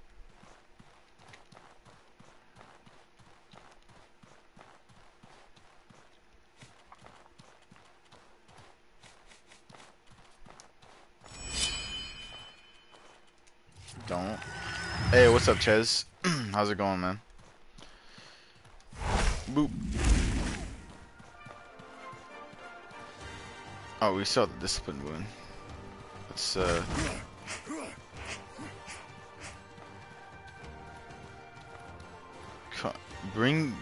Don't. Hey, what's up, Ches? How's it going, man? Boop. Oh, we saw the discipline wound. Let's bring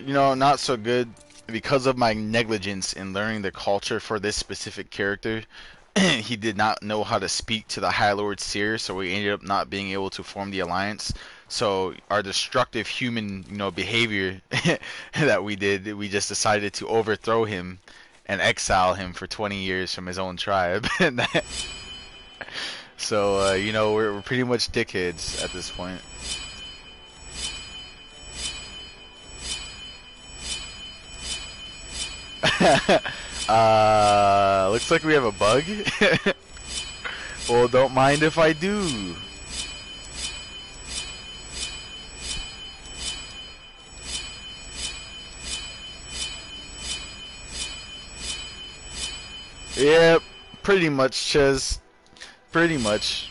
you know, not so good because of my negligence in learning the culture for this specific character. He did not know how to speak to the High Lord Seer, so we ended up not being able to form the alliance. So our destructive human, you know, behavior that we did, we just decided to overthrow him and exile him for 20 years from his own tribe. So you know, we're pretty much dickheads at this point. Looks like we have a bug. Well, don't mind if I do. Yeah, pretty much, Ches. Pretty much.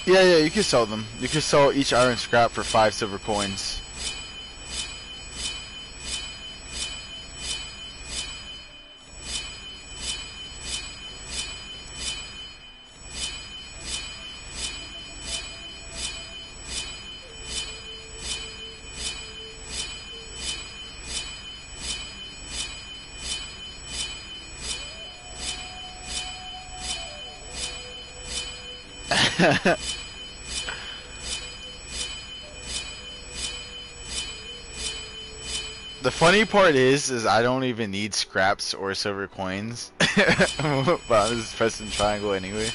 Yeah, yeah, you can sell them. You can sell each iron scrap for 5 silver coins. The funny part is I don't even need scraps or silver coins, but I'm just pressing triangle anyway.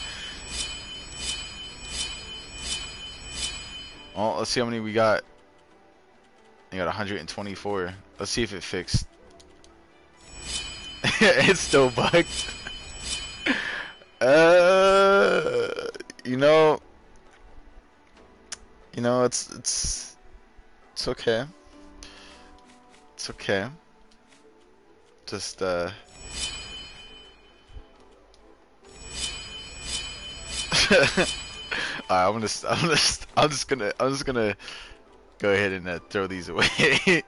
Well, let's see how many we got. We got 124. Let's see if it fixed. It's still bugged. You know, it's okay. It's okay. Just Alright, I'm just gonna go ahead and throw these away.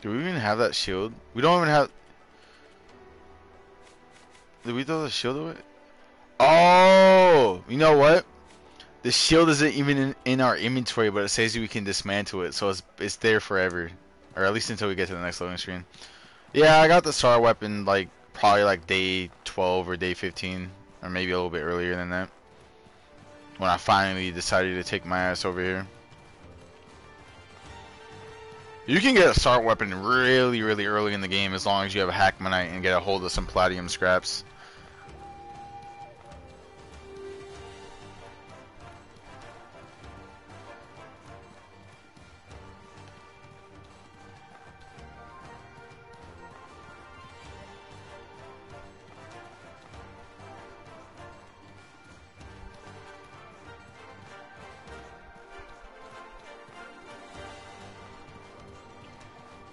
Do we even have that shield? We don't even have. Did we throw the shield away? Oh, you know what? The shield isn't even in our inventory, but it says we can dismantle it, so it's there forever, or at least until we get to the next loading screen. Yeah, I got the star weapon like probably like day 12 or day 15, or maybe a little bit earlier than that, when I finally decided to take my ass over here. You can get a star weapon really, really early in the game as long as you have a Hackmanite and get a hold of some Palladium scraps.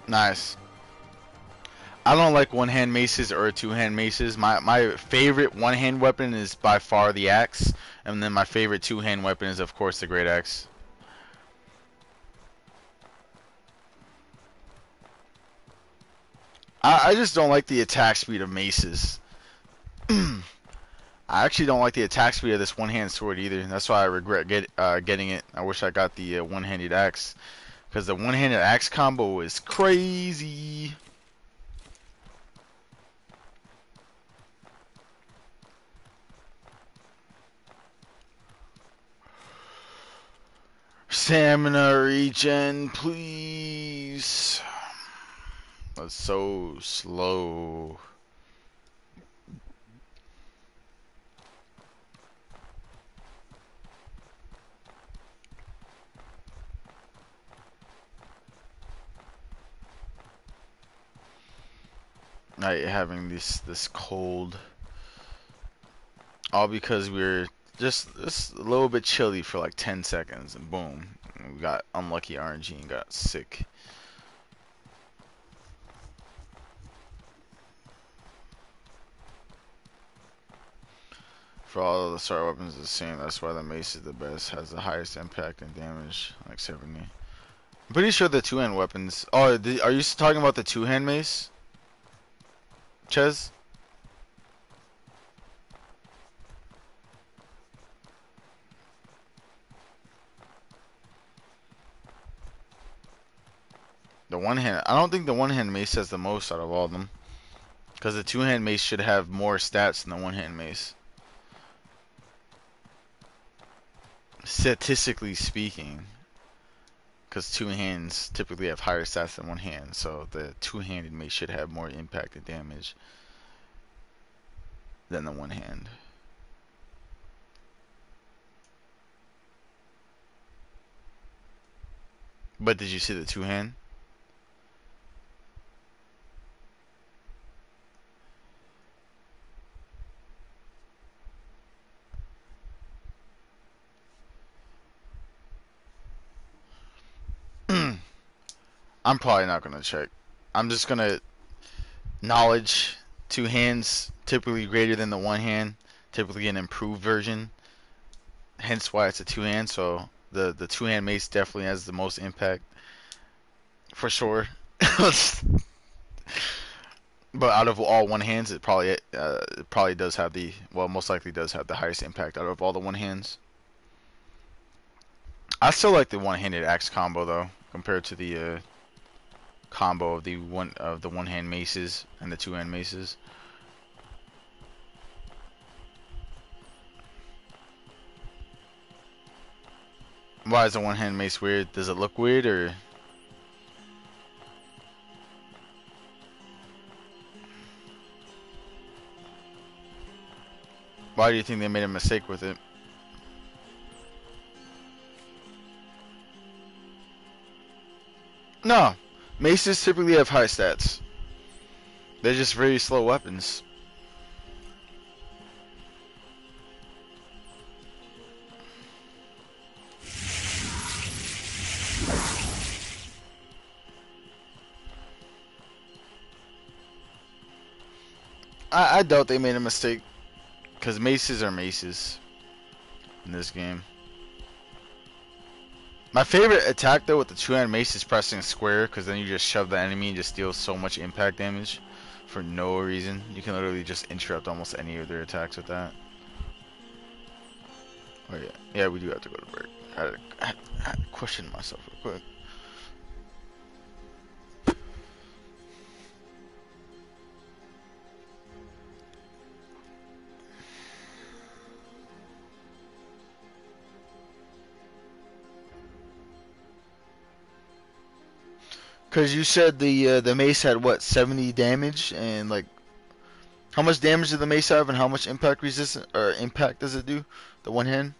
Nice. I don't like one-hand maces or two-hand maces. My favorite one-hand weapon is by far the axe, and then my favorite two-hand weapon is of course the great axe. I just don't like the attack speed of maces. I actually don't like the attack speed of this one-hand sword either. That's why I regret getting it. I wish I got the one-handed axe, because the one-handed axe combo is crazy. Stamina regen, please. That's so slow. Like having this cold, all because we're just a little bit chilly for like 10 seconds, and boom, we got unlucky RNG and got sick. For all of the star weapons the same, that's why the mace is the best, has the highest impact and damage, like 70. I'm pretty sure the two-hand weapons. Oh, are you talking about the two-hand mace, Ches? The one-hand. I don't think the one-hand mace has the most out of all of them, because the two-hand mace should have more stats than the one-hand mace, statistically speaking. Because two hands typically have higher stats than one hand, so the two-handed mace should have more impact and damage. than the one hand. But did you see the two hand? I'm probably not gonna check. I'm just gonna knowledge two hands typically greater than the one hand, typically an improved version. Hence why it's a two hand. So the two hand mace definitely has the most impact for sure. But out of all one hands, it probably does have the, well, most likely does have the highest impact out of all the one hands. I still like the one-handed axe combo though, compared to the combo of the one hand maces and the two hand maces. Why is the one hand mace weird? Does it look weird, or? Why do you think they made a mistake with it? No, maces typically have high stats. They're just very slow weapons. I doubt they made a mistake, because maces are maces in this game. My favorite attack though with the two-hand mace is pressing square, because then you just shove the enemy and just deal so much impact damage for no reason. You can literally just interrupt almost any of their attacks with that. Oh yeah, yeah, we do have to go to break. I had to question myself real quick. Cause you said the mace had what, 70 damage, and like how much damage did the mace have, and how much impact resistance or impact does it do? The one hand.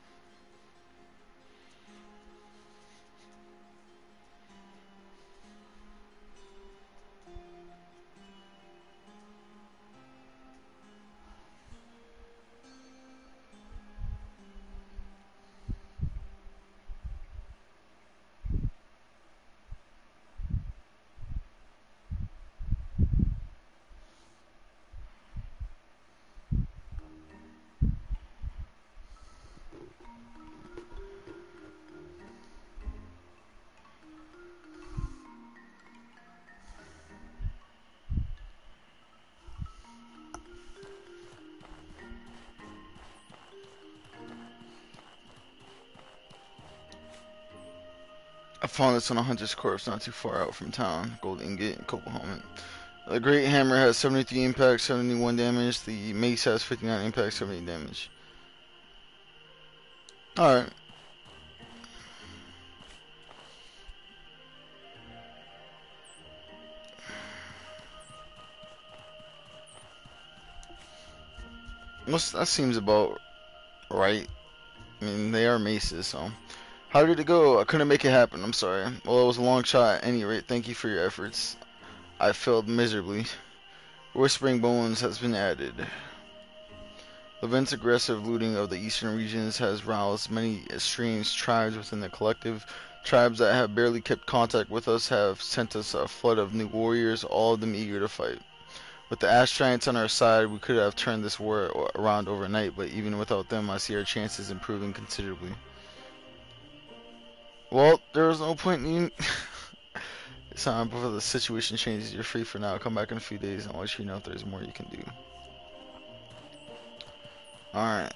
I found this on a hunter's corpse not too far out from town. Gold ingot and copper helmet. The great hammer has 73 impact, 71 damage. The mace has 59 impact, 70 damage. Alright. That seems about right. I mean, they are maces, so. How did it go? I couldn't make it happen. I'm sorry. Well, it was a long shot at any rate. Thank you for your efforts. I failed miserably. Whispering Bones has been added. Levent's aggressive looting of the eastern regions has roused many estranged tribes within the collective. Tribes that have barely kept contact with us have sent us a flood of new warriors, all of them eager to fight. With the Ash Giants on our side, we could have turned this war around overnight, but even without them, I see our chances improving considerably. Well, there was no point in it's time before the situation changes. You're free for now. Come back in a few days and I'll let you know if there's more you can do. Alright.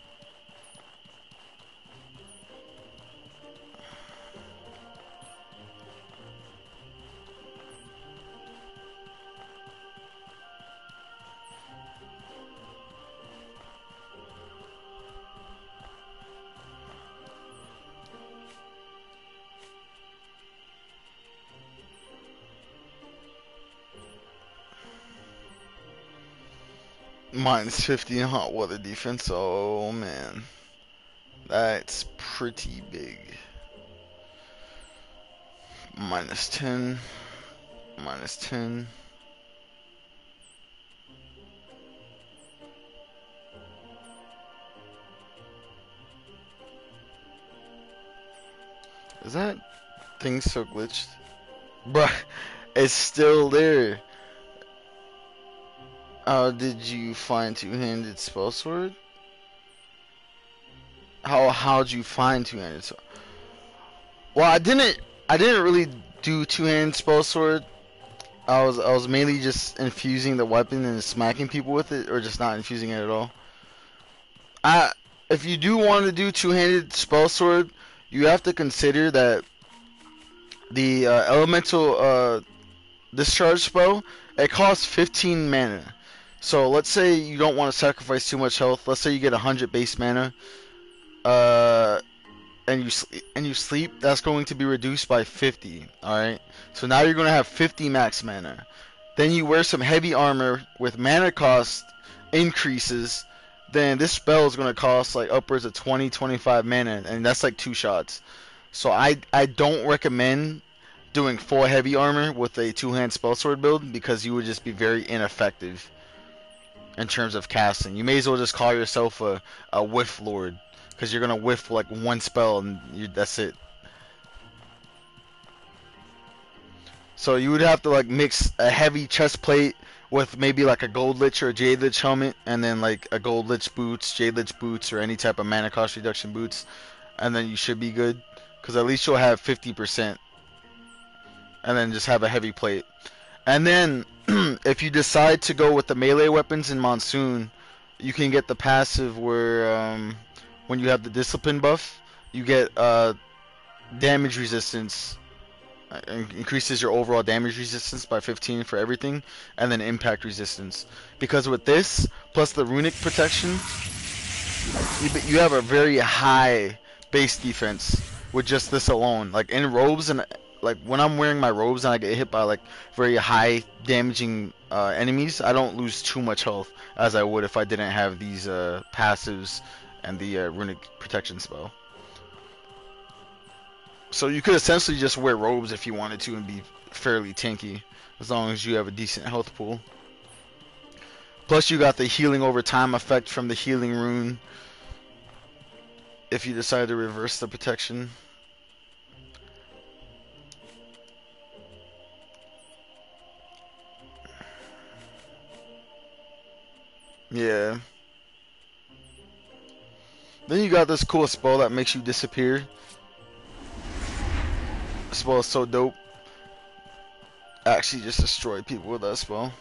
Minus 50 in hot water defense. Oh man, that's pretty big. Minus 10. Minus 10. Is that thing so glitched? Bruh, it's still there. Did you find two-handed Spellsword? How'd you find two-handed? Well, I didn't really do two-handed Spellsword. I was mainly just infusing the weapon and smacking people with it, or just not infusing it at all. If you do want to do two-handed Spellsword, you have to consider that the elemental discharge spell, it costs 15 mana. So let's say you don't want to sacrifice too much health. Let's say you get 100 base mana, and you sleep. That's going to be reduced by 50. All right. So now you're going to have 50 max mana. Then you wear some heavy armor with mana cost increases. Then this spell is going to cost like upwards of 20-25 mana, and that's like 2 shots. So I don't recommend doing full heavy armor with a two-hand spellsword build, because you would just be very ineffective in terms of casting. You may as well just call yourself a whiff lord, because you're gonna whiff like one spell and that's it. So you would have to like mix a heavy chest plate with maybe like a gold lich or a jade lich helmet, and then like a gold lich boots, jade lich boots, or any type of mana cost reduction boots, and then you should be good, because at least you'll have 50%. And then just have a heavy plate. And then if you decide to go with the melee weapons in Monsoon, you can get the passive where when you have the discipline buff, you get damage resistance. Increases your overall damage resistance by 15 for everything, and then impact resistance. Because with this plus the runic protection, you have a very high base defense with just this alone. Like in robes, and like when I'm wearing my robes and I get hit by like very high damaging enemies, I don't lose too much health as I would if I didn't have these passives and the runic protection spell. So you could essentially just wear robes if you wanted to and be fairly tanky, as long as you have a decent health pool. Plus you got the healing over time effect from the healing rune if you decide to reverse the protection. Yeah. Then you got this cool spell that makes you disappear. This spell is so dope. Actually just destroy people with that spell.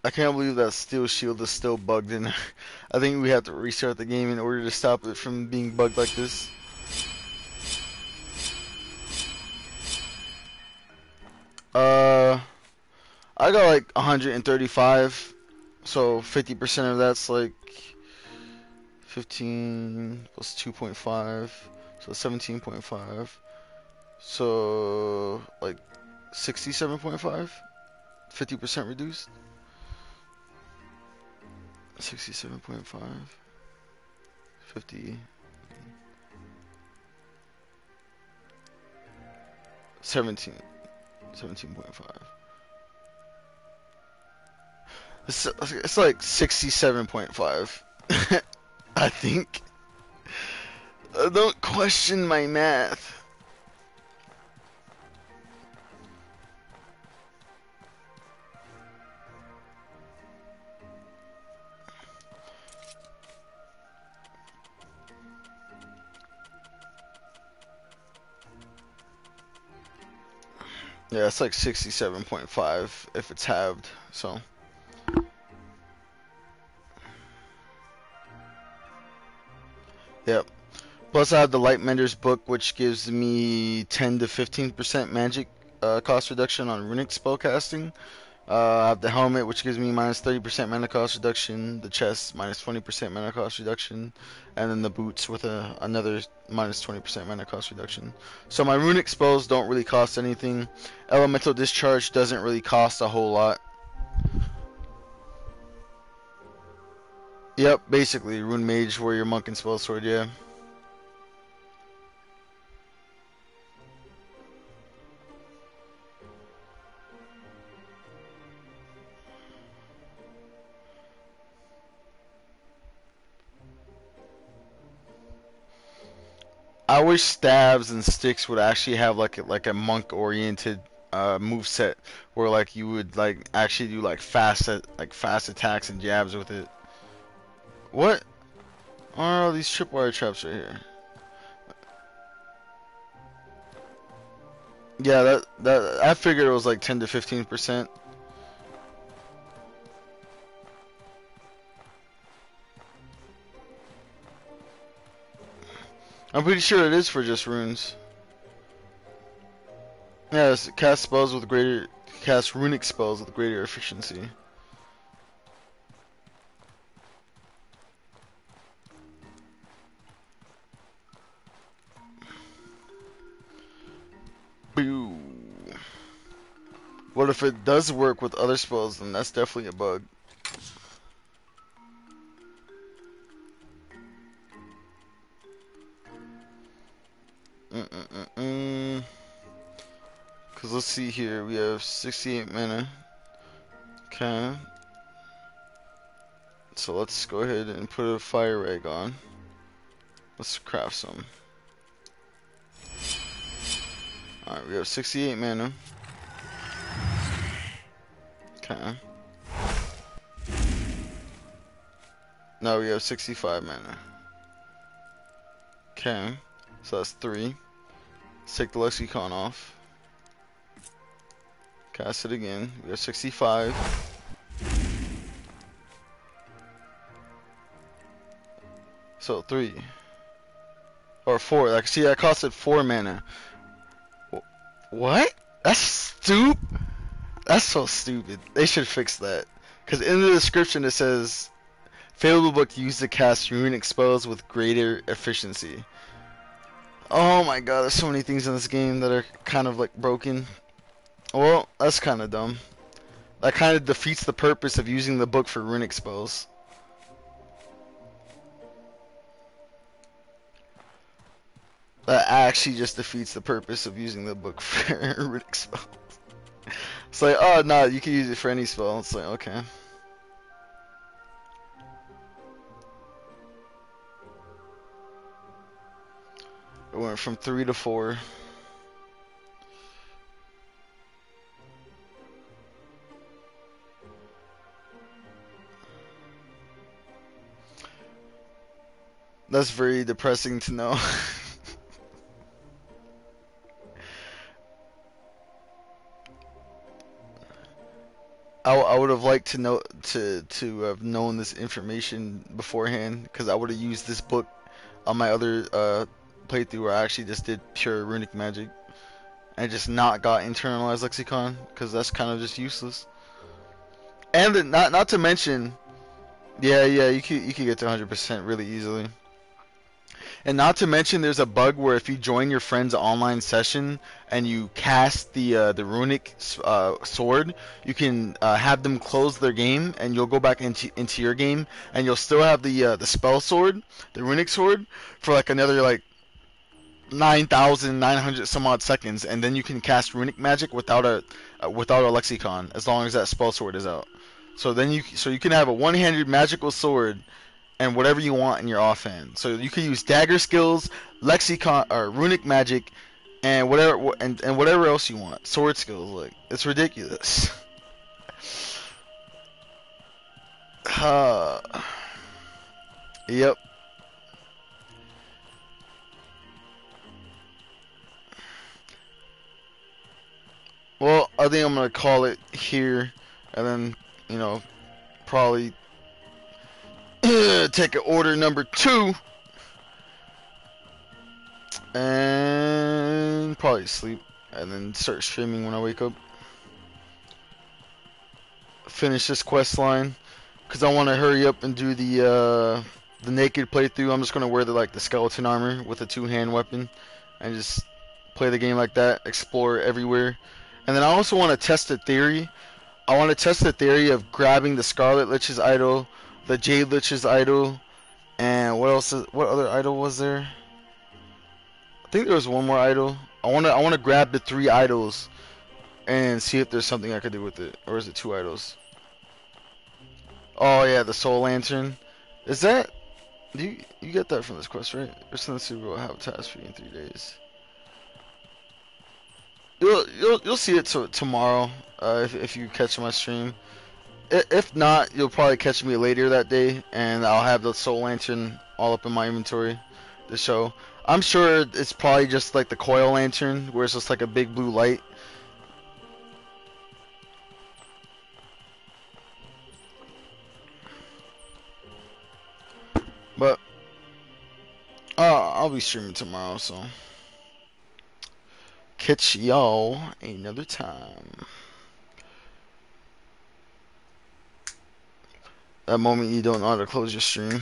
I can't believe that steel shield is still bugged in. I think we have to restart the game in order to stop it from being bugged like this. I got like 135, so 50% of that's like 15 plus 2.5, so 17.5. So like 67.5, 50% reduced. 67.5, 50, 17.5. It's like 67.5. I think. Don't question my math. Yeah, it's like 67.5 if it's halved, so. Yep. Plus, I have the Lightmender's book, which gives me 10 to 15% magic cost reduction on runic spellcasting. I have the helmet, which gives me minus 30% mana cost reduction. The chest, minus 20% mana cost reduction. And then the boots with another minus 20% mana cost reduction. So my runic spells don't really cost anything. Elemental Discharge doesn't really cost a whole lot. Yep, basically, Rune Mage, Warrior Monk, and Spellsword, yeah. I wish stabs and sticks would actually have like a monk oriented move set where like you would like actually do like fast attacks and jabs with it. What are all these tripwire traps right here? Yeah, that I figured it was like 10 to 15%. I'm pretty sure it is for just runes. Yes, cast runic spells with greater efficiency. Boo. What if it does work with other spells? Then that's definitely a bug. Cause let's see here, we have 68 mana. Okay. So let's go ahead and put a fire rag on. Let's craft some. Alright, we have 68 mana. Okay. Now we have 65 mana. Okay. So that's 3. Let's take the lexicon off. Cast it again. We have 65. So 3. Or 4. Like, see, that costed 4 mana. What? That's stupid. That's so stupid. They should fix that. Because in the description it says, favorable book used to cast runic spells with greater efficiency. Oh my god, there's so many things in this game that are kind of like broken. Well, that's kind of dumb. That kind of defeats the purpose of using the book for runic spells. That actually just defeats the purpose of using the book for runic spells. It's like, oh no, you can use it for any spell. It's like, okay. It went from 3 to 4. That's very depressing to know. I would have liked to know to have known this information beforehand, because I would have used this book on my other playthrough where I actually just did pure runic magic and just not got internalized lexicon, because that's kind of just useless. And then, not to mention, yeah, you could get to 100% really easily. And not to mention, there's a bug where if you join your friend's online session and you cast the runic sword, you can have them close their game, and you'll go back into your game, and you'll still have the spell sword, the runic sword, for like another like 9,900 some odd seconds, and then you can cast runic magic without a lexicon, as long as that spell sword is out. So then you can have a one-handed magical sword and whatever you want in your offhand. So you can use dagger skills, lexicon or runic magic, and whatever and whatever else you want. Sword skills, like, it's ridiculous. Yep. Well, I think I'm gonna call it here, and then probably take an order number 2. and probably sleep, and then start streaming when I wake up. Finish this quest line, cause I want to hurry up and do the naked playthrough. I'm just gonna wear the skeleton armor with a two-hand weapon, and just play the game like that, explore everywhere. And then I also want to test the theory. I want to test the theory of grabbing the Scarlet Lich's idol, the Jade Lich's idol, and what else? What other idol was there? I think there was one more idol. I wanna grab the 3 idols and see if there's something I could do with it, or is it 2 idols? Oh yeah, the Soul Lantern. Is that you get that from this quest, right? Return to the Super Bowl, have a task for you in 3 days. You'll see it tomorrow if you catch my stream. If not, you'll probably catch me later that day, and I'll have the Soul Lantern all up in my inventory to show. I'm sure it's probably just like the Coil Lantern, where it's just like a big blue light. But I'll be streaming tomorrow, so catch y'all another time. That moment you don't know how to close your stream.